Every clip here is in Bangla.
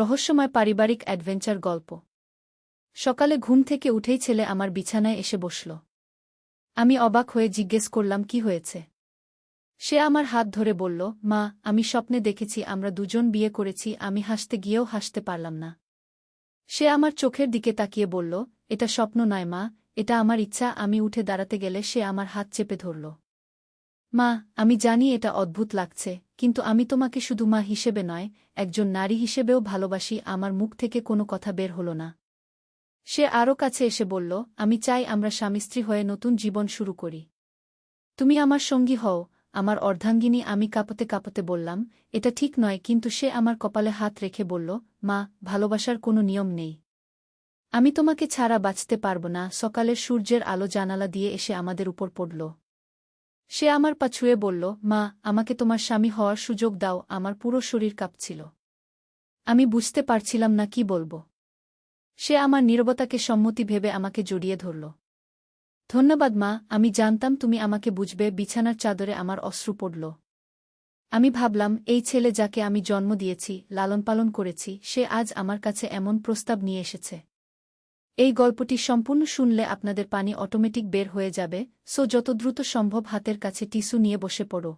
রহস্যময় পারিবারিক অ্যাডভেঞ্চার গল্প। সকালে ঘুম থেকে উঠেই ছেলে আমার বিছানায় এসে বসল। আমি অবাক হয়ে জিজ্ঞেস করলাম কি হয়েছে। সে আমার হাত ধরে বলল, মা, আমি স্বপ্নে দেখেছি আমরা দুজন বিয়ে করেছি। আমি হাসতে গিয়েও হাসতে পারলাম না। সে আমার চোখের দিকে তাকিয়ে বলল, এটা স্বপ্ন নয় মা, এটা আমার ইচ্ছা। আমি উঠে দাঁড়াতে গেলে সে আমার হাত চেপে ধরল। মা, আমি জানি এটা অদ্ভুত লাগছে, কিন্তু আমি তোমাকে শুধু মা হিসেবে নয়, একজন নারী হিসেবেও ভালোবাসি। আমার মুখ থেকে কোনো কথা বের হল না। সে আরও কাছে এসে বলল, আমি চাই আমরা স্বামী-স্ত্রী হয়ে নতুন জীবন শুরু করি। তুমি আমার সঙ্গী হও, আমার অর্ধাঙ্গিনী। আমি কাঁপতে কাঁপতে বললাম, এটা ঠিক নয়। কিন্তু সে আমার কপালে হাত রেখে বলল, মা, ভালোবাসার কোনো নিয়ম নেই। আমি তোমাকে ছাড়া বাঁচতে পারব না। সকালের সূর্যের আলো জানালা দিয়ে এসে আমাদের উপর পড়ল। সে আমার পা ছুঁয়ে বলল, মা, আমাকে তোমার স্বামী হওয়ার সুযোগ দাও। আমার পুরো শরীর কাঁপছিল। আমি বুঝতে পারছিলাম না কি বলব। সে আমার নীরবতাকে সম্মতি ভেবে আমাকে জড়িয়ে ধরল। ধন্যবাদ মা, আমি জানতাম তুমি আমাকে বুঝবে। বিছানার চাদরে আমার অশ্রু পড়ল। আমি ভাবলাম, এই ছেলে যাকে আমি জন্ম দিয়েছি, লালনপালন করেছি, সে আজ আমার কাছে এমন প্রস্তাব নিয়ে এসেছে। এই গল্পটি সম্পূর্ণ শুনলে আপনাদের পানি অটোমেটিক বের হয়ে যাবে, সো যত দ্রুত সম্ভব হাতের কাছে টিস্যু নিয়ে বসে পড়ো।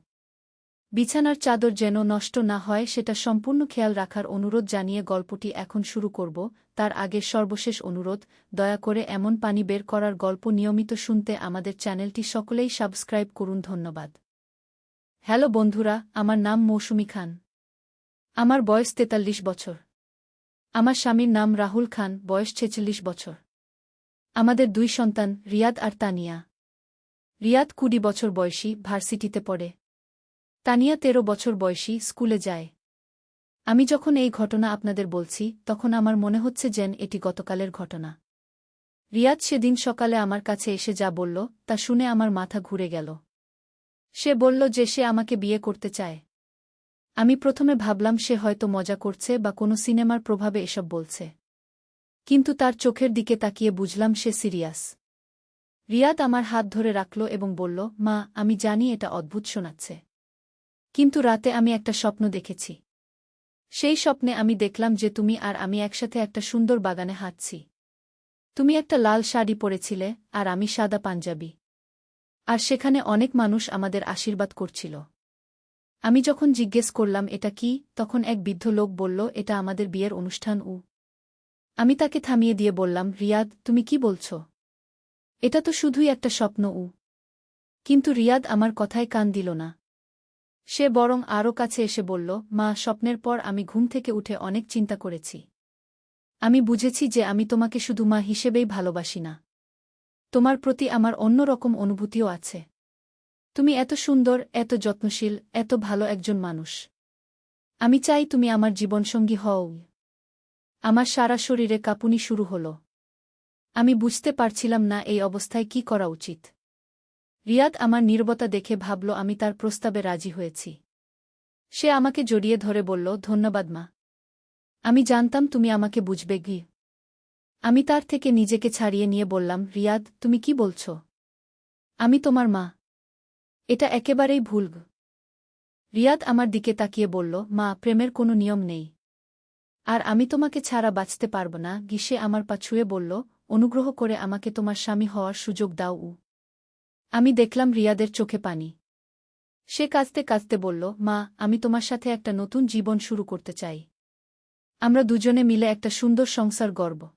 বিছানার চাদর যেন নষ্ট না হয় সেটা সম্পূর্ণ খেয়াল রাখার অনুরোধ জানিয়ে গল্পটি এখন শুরু করব। তার আগে সর্বশেষ অনুরোধ, দয়া করে এমন পানি বের করার গল্প নিয়মিত শুনতে আমাদের চ্যানেলটি সকলেই সাবস্ক্রাইব করুন। ধন্যবাদ। হ্যালো বন্ধুরা, আমার নাম মৌসুমী খান। আমার বয়স ৪৩ বছর। আমার স্বামীর নাম রাহুল খান, বয়স ৪৬ বছর। আমাদের ২ সন্তান, রিয়াদ আর তানিয়া। রিয়াদ ২০ বছর বয়সী, ভার্সিটিতে পড়ে। তানিয়া ১৩ বছর বয়সী, স্কুলে যায়। আমি যখন এই ঘটনা আপনাদের বলছি, তখন আমার মনে হচ্ছে যেন এটি গতকালের ঘটনা। রিয়াদ সেদিন সকালে আমার কাছে এসে যা বলল, তা শুনে আমার মাথা ঘুরে গেল। সে বলল যে সে আমাকে বিয়ে করতে চায়। আমি প্রথমে ভাবলাম সে হয়তো মজা করছে বা কোনো সিনেমার প্রভাবে এসব বলছে। কিন্তু তার চোখের দিকে তাকিয়ে বুঝলাম সে সিরিয়াস। রিয়াদ আমার হাত ধরে রাখল এবং বলল, মা, আমি জানি এটা অদ্ভুত শোনাচ্ছে, কিন্তু রাতে আমি একটা স্বপ্ন দেখেছি। সেই স্বপ্নে আমি দেখলাম যে তুমি আর আমি একসাথে একটা সুন্দর বাগানে হাঁটছি। তুমি একটা লাল শাড়ি পরেছিলে আর আমি সাদা পাঞ্জাবি। আর সেখানে অনেক মানুষ আমাদের আশীর্বাদ করছিল। আমি যখন জিজ্ঞেস করলাম এটা কি, তখন এক বৃদ্ধ লোক বলল, এটা আমাদের বিয়ের অনুষ্ঠান। আমি তাকে থামিয়ে দিয়ে বললাম, রিয়াদ, তুমি কি বলছ? এটা তো শুধুই একটা স্বপ্ন। কিন্তু রিয়াদ আমার কথায় কান দিল না। সে বরং আরও কাছে এসে বলল, মা, স্বপ্নের পর আমি ঘুম থেকে উঠে অনেক চিন্তা করেছি। আমি বুঝেছি যে আমি তোমাকে শুধু মা হিসেবেই ভালোবাসি না। তোমার প্রতি আমার অন্যরকম অনুভূতিও আছে। তুমি এত সুন্দর, এত যত্নশীল, এত ভালো একজন মানুষ। আমি চাই তুমি আমার জীবনসঙ্গী হও। আমার সারা শরীরে কাঁপুনি শুরু হল। আমি বুঝতে পারছিলাম না এই অবস্থায় কি করা উচিত। রিয়াদ আমার নীরবতা দেখে ভাবল আমি তার প্রস্তাবে রাজি হয়েছি। সে আমাকে জড়িয়ে ধরে বলল, ধন্যবাদ মা। আমি জানতাম তুমি আমাকে বুঝবে। আমি তার থেকে নিজেকে ছাড়িয়ে নিয়ে বললাম, রিয়াদ, তুমি কি বলছ? আমি তোমার মা। এটা একেবারেই ভুল। রিয়াদ আমার দিকে তাকিয়ে বলল, মা, প্রেমের কোনো নিয়ম নেই। আর আমি তোমাকে ছাড়া বাঁচতে পারব না। সে আমার পা ছুঁয়ে বলল, অনুগ্রহ করে আমাকে তোমার স্বামী হওয়ার সুযোগ দাও। আমি দেখলাম রিয়াদের চোখে পানি। সে কাঁদতে কাঁদতে বলল, মা, আমি তোমার সাথে একটা নতুন জীবন শুরু করতে চাই। আমরা দুজনে মিলে একটা সুন্দর সংসার গড়ব।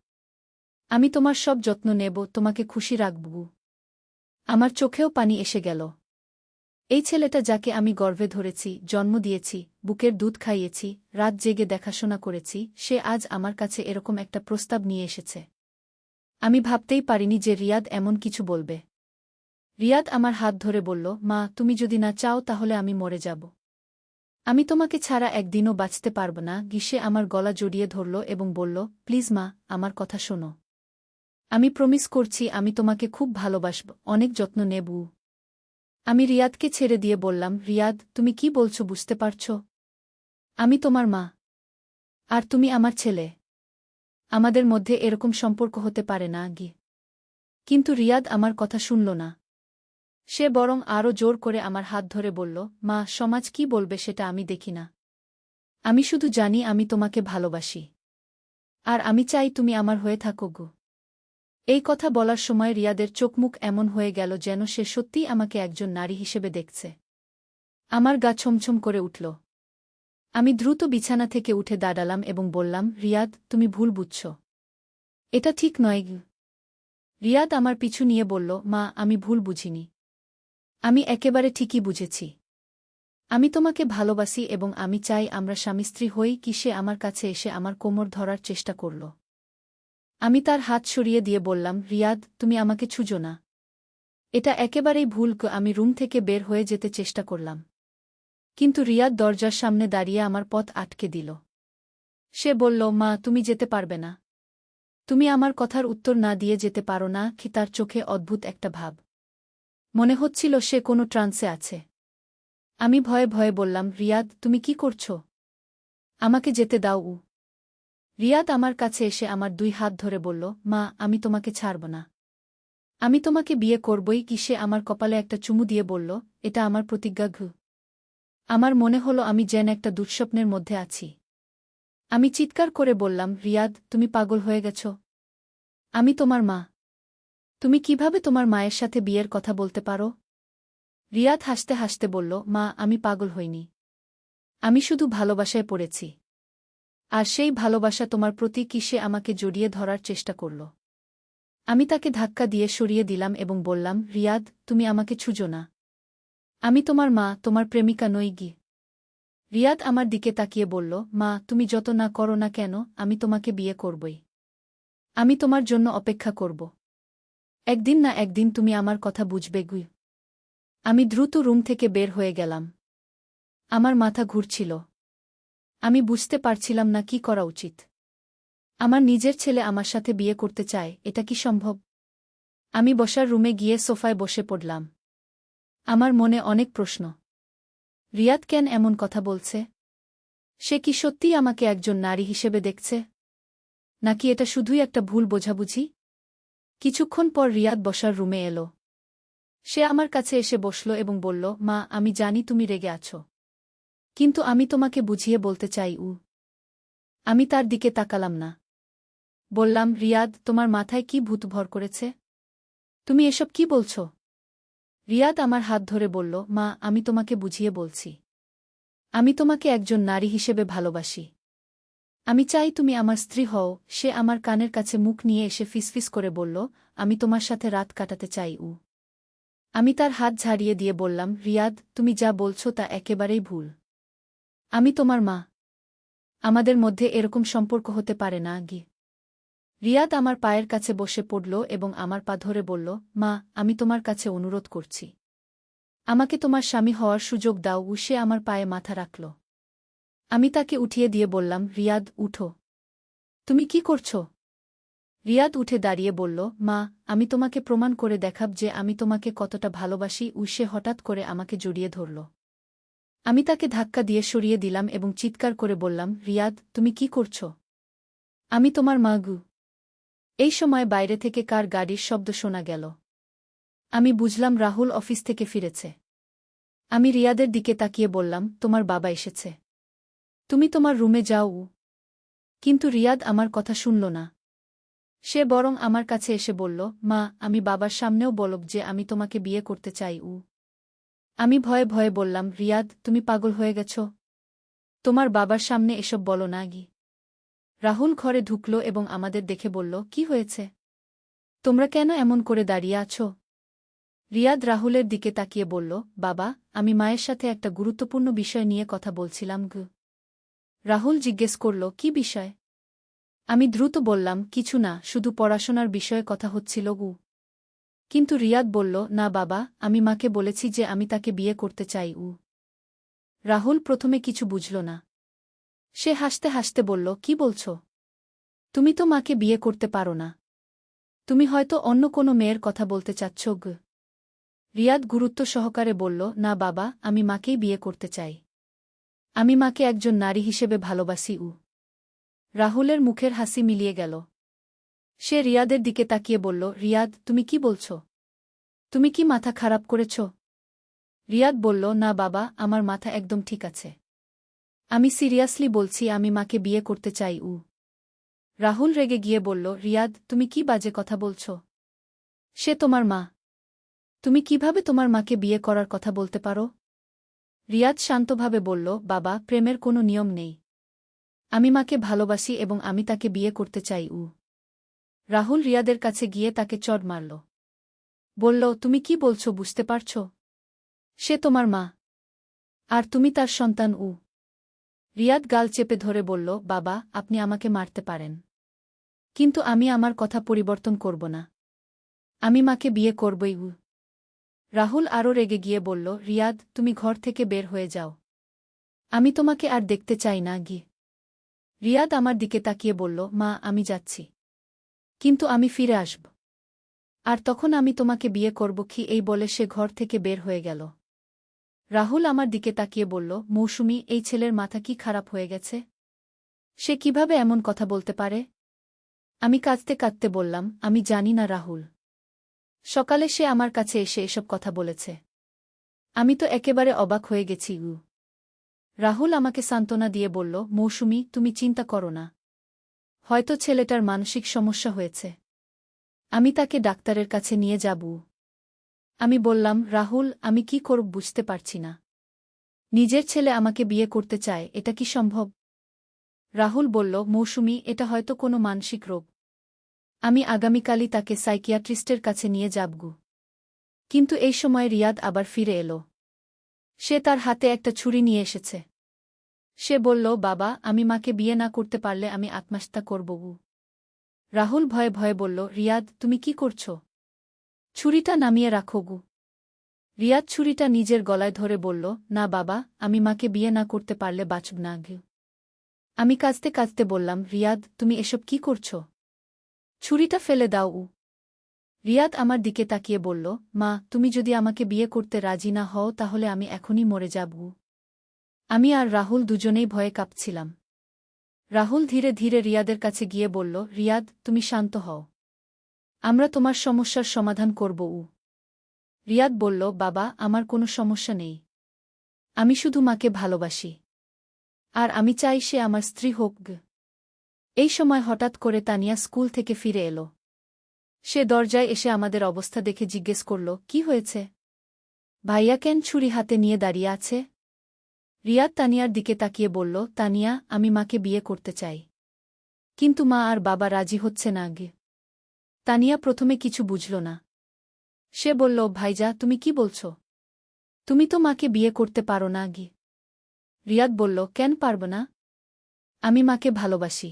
আমি তোমার সব যত্ন নেব, তোমাকে খুশি রাখব। আমার চোখেও পানি এসে গেল। এই ছেলেটা যাকে আমি গর্ভে ধরেছি, জন্ম দিয়েছি, বুকের দুধ খাইয়েছি, রাত জেগে দেখাশোনা করেছি, সে আজ আমার কাছে এরকম একটা প্রস্তাব নিয়ে এসেছে। আমি ভাবতেই পারিনি যে রিয়াদ এমন কিছু বলবে। রিয়াদ আমার হাত ধরে বলল, মা, তুমি যদি না চাও তাহলে আমি মরে যাব। আমি তোমাকে ছাড়া একদিনও বাঁচতে পারব না। সে আমার গলা জড়িয়ে ধরল এবং বলল, প্লিজ মা, আমার কথা শোনো। আমি প্রমিস করছি আমি তোমাকে খুব ভালোবাসব, অনেক যত্ন নেব। আমি রিয়াদকে ছেড়ে দিয়ে বললাম, রিয়াদ, তুমি কি বলছো বুঝতে পারছ? আমি তোমার মা। আর তুমি আমার ছেলে। আমাদের মধ্যে এরকম সম্পর্ক হতে পারে না। কিন্তু রিয়াদ আমার কথা শুনল না। সে বরং আরও জোর করে আমার হাত ধরে বলল, মা, সমাজ কি বলবে সেটা আমি দেখি না। আমি শুধু জানি আমি তোমাকে ভালোবাসি। আর আমি চাই তুমি আমার হয়ে থাকো গো। এই কথা বলার সময় রিয়াদের চোখমুখ এমন হয়ে গেল যেন সে সত্যিই আমাকে একজন নারী হিসেবে দেখছে। আমার গা ছমছম করে উঠল। আমি দ্রুত বিছানা থেকে উঠে দাঁড়ালাম এবং বললাম, রিয়াদ, তুমি ভুল বুঝছ। এটা ঠিক নয়। রিয়াদ আমার পিছু নিয়ে বলল, মা, আমি ভুল বুঝিনি। আমি একেবারে ঠিকই বুঝেছি। আমি তোমাকে ভালোবাসি এবং আমি চাই আমরা স্বামী-স্ত্রী হই। কি সে আমার কাছে এসে আমার কোমর ধরার চেষ্টা করল। আমি তার হাত সরিয়ে দিয়ে বললাম, রিয়াদ, তুমি আমাকে ছুঁজো না। এটা একেবারেই ভুল। আমি রুম থেকে বের হয়ে যেতে চেষ্টা করলাম। কিন্তু রিয়াদ দরজার সামনে দাঁড়িয়ে আমার পথ আটকে দিল। সে বলল, মা, তুমি যেতে পারবে না। তুমি আমার কথার উত্তর না দিয়ে যেতে পারো না। কি তার চোখে অদ্ভুত একটা ভাব। মনে হচ্ছিল সে কোনো ট্রান্সে আছে। আমি ভয়ে ভয়ে বললাম, রিয়াদ, তুমি কি করছ? আমাকে যেতে দাও। রিয়াদ আমার কাছে এসে আমার 2 হাত ধরে বলল, মা, আমি তোমাকে ছাড়ব না। আমি তোমাকে বিয়ে করবই। কি সে আমার কপালে একটা চুমু দিয়ে বলল, এটা আমার প্রতিজ্ঞা। আমার মনে হলো আমি যেন একটা দুঃস্বপ্নের মধ্যে আছি। আমি চিৎকার করে বললাম, রিয়াদ, তুমি পাগল হয়ে গেছ। আমি তোমার মা। তুমি কিভাবে তোমার মায়ের সাথে বিয়ের কথা বলতে পারো? রিয়াদ হাসতে হাসতে বলল, মা, আমি পাগল হইনি। আমি শুধু ভালোবাসায় পড়েছি। আর সেই ভালোবাসা তোমার প্রতি। কি সে আমাকে জড়িয়ে ধরার চেষ্টা করল। আমি তাকে ধাক্কা দিয়ে সরিয়ে দিলাম এবং বললাম, রিয়াদ, তুমি আমাকে ছুঁজো না। আমি তোমার মা, তোমার প্রেমিকা নই। রিয়াদ আমার দিকে তাকিয়ে বলল, মা, তুমি যত না করো না কেন, আমি তোমাকে বিয়ে করবই। আমি তোমার জন্য অপেক্ষা করব। একদিন না একদিন তুমি আমার কথা বুঝবে। আমি দ্রুত রুম থেকে বের হয়ে গেলাম। আমার মাথা ঘুরছিল। আমি বুঝতে পারছিলাম না কি করা উচিত। আমার নিজের ছেলে আমার সাথে বিয়ে করতে চায়, এটা কি সম্ভব? আমি বসার রুমে গিয়ে সোফায় বসে পড়লাম। আমার মনে অনেক প্রশ্ন। রিয়াদ কেন এমন কথা বলছে? সে কি সত্যিই আমাকে একজন নারী হিসেবে দেখছে? নাকি এটা শুধুই একটা ভুল বোঝাবুঝি? কিছুক্ষণ পর রিয়াদ বসার রুমে এলো। সে আমার কাছে এসে বসল এবং বলল, মা, আমি জানি তুমি রেগে আছো। কিন্তু আমি তোমাকে বুঝিয়ে বলতে চাই। আমি তার দিকে তাকালাম না। বললাম, রিয়াদ, তোমার মাথায় কি ভূত ভর করেছে? তুমি এসব কি বলছ? রিয়াদ আমার হাত ধরে বলল, মা, আমি তোমাকে বুঝিয়ে বলছি। আমি তোমাকে একজন নারী হিসেবে ভালোবাসি। আমি চাই তুমি আমার স্ত্রী হও। সে আমার কানের কাছে মুখ নিয়ে এসে ফিসফিস করে বলল, আমি তোমার সাথে রাত কাটাতে চাই। আমি তার হাত ঝাড়িয়ে দিয়ে বললাম, রিয়াদ, তুমি যা বলছ তা একেবারেই ভুল। আমি তোমার মা। আমাদের মধ্যে এরকম সম্পর্ক হতে পারে না। রিয়াদ আমার পায়ের কাছে বসে পড়ল এবং আমার পা ধরে বলল, মা, আমি তোমার কাছে অনুরোধ করছি। আমাকে তোমার স্বামী হওয়ার সুযোগ দাও। সে আমার পায়ে মাথা রাখল। আমি তাকে উঠিয়ে দিয়ে বললাম, রিয়াদ, উঠো। তুমি কি করছ? রিয়াদ উঠে দাঁড়িয়ে বলল, মা, আমি তোমাকে প্রমাণ করে দেখাব যে আমি তোমাকে কতটা ভালোবাসি। সে হঠাৎ করে আমাকে জড়িয়ে ধরল। আমি তাকে ধাক্কা দিয়ে সরিয়ে দিলাম এবং চিৎকার করে বললাম, রিয়াদ, তুমি কি করছ? আমি তোমার মা। এই সময় বাইরে থেকে কার গাড়ির শব্দ শোনা গেল। আমি বুঝলাম রাহুল অফিস থেকে ফিরেছে। আমি রিয়াদের দিকে তাকিয়ে বললাম, তোমার বাবা এসেছে। তুমি তোমার রুমে যাও। কিন্তু রিয়াদ আমার কথা শুনল না। সে বরং আমার কাছে এসে বলল, মা, আমি বাবার সামনেও বলব যে আমি তোমাকে বিয়ে করতে চাই। আমি ভয়ে ভয়ে বললাম, রিয়াদ, তুমি পাগল হয়ে গেছ। তোমার বাবার সামনে এসব বলো না। রাহুল ঘরে ঢুকল এবং আমাদের দেখে বলল, কি হয়েছে? তোমরা কেন এমন করে দাঁড়িয়ে আছো? রিয়াদ রাহুলের দিকে তাকিয়ে বলল, বাবা, আমি মায়ের সাথে একটা গুরুত্বপূর্ণ বিষয় নিয়ে কথা বলছিলাম। রাহুল জিজ্ঞেস করল, কি বিষয়? আমি দ্রুত বললাম, কিছু না, শুধু পড়াশোনার বিষয়ে কথা হচ্ছিল। কিন্তু রিয়াদ বলল, না বাবা, আমি মাকে বলেছি যে আমি তাকে বিয়ে করতে চাই। রাহুল প্রথমে কিছু বুঝল না। সে হাসতে হাসতে বলল, কি বলছ? তুমি তো মাকে বিয়ে করতে পারো না। তুমি হয়তো অন্য কোনো মেয়ের কথা বলতে চাচ্ছ। রিয়াদ গুরুত্ব সহকারে বলল, না বাবা, আমি মাকেই বিয়ে করতে চাই। আমি মাকে একজন নারী হিসেবে ভালোবাসি। রাহুলের মুখের হাসি মিলিয়ে গেল। সে রিয়াদের দিকে তাকিয়ে বলল, রিয়াদ, তুমি কি বলছ? তুমি কি মাথা খারাপ করেছ? রিয়াদ বলল, না বাবা, আমার মাথা একদম ঠিক আছে। আমি সিরিয়াসলি বলছি, আমি মাকে বিয়ে করতে চাই। রাহুল রেগে গিয়ে বলল, রিয়াদ, তুমি কি বাজে কথা বলছ? সে তোমার মা। তুমি কিভাবে তোমার মাকে বিয়ে করার কথা বলতে পারো? রিয়াদ শান্তভাবে বলল, বাবা, প্রেমের কোনো নিয়ম নেই। আমি মাকে ভালোবাসি এবং আমি তাকে বিয়ে করতে চাই। রাহুল রিয়াদের কাছে গিয়ে তাকে চড় মারল। বলল, তুমি কি বলছো বুঝতে পারছ? সে তোমার মা। আর তুমি তার সন্তান। রিয়াদ গাল চেপে ধরে বলল, বাবা, আপনি আমাকে মারতে পারেন, কিন্তু আমি আমার কথা পরিবর্তন করব না। আমি মাকে বিয়ে করবই। রাহুল আরও রেগে গিয়ে বলল, রিয়াদ, তুমি ঘর থেকে বের হয়ে যাও। আমি তোমাকে আর দেখতে চাই না। রিয়াদ আমার দিকে তাকিয়ে বলল, মা, আমি যাচ্ছি, কিন্তু আমি ফিরে আসব। আর তখন আমি তোমাকে বিয়ে করব কি? এই বলে সে ঘর থেকে বের হয়ে গেল। রাহুল আমার দিকে তাকিয়ে বলল, মৌসুমী, এই ছেলের মাথা কি খারাপ হয়ে গেছে? সে কিভাবে এমন কথা বলতে পারে? আমি কাঁদতে কাঁদতে বললাম, আমি জানি না রাহুল। সকালে সে আমার কাছে এসে এসব কথা বলেছে। আমি তো একেবারে অবাক হয়ে গেছি। রাহুল আমাকে সান্ত্বনা দিয়ে বলল, মৌসুমী, তুমি চিন্তা করো না। হয়তো ছেলেটার মানসিক সমস্যা হয়েছে। আমি তাকে ডাক্তারের কাছে নিয়ে যাব। আমি বললাম, রাহুল, আমি কি করব বুঝতে পারছি না। নিজের ছেলে আমাকে বিয়ে করতে চায়, এটা কি সম্ভব? রাহুল বলল, মৌসুমী, এটা হয়তো কোনো মানসিক রোগ। আমি আগামীকালই তাকে সাইকিয়াট্রিস্টের কাছে নিয়ে যাব। কিন্তু এই সময় রিয়াদ আবার ফিরে এলো। সে তার হাতে একটা ছুরি নিয়ে এসেছে। সে বলল, বাবা, আমি মাকে বিয়ে না করতে পারলে আমি আত্মহত্যা করব। রাহুল ভয়ে ভয়ে বলল, রিয়াদ, তুমি কি করছ? ছুরিটা নামিয়ে রাখো। রিয়াদ ছুরিটা নিজের গলায় ধরে বলল, না বাবা, আমি মাকে বিয়ে না করতে পারলে বাঁচব না। আমি কাঁদতে কাঁদতে বললাম, রিয়াদ, তুমি এসব কি করছ? ছুরিটা ফেলে দাও। রিয়াদ আমার দিকে তাকিয়ে বলল, মা, তুমি যদি আমাকে বিয়ে করতে রাজি না হও তাহলে আমি এখনই মরে যাব। আমি আর রাহুল দুজনেই ভয়ে কাঁপছিলাম। রাহুল ধীরে ধীরে রিয়াদের কাছে গিয়ে বলল, রিয়াদ, তুমি শান্ত হও। আমরা তোমার সমস্যার সমাধান করব। রিয়াদ বলল, বাবা, আমার কোনো সমস্যা নেই। আমি শুধু মাকে ভালোবাসি। আর আমি চাই সে আমার স্ত্রী হোক। এই সময় হঠাৎ করে তানিয়া স্কুল থেকে ফিরে এলো। সে দরজায় এসে আমাদের অবস্থা দেখে জিজ্ঞেস করল, কি হয়েছে? ভাইয়া কেন ছুরি হাতে নিয়ে দাঁড়িয়ে আছে? রিয়াদ তানিয়ার দিকে তাকিয়ে বলল, তানিয়া, আমি মাকে বিয়ে করতে চাই, কিন্তু মা আর বাবা রাজি হচ্ছে না। তানিয়া প্রথমে কিছু বুঝল না। সে বলল, ভাইজা, তুমি কি বলছ? তুমি তো মাকে বিয়ে করতে পারো না। রিয়াদ বলল, কেন পারব না? আমি মাকে ভালোবাসি।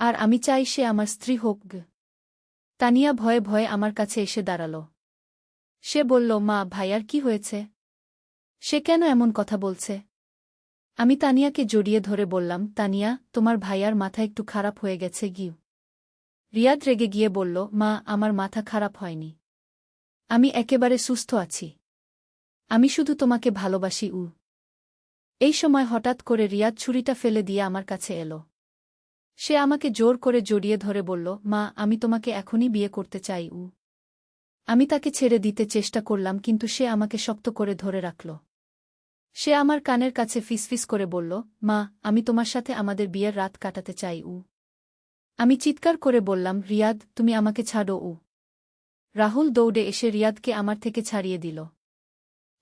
আর আমি চাই সে আমার স্ত্রী হোক। তানিয়া ভয়ে ভয়ে আমার কাছে এসে দাঁড়াল। সে বলল, মা, ভাইয়ার কি হয়েছে? সে কেন এমন কথা বলছে? আমি তানিয়াকে জড়িয়ে ধরে বললাম, তানিয়া, তোমার ভাইয়ার মাথা একটু খারাপ হয়ে গেছে। রিয়াদ রেগে গিয়ে বলল, মা, আমার মাথা খারাপ হয়নি। আমি একেবারে সুস্থ আছি। আমি শুধু তোমাকে ভালোবাসি। এই সময় হঠাৎ করে রিয়াদ ছুরিটা ফেলে দিয়ে আমার কাছে এলো। সে আমাকে জোর করে জড়িয়ে ধরে বলল, মা, আমি তোমাকে এখনই বিয়ে করতে চাই। আমি তাকে ছেড়ে দিতে চেষ্টা করলাম, কিন্তু সে আমাকে শক্ত করে ধরে রাখল। সে আমার কানের কাছে ফিসফিস করে বলল, মা, আমি তোমার সাথে আমাদের বিয়ের রাত কাটাতে চাই। আমি চিৎকার করে বললাম, রিয়াদ, তুমি আমাকে ছাড়ো। রাহুল দৌড়ে এসে রিয়াদকে আমার থেকে ছাড়িয়ে দিল।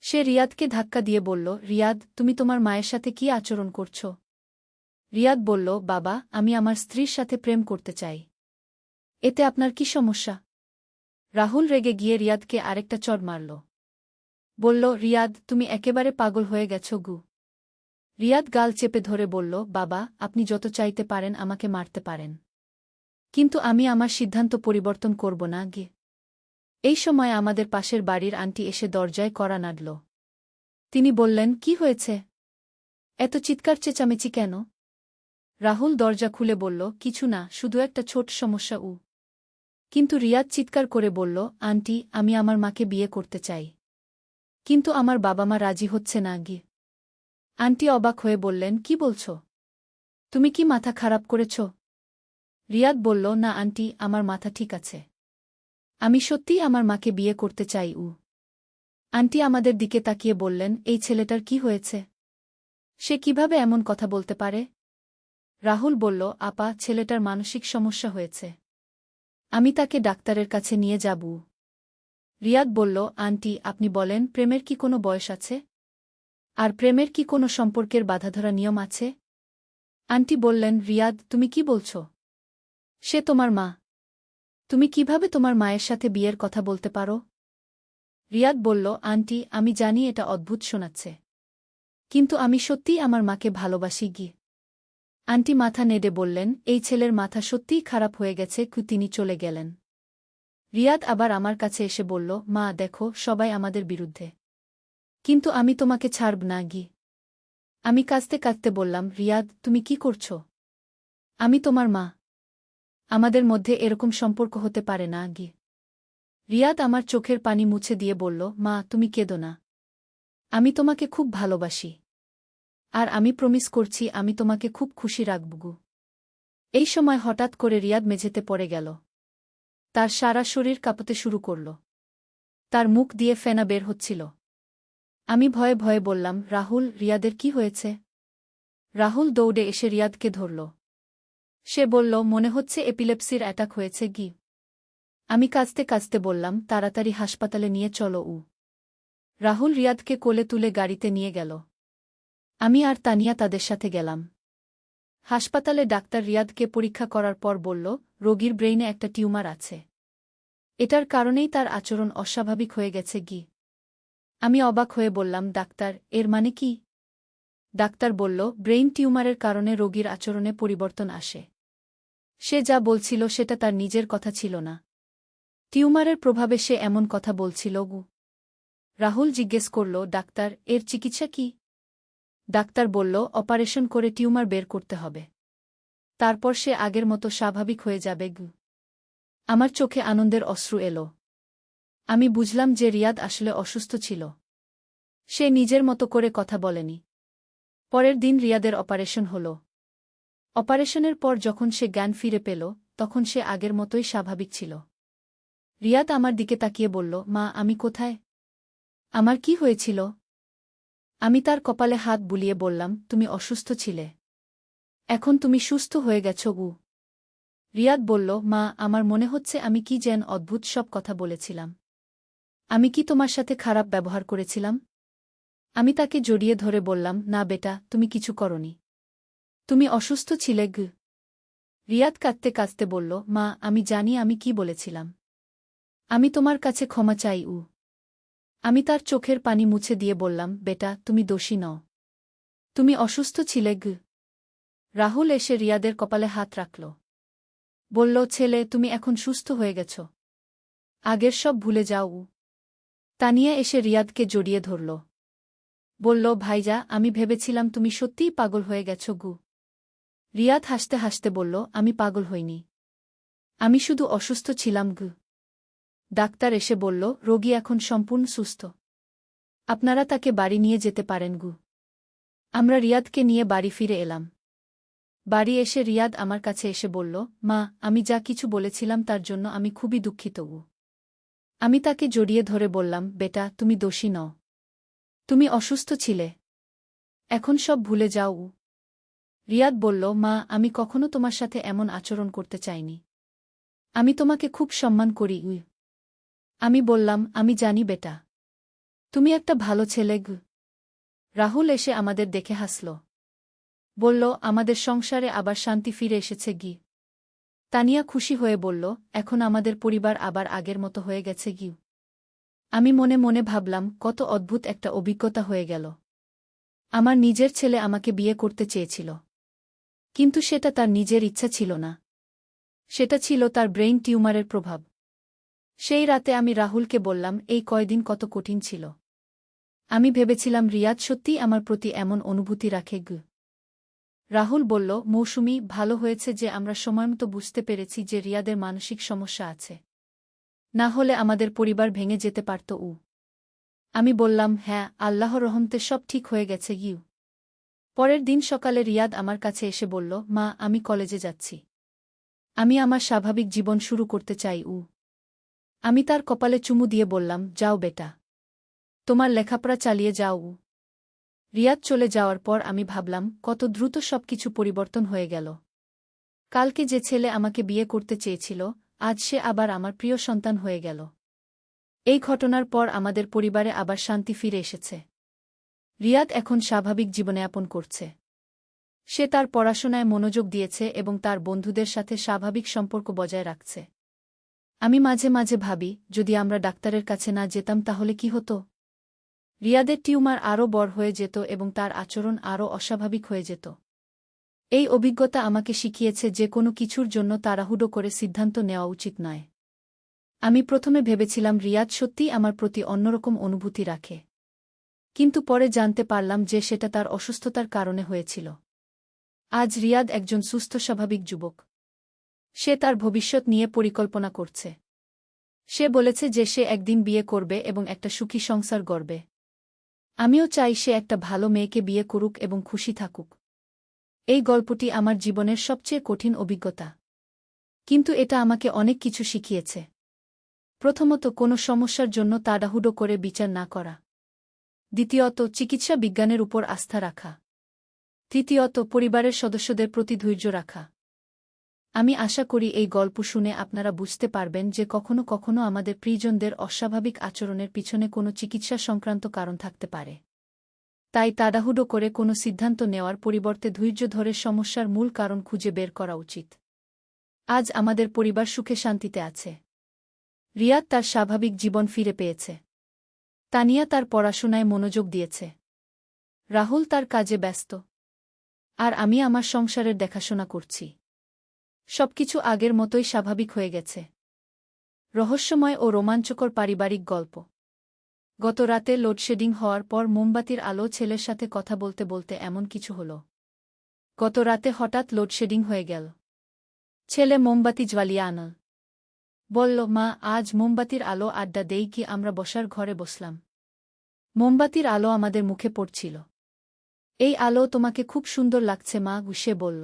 সে রিয়াদকে ধাক্কা দিয়ে বলল, রিয়াদ, তুমি তোমার মায়ের সাথে কি আচরণ করছ? রিয়াদ বলল, বাবা, আমি আমার স্ত্রীর সাথে প্রেম করতে চাই। এতে আপনার কি সমস্যা? রাহুল রেগে গিয়ে রিয়াদকে আরেকটা চড় মারল। বলল, রিয়াদ, তুমি একেবারে পাগল হয়ে গেছ। রিয়াদ গাল চেপে ধরে বলল, বাবা, আপনি যত চাইতে পারেন আমাকে মারতে পারেন, কিন্তু আমি আমার সিদ্ধান্ত পরিবর্তন করব না। এই সময় আমাদের পাশের বাড়ির আন্টি এসে দরজায় কড়া নাড়ল। তিনি বললেন, কি হয়েছে? এত চিৎকার চেঁচামেচি কেন? রাহুল দরজা খুলে বলল, কিছু না, শুধু একটা ছোট সমস্যা। কিন্তু রিয়াদ চিৎকার করে বলল, আন্টি, আমি আমার মাকে বিয়ে করতে চাই, কিন্তু আমার বাবা মা রাজি হচ্ছে না। আন্টি অবাক হয়ে বললেন, কি বলছ? তুমি কি মাথা খারাপ করেছ? রিয়াদ বলল, না আন্টি, আমার মাথা ঠিক আছে। আমি সত্যিই আমার মাকে বিয়ে করতে চাই। আন্টি আমাদের দিকে তাকিয়ে বললেন, এই ছেলেটার কি হয়েছে? সে কিভাবে এমন কথা বলতে পারে? রাহুল বলল, আপা, ছেলেটার মানসিক সমস্যা হয়েছে। আমি তাকে ডাক্তারের কাছে নিয়ে যাব। রিয়াদ বলল, আন্টি, আপনি বলেন, প্রেমের কি কোনো বয়স আছে? আর প্রেমের কি কোনো সম্পর্কের বাঁধাধরা নিয়ম আছে? আন্টি বললেন, রিয়াদ, তুমি কি বলছ? সে তোমার মা। তুমি কিভাবে তোমার মায়ের সাথে বিয়ের কথা বলতে পারো? রিয়াদ বলল, আন্টি, আমি জানি এটা অদ্ভুত শোনাচ্ছে, কিন্তু আমি সত্যিই আমার মাকে ভালোবাসি গি। আন্টি মাথা নেড়ে বললেন, এই ছেলের মাথা সত্যিই খারাপ হয়ে গেছে। তিনি চলে গেলেন। রিয়াদ আবার আমার কাছে এসে বলল, মা দেখো, সবাই আমাদের বিরুদ্ধে, কিন্তু আমি তোমাকে ছাড়ব না গি। আমি কাঁদতে কাঁদতে বললাম, রিয়াদ, তুমি কি করছ? আমি তোমার মা। আমাদের মধ্যে এরকম সম্পর্ক হতে পারে না গি। রিয়াদ আমার চোখের পানি মুছে দিয়ে বলল, মা, তুমি কেঁদো না। আমি তোমাকে খুব ভালোবাসি। আর আমি প্রমিস করছি আমি তোমাকে খুব খুশি রাখব গু। এই সময় হঠাৎ করে রিয়াদ মেঝেতে পড়ে গেল। তার সারা শরীর কাঁপতে শুরু করল। তার মুখ দিয়ে ফেনা বের হচ্ছিল। আমি ভয়ে ভয়ে বললাম, রাহুল, রিয়াদের কি হয়েছে? রাহুল দৌড়ে এসে রিয়াদকে ধরল। সে বলল, মনে হচ্ছে এপিলেপসির অ্যাটাক হয়েছে গি। আমি কাঁদতে কাঁদতে বললাম, তাড়াতাড়ি হাসপাতালে নিয়ে চলো। রাহুল রিয়াদকে কোলে তুলে গাড়িতে নিয়ে গেল। আমি আর তানিয়া তাদের সাথে গেলাম। হাসপাতালে ডাক্তার রিয়াদকে পরীক্ষা করার পর বলল, রোগীর ব্রেইনে একটা টিউমার আছে। এটার কারণেই তার আচরণ অস্বাভাবিক হয়ে গেছে গি। আমি অবাক হয়ে বললাম, ডাক্তার, এর মানে কি? ডাক্তার বলল, ব্রেইন টিউমারের কারণে রোগীর আচরণে পরিবর্তন আসে। সে যা বলছিল সেটা তার নিজের কথা ছিল না। টিউমারের প্রভাবে সে এমন কথা বলছিল গু। রাহুল জিজ্ঞেস করল, ডাক্তার, এর চিকিৎসা কি? ডাক্তার বলল, অপারেশন করে টিউমার বের করতে হবে। তারপর সে আগের মতো স্বাভাবিক হয়ে যাবে গু। আমার চোখে আনন্দের অশ্রু এলো। আমি বুঝলাম যে রিয়াদ আসলে অসুস্থ ছিল। সে নিজের মতো করে কথা বলেনি। পরের দিন রিয়াদের অপারেশন হল। অপারেশনের পর যখন সে জ্ঞান ফিরে পেল, তখন সে আগের মতোই স্বাভাবিক ছিল। রিয়াদ আমার দিকে তাকিয়ে বলল, মা, আমি কোথায়? আমার কি হয়েছিল? আমি তার কপালে হাত বুলিয়ে বললাম, তুমি অসুস্থ ছিলে। এখন তুমি সুস্থ হয়ে গেছ গু। রিয়াদ বলল, মা, আমার মনে হচ্ছে আমি কি যেন অদ্ভুত সব কথা বলেছিলাম। আমি কি তোমার সাথে খারাপ ব্যবহার করেছিলাম? আমি তাকে জড়িয়ে ধরে বললাম, না বেটা, তুমি কিছু করনি। তুমি অসুস্থ ছিলে গু। রিয়াদ কাঁদতে কাঁদতে বলল, মা, আমি জানি আমি কি বলেছিলাম। আমি তোমার কাছে ক্ষমা চাই। আমি তার চোখের পানি মুছে দিয়ে বললাম, বেটা, তুমি দোষী নও। তুমি অসুস্থ ছিলে গু। রাহুল এসে রিয়াদের কপালে হাত রাখল। বলল, ছেলে, তুমি এখন সুস্থ হয়ে গেছ। আগের সব ভুলে যাও। তানিয়া এসে রিয়াদকে জড়িয়ে ধরল। বলল, ভাইজা, আমি ভেবেছিলাম তুমি সত্যিই পাগল হয়ে গেছ গু। রিয়াদ হাসতে হাসতে বলল, আমি পাগল হইনি। আমি শুধু অসুস্থ ছিলাম গু। ডাক্তার এসে বলল, রোগী এখন সম্পূর্ণ সুস্থ। আপনারা তাকে বাড়ি নিয়ে যেতে পারেন গু। আমরা রিয়াদকে নিয়ে বাড়ি ফিরে এলাম। বাড়ি এসে রিয়াদ আমার কাছে এসে বলল, মা, আমি যা কিছু বলেছিলাম তার জন্য আমি খুবই দুঃখিত গু। আমি তাকে জড়িয়ে ধরে বললাম, বেটা, তুমি দোষী নও। তুমি অসুস্থ ছিলে। এখন সব ভুলে যাও। রিয়াদ বলল, মা, আমি কখনো তোমার সাথে এমন আচরণ করতে চাইনি। আমি তোমাকে খুব সম্মান করি। আমি বললাম, আমি জানি বেটা। তুমি একটা ভালো ছেলে গু। রাহুল এসে আমাদের দেখে হাসল। বলল, আমাদের সংসারে আবার শান্তি ফিরে এসেছে গি। তানিয়া খুশি হয়ে বলল, এখন আমাদের পরিবার আবার আগের মতো হয়ে গেছে গি। আমি মনে মনে ভাবলাম, কত অদ্ভুত একটা অভিজ্ঞতা হয়ে গেল। আমার নিজের ছেলে আমাকে বিয়ে করতে চেয়েছিল, কিন্তু সেটা তার নিজের ইচ্ছা ছিল না। সেটা ছিল তার ব্রেইন টিউমারের প্রভাব। সেই রাতে আমি রাহুলকে বললাম, এই কয়দিন কত কঠিন ছিল। আমি ভেবেছিলাম রিয়াদ সত্যিই আমার প্রতি এমন অনুভূতি রাখে গু। রাহুল বলল, মৌসুমী, ভালো হয়েছে যে আমরা সময়মতো বুঝতে পেরেছি যে রিয়াদের মানসিক সমস্যা আছে। না হলে আমাদের পরিবার ভেঙে যেতে পারত। আমি বললাম, হ্যাঁ, আল্লাহর রহমতে সব ঠিক হয়ে গেছে গিউ। পরের দিন সকালে রিয়াদ আমার কাছে এসে বলল, মা, আমি কলেজে যাচ্ছি। আমি আমার স্বাভাবিক জীবন শুরু করতে চাই। আমি তার কপালে চুমু দিয়ে বললাম, যাও বেটা। তোমার লেখাপড়া চালিয়ে যাও। রিয়াদ চলে যাওয়ার পর আমি ভাবলাম কত দ্রুত সবকিছু পরিবর্তন হয়ে গেল। কালকে যে ছেলে আমাকে বিয়ে করতে চেয়েছিল, আজ সে আবার আমার প্রিয় সন্তান হয়ে গেল। এই ঘটনার পর আমাদের পরিবারে আবার শান্তি ফিরে এসেছে। রিয়াদ এখন স্বাভাবিক জীবনযাপন করছে। সে তার পড়াশোনায় মনোযোগ দিয়েছে এবং তার বন্ধুদের সাথে স্বাভাবিক সম্পর্ক বজায় রাখছে। আমি মাঝে মাঝে ভাবি, যদি আমরা ডাক্তারের কাছে না যেতাম তাহলে কি হতো? রিয়াদের টিউমার আরও বড় হয়ে যেত এবং তার আচরণ আরও অস্বাভাবিক হয়ে যেত। এই অভিজ্ঞতা আমাকে শিখিয়েছে যে কোনো কিছুর জন্য তাড়াহুড়ো করে সিদ্ধান্ত নেওয়া উচিত নয়। আমি প্রথমে ভেবেছিলাম রিয়াদ সত্যিই আমার প্রতি অন্যরকম অনুভূতি রাখে। কিন্তু পরে জানতে পারলাম যে সেটা তার অসুস্থতার কারণে হয়েছিল। আজ রিয়াদ একজন সুস্থ স্বাভাবিক যুবক। সে তার ভবিষ্যৎ নিয়ে পরিকল্পনা করছে। সে বলেছে যে সে একদিন বিয়ে করবে এবং একটা সুখী সংসার গড়বে। আমিও চাই সে একটা ভালো মেয়েকে বিয়ে করুক এবং খুশি থাকুক। এই গল্পটি আমার জীবনের সবচেয়ে কঠিন অভিজ্ঞতা। কিন্তু এটা আমাকে অনেক কিছু শিখিয়েছে। প্রথমত, কোনো সমস্যার জন্য তাড়াহুড়ো করে বিচার না করা। দ্বিতীয়ত, চিকিৎসা বিজ্ঞানের উপর আস্থা রাখা। তৃতীয়ত, পরিবারের সদস্যদের প্রতি ধৈর্য রাখা। আমি আশা করি এই গল্প শুনে আপনারা বুঝতে পারবেন যে কখনো কখনো আমাদের প্রিয়জনদের অস্বাভাবিক আচরণের পিছনে কোনো চিকিৎসা সংক্রান্ত কারণ থাকতে পারে। তাই তাড়াহুড়ো করে কোনো সিদ্ধান্ত নেওয়ার পরিবর্তে ধৈর্য ধরে সমস্যার মূল কারণ খুঁজে বের করা উচিত। আজ আমাদের পরিবার সুখে শান্তিতে আছে। রিয়াদ তার স্বাভাবিক জীবন ফিরে পেয়েছে। তানিয়া তার পড়াশোনায় মনোযোগ দিয়েছে। রাহুল তার কাজে ব্যস্ত। আর আমি আমার সংসারের দেখাশোনা করছি। সবকিছু আগের মতোই স্বাভাবিক হয়ে গেছে। রহস্যময় ও রোমাঞ্চকর পারিবারিক গল্প। গত রাতে লোডশেডিং হওয়ার পর মোমবাতির আলো ছেলের সাথে কথা বলতে বলতে এমন কিছু হল। গত রাতে হঠাৎ লোডশেডিং হয়ে গেল। ছেলে মোমবাতি জ্বালিয়ে আনল। বলল, মা, আজ মোমবাতির আলো আড্ডা দেই কি? আমরা বসার ঘরে বসলাম। মোমবাতির আলো আমাদের মুখে পড়ছিল। এই আলো তোমাকে খুব সুন্দর লাগছে মা, সে বলল।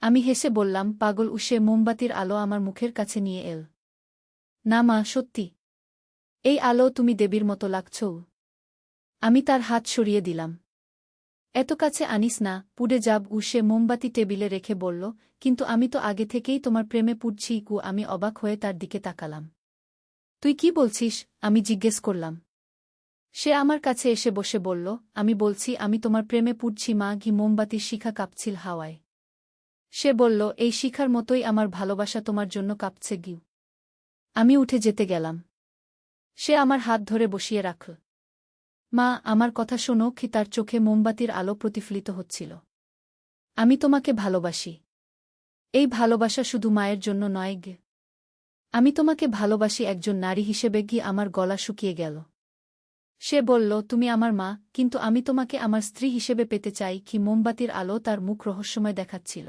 আমি হেসে বললাম, পাগল, উসে মোমবাতির আলো আমার মুখের কাছে নিয়ে এল। না মা, সত্যি। এই আলো তুমি দেবীর মতো লাগছো। আমি তার হাত সরিয়ে দিলাম। এত কাছে আনিস না, পুড়ে যাব। সে মোমবাতি টেবিলে রেখে বলল, কিন্তু আমি তো আগে থেকেই তোমার প্রেমে পুড়ছি। আমি অবাক হয়ে তার দিকে তাকালাম। তুই কি বলছিস? আমি জিজ্ঞেস করলাম। সে আমার কাছে এসে বসে বলল, আমি বলছি আমি তোমার প্রেমে পুড়ছি মা। মোমবাতির শিখা কাঁপছিল হাওয়ায়। সে বলল, এই শিখার মতোই আমার ভালোবাসা তোমার জন্য কাঁপছে। আমি উঠে যেতে গেলাম। সে আমার হাত ধরে বসিয়ে রাখল। মা, আমার কথা শোনো। তার চোখে মোমবাতির আলো প্রতিফলিত হচ্ছিল। আমি তোমাকে ভালোবাসি। এই ভালোবাসা শুধু মায়ের জন্য নয়। আমি তোমাকে ভালোবাসি একজন নারী হিসেবে। আমার গলা শুকিয়ে গেল। সে বলল, তুমি আমার মা, কিন্তু আমি তোমাকে আমার স্ত্রী হিসেবে পেতে চাই। মোমবাতির আলো তার মুখ রহস্যময় দেখাচ্ছিল।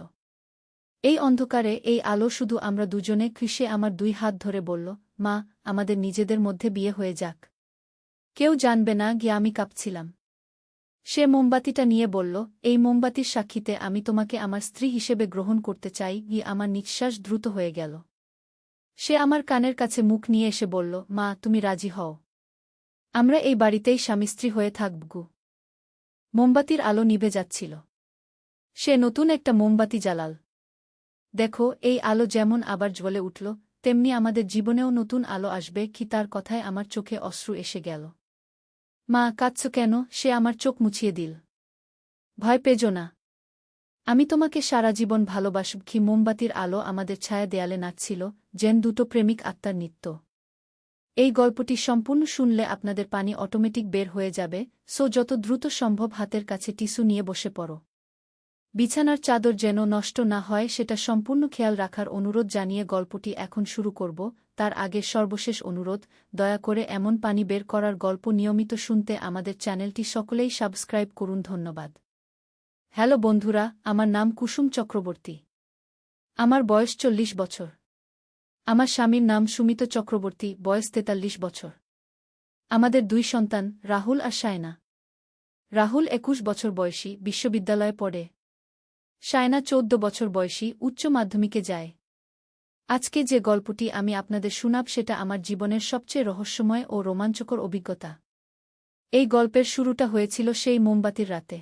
এই অন্ধকারে এই আলো শুধু আমরা দুজনে। সে আমার 2 হাত ধরে বলল, মা, আমাদের নিজেদের মধ্যে বিয়ে হয়ে যাক। কেউ জানবে না। আমি কাঁপছিলাম। সে মোমবাতিটা নিয়ে বলল, এই মোমবাতির সাক্ষীতে আমি তোমাকে আমার স্ত্রী হিসেবে গ্রহণ করতে চাই। আমার নিঃশ্বাস দ্রুত হয়ে গেল। সে আমার কানের কাছে মুখ নিয়ে এসে বলল, মা, তুমি রাজি হও। আমরা এই বাড়িতেই স্বামী স্ত্রী হয়ে থাকব। মোমবাতির আলো নিভে যাচ্ছিল। সে নতুন একটা মোমবাতি জ্বালাল। দেখো, এই আলো যেমন আবার জ্বলে উঠল, তেমনি আমাদের জীবনেও নতুন আলো আসবে। তার কথায় আমার চোখে অশ্রু এসে গেল। মা, কাঁদছ কেন? সে আমার চোখ মুছিয়ে দিল। ভয় পেজো না। আমি তোমাকে সারা জীবন ভালোবাসব। মোমবাতির আলো আমাদের ছায়া দেয়ালে নাচছিল, যেন দুটো প্রেমিক আত্মার নৃত্য। এই গল্পটি সম্পূর্ণ শুনলে আপনাদের পানি অটোমেটিক বের হয়ে যাবে। যত দ্রুত সম্ভব হাতের কাছে টিস্যু নিয়ে বসে পড়ো। বিছানার চাদর যেন নষ্ট না হয় সেটা সম্পূর্ণ খেয়াল রাখার অনুরোধ জানিয়ে গল্পটি এখন শুরু করব। তার আগে সর্বশেষ অনুরোধ, দয়া করে এমন পানি বের করার গল্প নিয়মিত শুনতে আমাদের চ্যানেলটি সকলেই সাবস্ক্রাইব করুন। ধন্যবাদ। হ্যালো বন্ধুরা, আমার নাম কুসুম চক্রবর্তী। আমার বয়স 40 বছর। আমার স্বামীর নাম সুমিত চক্রবর্তী, বয়স 43 বছর। আমাদের 2 সন্তান, রাহুল আর সায়না। রাহুল 21 বছর বয়সী, বিশ্ববিদ্যালয়ে পড়ে। সায়না 14 বছর বয়সী, উচ্চ মাধ্যমিকে যায়। আজকে যে গল্পটি আমি আপনাদের শোনাব সেটা আমার জীবনের সবচেয়ে রহস্যময় ও রোমাঞ্চকর অভিজ্ঞতা। এই গল্পের শুরুটা হয়েছিল সেই মোমবাতির রাতে।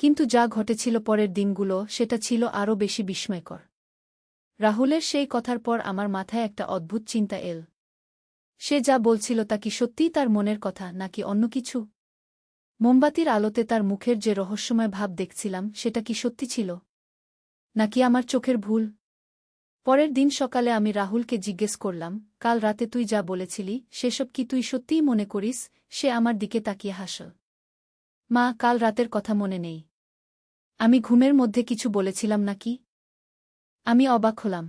কিন্তু যা ঘটেছিল পরের দিনগুলো সেটা ছিল আরও বেশি বিস্ময়কর। রাহুলের সেই কথার পর আমার মাথায় একটা অদ্ভুত চিন্তা এল। সে যা বলছিল তা কি সত্যিই তার মনের কথা নাকি অন্য কিছু? মোমবাতির আলোতে তার মুখের যে রহস্যময় ভাব দেখছিলাম সেটা কি সত্যি ছিল, নাকি আমার চোখের ভুল? পরের দিন সকালে আমি রাহুলকে জিজ্ঞেস করলাম, কাল রাতে তুই যা বলেছিলি সেসব কি তুই সত্যিই মনে করিস? সে আমার দিকে তাকিয়ে হাসল। মা, কাল রাতের কথা মনে নেই। আমি ঘুমের মধ্যে কিছু বলেছিলাম নাকি? আমি অবাক হলাম।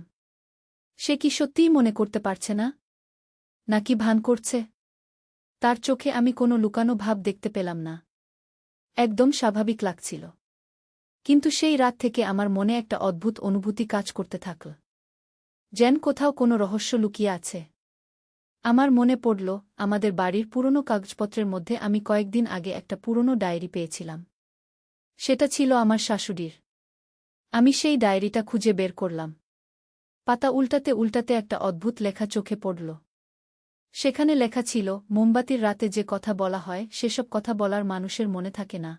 সে কি সত্যিই মনে করতে পারছে না, নাকি ভান করছে? তার চোখে আমি কোনো লুকানো ভাব দেখতে পেলাম না। একদম স্বাভাবিক লাগছিল। কিন্তু সেই রাত থেকে আমার মনে একটা অদ্ভুত অনুভূতি কাজ করতে থাকল, যেন কোথাও কোনো রহস্য লুকিয়ে আছে। আমার মনে পড়ল, আমাদের বাড়ির পুরনো কাগজপত্রের মধ্যে আমি কয়েকদিন আগে একটা পুরনো ডায়েরি পেয়েছিলাম। সেটা ছিল আমার শাশুড়ির। আমি সেই ডায়েরিটা খুঁজে বের করলাম। পাতা উল্টাতে উল্টাতে একটা অদ্ভুত লেখা চোখে পড়ল। সেখানে লেখা ছিল, মোমবাতির রাতে যে কথা বলা হয় সেসব কথা বলার মানুষের মনে থাকে না,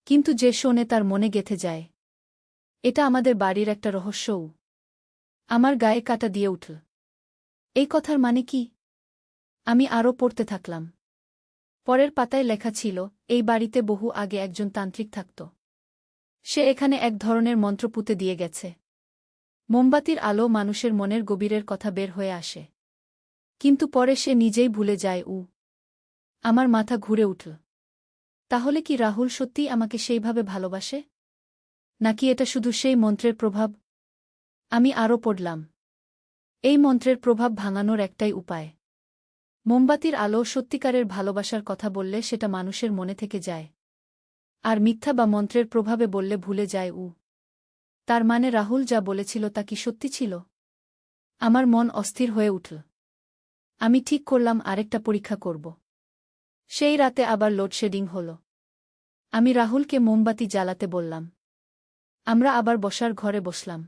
কিন্তু যে শোনে তার মনে গেঁথে যায়। এটা আমাদের বাড়ির একটা রহস্যও। আমার গায়ে কাঁটা দিয়ে উঠল। এই কথার মানে কি? আমি আরও পড়তে থাকলাম। পরের পাতায় লেখা ছিল, এই বাড়িতে বহু আগে একজন তান্ত্রিক থাকত। সে এখানে এক ধরনের মন্ত্র পুঁতে দিয়ে গেছে। মোমবাতির আলো মানুষের মনের গভীরের কথা বের হয়ে আসে, কিন্তু পরে সে নিজেই ভুলে যায়। আমার মাথা ঘুরে উঠল। তাহলে কি রাহুল সত্যিই আমাকে সেইভাবে ভালোবাসে, নাকি এটা শুধু সেই মন্ত্রের প্রভাব? আমি আরও পড়লাম। এই মন্ত্রের প্রভাব ভাঙানোর একটাই উপায়। মোমবাতির আলো সত্যিকারের ভালোবাসার কথা বললে সেটা মানুষের মনে থেকে যায়, আর মিথ্যা বা মন্ত্রের প্রভাবে বললে ভুলে যায়। তার মানে রাহুল যা বলেছিল তা কি সত্যি ছিল? আমার মন অস্থির হয়ে উঠল। আমি ঠিক করলাম আরেকটা পরীক্ষা করব। সেই রাতে আবার লোডশেডিং হল। আমি রাহুলকে মোমবাতি জ্বালাতে বললাম। আমরা আবার বসার ঘরে বসলাম।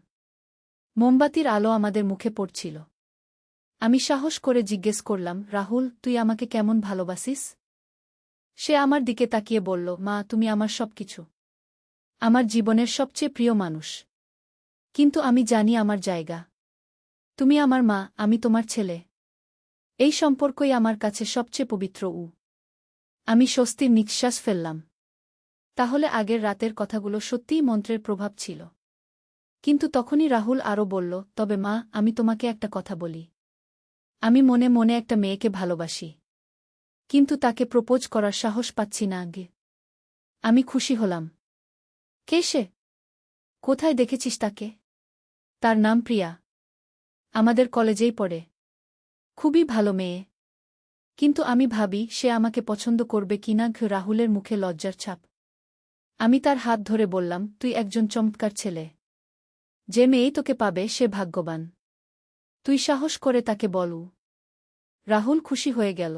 মোমবাতির আলো আমাদের মুখে পড়ছিল। আমি সাহস করে জিজ্ঞেস করলাম, রাহুল, তুই আমাকে কেমন ভালোবাসিস? সে আমার দিকে তাকিয়ে বলল, মা, তুমি আমার সবকিছু। আমার জীবনের সবচেয়ে প্রিয় মানুষ। কিন্তু আমি জানি আমার জায়গা। তুমি আমার মা, আমি তোমার ছেলে। এই সম্পর্কই আমার কাছে সবচেয়ে পবিত্র। আমি স্বস্তির নিঃশ্বাস ফেললাম। তাহলে আগের রাতের কথাগুলো সত্যিই মন্ত্রের প্রভাব ছিল। কিন্তু তখনই রাহুল আরও বলল, তবে মা, আমি তোমাকে একটা কথা বলি। আমি মনে মনে একটা মেয়েকে ভালোবাসি, কিন্তু তাকে প্রপোজ করার সাহস পাচ্ছি না আগে। আমি খুশি হলাম। কে সে? কোথায় দেখেছিস তাকে? তার নাম প্রিয়া। আমাদের কলেজেই পড়ে। খুবই ভালো মেয়ে। কিন্তু আমি ভাবি সে আমাকে পছন্দ করবে কিনা। রাহুলের মুখে লজ্জার ছাপ। আমি তার হাত ধরে বললাম, তুই একজন চমৎকার ছেলে। যে মেয়েই তোকে পাবে সে ভাগ্যবান। তুই সাহস করে তাকে বলু। রাহুল খুশি হয়ে গেল।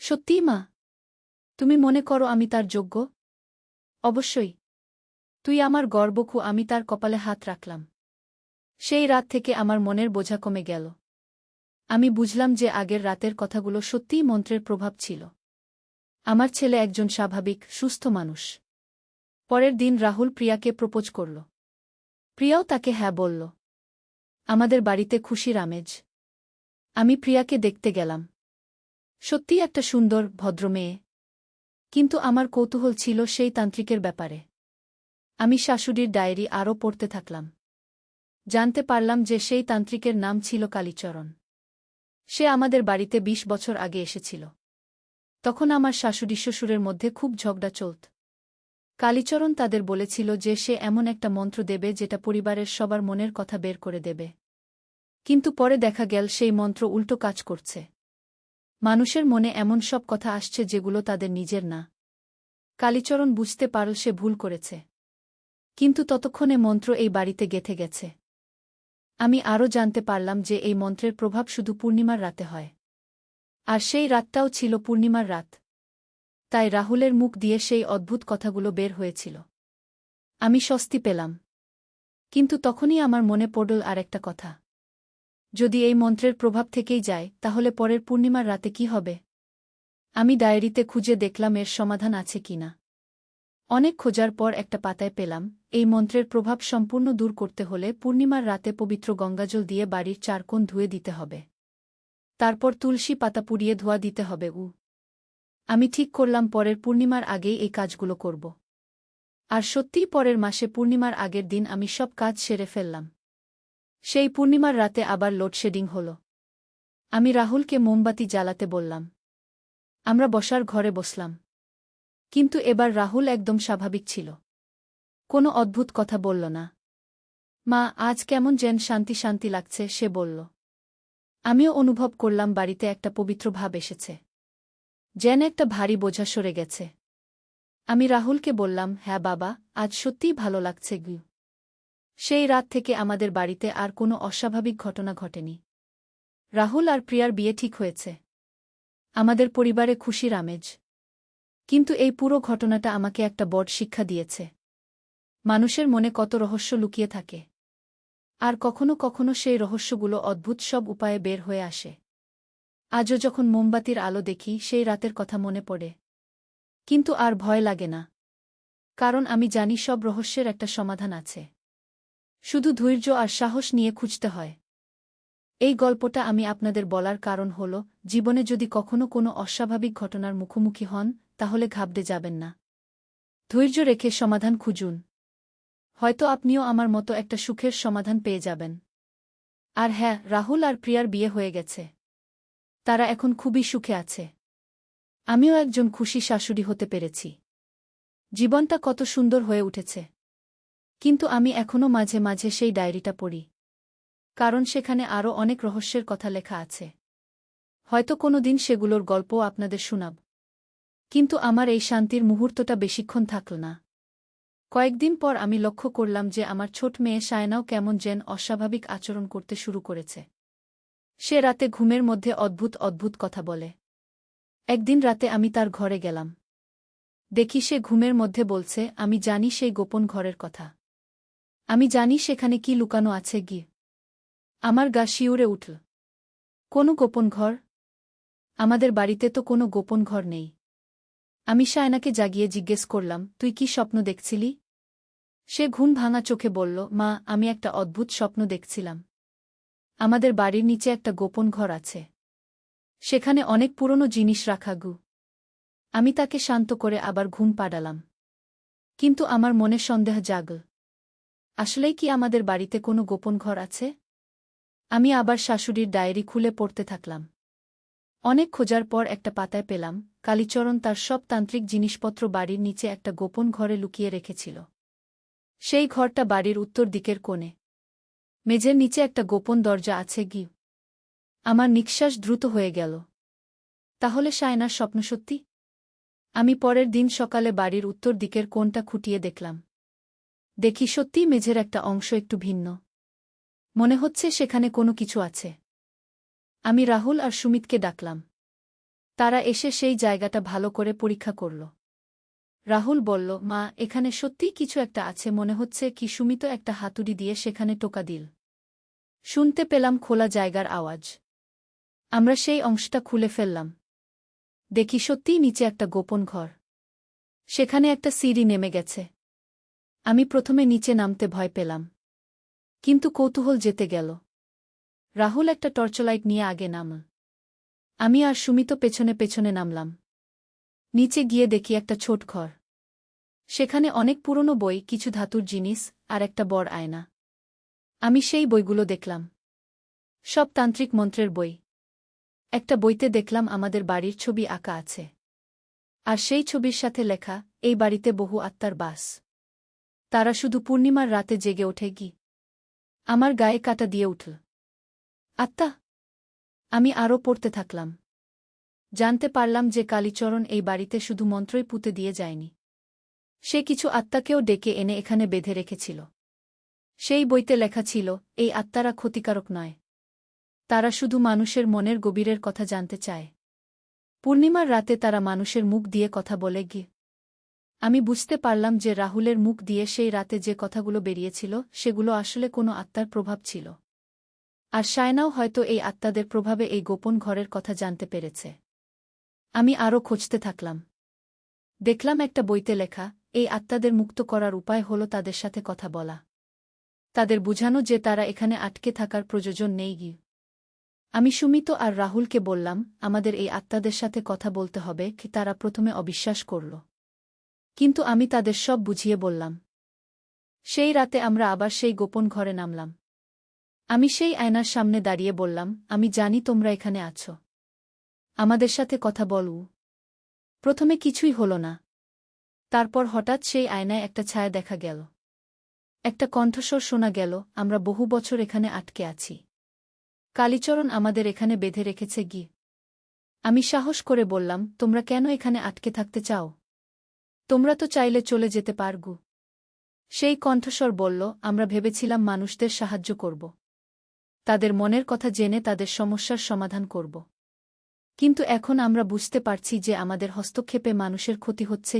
সত্যিই মা? তুমি মনে করো আমি তার যোগ্য? অবশ্যই। তুই আমার গর্বকু। আমি তার কপালে হাত রাখলাম। সেই রাত থেকে আমার মনের বোঝা কমে গেল। আমি বুঝলাম যে আগের রাতের কথাগুলো সত্যিই মন্ত্রের প্রভাব ছিল। আমার ছেলে একজন স্বাভাবিক, সুস্থ মানুষ। পরের দিন রাহুল প্রিয়াকে প্রপোজ করল। প্রিয়াও তাকে হ্যাঁ বলল। আমাদের বাড়িতে খুশির আমেজ। আমি প্রিয়াকে দেখতে গেলাম। সত্যিই একটা সুন্দর, ভদ্র মেয়ে। কিন্তু আমার কৌতূহল ছিল সেই তান্ত্রিকের ব্যাপারে। আমি শাশুড়ির ডায়েরি আরও পড়তে থাকলাম। জানতে পারলাম যে সেই তান্ত্রিকের নাম ছিল কালীচরণ। সে আমাদের বাড়িতে ২০ বছর আগে এসেছিল। তখন আমার শাশুড়ি শ্বশুরের মধ্যে খুব ঝগড়া চলত। কালীচরণ তাদের বলেছিল যে সে এমন একটা মন্ত্র দেবে যেটা পরিবারের সবার মনের কথা বের করে দেবে। কিন্তু পরে দেখা গেল সেই মন্ত্র উল্টো কাজ করছে। মানুষের মনে এমন সব কথা আসছে যেগুলো তাদের নিজের না। কালীচরণ বুঝতে পারল সে ভুল করেছে। কিন্তু ততক্ষণে মন্ত্র এই বাড়িতে গেঁথে গেছে। আমি আরও জানতে পারলাম যে এই মন্ত্রের প্রভাব শুধু পূর্ণিমার রাতে হয়। আর সেই রাতটাও ছিল পূর্ণিমার রাত। তাই রাহুলের মুখ দিয়ে সেই অদ্ভুত কথাগুলো বের হয়েছিল। আমি স্বস্তি পেলাম। কিন্তু তখনই আমার মনে পড়ল আরেকটা কথা। যদি এই মন্ত্রের প্রভাব থেকেই যায় তাহলে পরের পূর্ণিমার রাতে কি হবে? আমি ডায়েরিতে খুঁজে দেখলাম এর সমাধান আছে কিনা। অনেক খোঁজার পর একটা পাতায় পেলাম, এই মন্ত্রের প্রভাব সম্পূর্ণ দূর করতে হলে পূর্ণিমার রাতে পবিত্র গঙ্গাজল দিয়ে বাড়ির চারকোণ ধুয়ে দিতে হবে। তারপর তুলসী পাতা পুড়িয়ে ধোয়া দিতে হবে। আমি ঠিক করলাম পরের পূর্ণিমার আগেই এই কাজগুলো করব। আর সত্যিই পরের মাসে পূর্ণিমার আগের দিন আমি সব কাজ সেরে ফেললাম। সেই পূর্ণিমার রাতে আবার লোডশেডিং হল। আমি রাহুলকে মোমবাতি জ্বালাতে বললাম। আমরা বসার ঘরে বসলাম। কিন্তু এবার রাহুল একদম স্বাভাবিক ছিল। কোনো অদ্ভুত কথা বলল না। মা, আজ কেমন যেন শান্তি শান্তি লাগছে, সে বলল। আমিও অনুভব করলাম বাড়িতে একটা পবিত্র ভাব এসেছে। যেন একটা ভারী বোঝা সরে গেছে। আমি রাহুলকে বললাম, হ্যাঁ বাবা, আজ সত্যিই ভালো লাগছে গু। সেই রাত থেকে আমাদের বাড়িতে আর কোনো অস্বাভাবিক ঘটনা ঘটেনি। রাহুল আর প্রিয়ার বিয়ে ঠিক হয়েছে। আমাদের পরিবারে খুশির আমেজ। কিন্তু এই পুরো ঘটনাটা আমাকে একটা বড় শিক্ষা দিয়েছে। মানুষের মনে কত রহস্য লুকিয়ে থাকে। আর কখনো কখনো সেই রহস্যগুলো অদ্ভুত সব উপায়ে বের হয়ে আসে। আজও যখন মোমবাতির আলো দেখি সেই রাতের কথা মনে পড়ে। কিন্তু আর ভয় লাগে না। কারণ আমি জানি সব রহস্যের একটা সমাধান আছে। শুধু ধৈর্য আর সাহস নিয়ে খুঁজতে হয়। এই গল্পটা আমি আপনাদের বলার কারণ হল, জীবনে যদি কখনো কোনো অস্বাভাবিক ঘটনার মুখোমুখি হন, তাহলে ঘাবড়ে যাবেন না। ধৈর্য রেখে সমাধান খুঁজুন। হয়তো আপনিও আমার মতো একটা সুখের সমাধান পেয়ে যাবেন। আর হ্যাঁ, রাহুল আর প্রিয়ার বিয়ে হয়ে গেছে। তারা এখন খুবই সুখে আছে। আমিও একজন খুশি শাশুড়ি হতে পেরেছি। জীবনটা কত সুন্দর হয়ে উঠেছে। কিন্তু আমি এখনও মাঝে মাঝে সেই ডায়েরিটা পড়ি। কারণ সেখানে আরও অনেক রহস্যের কথা লেখা আছে। হয়তো কোনো দিন সেগুলোর গল্পও আপনাদের শোনাব। কিন্তু আমার এই শান্তির মুহূর্তটা বেশিক্ষণ থাকল না। কয়েকদিন পর আমি লক্ষ্য করলাম যে আমার ছোট মেয়ে সায়নাও কেমন যেন অস্বাভাবিক আচরণ করতে শুরু করেছে। সে রাতে ঘুমের মধ্যে অদ্ভুত অদ্ভুত কথা বলে। একদিন রাতে আমি তার ঘরে গেলাম। দেখি সে ঘুমের মধ্যে বলছে, আমি জানি সেই গোপন ঘরের কথা। আমি জানি সেখানে কি লুকানো আছে গি। আমার গা শিউরে উঠল। কোনো গোপন ঘর? আমাদের বাড়িতে তো কোনো গোপন ঘর নেই। আমি সায়নাকে জাগিয়ে জিজ্ঞেস করলাম, তুই কি স্বপ্ন দেখছিলি? সে ঘুম ভাঙা চোখে বলল, মা, আমি একটা অদ্ভুত স্বপ্ন দেখছিলাম। আমাদের বাড়ির নিচে একটা গোপন ঘর আছে। সেখানে অনেক পুরনো জিনিস রাখা গু। আমি তাকে শান্ত করে আবার ঘুম পাড়ালাম। কিন্তু আমার মনে সন্দেহ জাগল। আসলেই কি আমাদের বাড়িতে কোনো গোপন ঘর আছে? আমি আবার শাশুড়ির ডায়েরি খুলে পড়তে থাকলাম। অনেক খোঁজার পর একটা পাতায় পেলাম, কালীচরণ তার সব তান্ত্রিক জিনিসপত্র বাড়ির নিচে একটা গোপন ঘরে লুকিয়ে রেখেছিল। সেই ঘরটা বাড়ির উত্তর দিকের কোণে। মেঝের নিচে একটা গোপন দরজা আছে গি। আমার নিঃশ্বাস দ্রুত হয়ে গেল। তাহলে সায়নার স্বপ্ন সত্যি? আমি পরের দিন সকালে বাড়ির উত্তর দিকের কোণটা খুঁটিয়ে দেখলাম। দেখি সত্যিই মেঝের একটা অংশ একটু ভিন্ন। মনে হচ্ছে সেখানে কোনো কিছু আছে। আমি রাহুল আর সুমিতকে ডাকলাম। তারা এসে সেই জায়গাটা ভালো করে পরীক্ষা করল। রাহুল বলল, মা, এখানে সত্যিই কিছু একটা আছে মনে হচ্ছে কি। সুমিত একটা হাতুড়ি দিয়ে সেখানে টোকা দিল। শুনতে পেলাম খোলা জায়গার আওয়াজ। আমরা সেই অংশটা খুলে ফেললাম। দেখি সত্যিই নিচে একটা গোপন ঘর। সেখানে একটা সিঁড়ি নেমে গেছে। আমি প্রথমে নিচে নামতে ভয় পেলাম। কিন্তু কৌতূহল যেতে গেল। রাহুল একটা টর্চলাইট নিয়ে আগে নামল। আমি আর সুমিত পেছনে পেছনে নামলাম। নিচে গিয়ে দেখি একটা ছোট ঘর। সেখানে অনেক পুরনো বই, কিছু ধাতুর জিনিস আর একটা বড় আয়না। আমি সেই বইগুলো দেখলাম। সব তান্ত্রিক মন্ত্রের বই। একটা বইতে দেখলাম আমাদের বাড়ির ছবি আঁকা আছে। আর সেই ছবির সাথে লেখা, এই বাড়িতে বহু আত্মার বাস। তারা শুধু পূর্ণিমার রাতে জেগে ওঠে গি। আমার গায়ে কাঁটা দিয়ে উঠল। আত্মা? আমি আরও পড়তে থাকলাম। জানতে পারলাম যে কালীচরণ এই বাড়িতে শুধু মন্ত্রই পুঁতে দিয়ে যায়নি। সে কিছু আত্মাকেও ডেকে এনে এখানে বেঁধে রেখেছিল। সেই বইতে লেখা ছিল, এই আত্মারা ক্ষতিকারক নয়। তারা শুধু মানুষের মনের গভীরের কথা জানতে চায়। পূর্ণিমার রাতে তারা মানুষের মুখ দিয়ে কথা বলে গি। আমি বুঝতে পারলাম যে রাহুলের মুখ দিয়ে সেই রাতে যে কথাগুলো বেরিয়েছিল সেগুলো আসলে কোনো আত্মার প্রভাব ছিল। আর সায়নাও হয়তো এই আত্মাদের প্রভাবে এই গোপন ঘরের কথা জানতে পেরেছে। আমি আরও খুঁজতে থাকলাম। দেখলাম একটা বইতে লেখা, এই আত্মাদের মুক্ত করার উপায় হল তাদের সাথে কথা বলা। তাদের বুঝানো যে তারা এখানে আটকে থাকার প্রয়োজন নেই। আমি সুমিত আর রাহুলকে বললাম, আমাদের এই আত্মাদের সাথে কথা বলতে হবে। তারা প্রথমে অবিশ্বাস করল, কিন্তু আমি তাদের সব বুঝিয়ে বললাম। সেই রাতে আমরা আবার সেই গোপন ঘরে নামলাম। আমি সেই আয়নার সামনে দাঁড়িয়ে বললাম, আমি জানি তোমরা এখানে আছো। আমাদের সাথে কথা বলো। প্রথমে কিছুই হল না। তারপর হঠাৎ সেই আয়নায় একটা ছায়া দেখা গেল। একটা কণ্ঠস্বর শোনা গেল, আমরা বহু বছর এখানে আটকে আছি। কালীচরণ আমাদের এখানে বেঁধে রেখেছে। আমি সাহস করে বললাম, তোমরা কেন এখানে আটকে থাকতে চাও? তোমরা তো চাইলে চলে যেতে পারগু। সেই কণ্ঠস্বর বলল, আমরা ভেবেছিলাম মানুষদের সাহায্য করব। তাদের মনের কথা জেনে তাদের সমস্যার সমাধান করব। কিন্তু এখন আমরা বুঝতে পারছি যে আমাদের হস্তক্ষেপে মানুষের ক্ষতি হচ্ছে।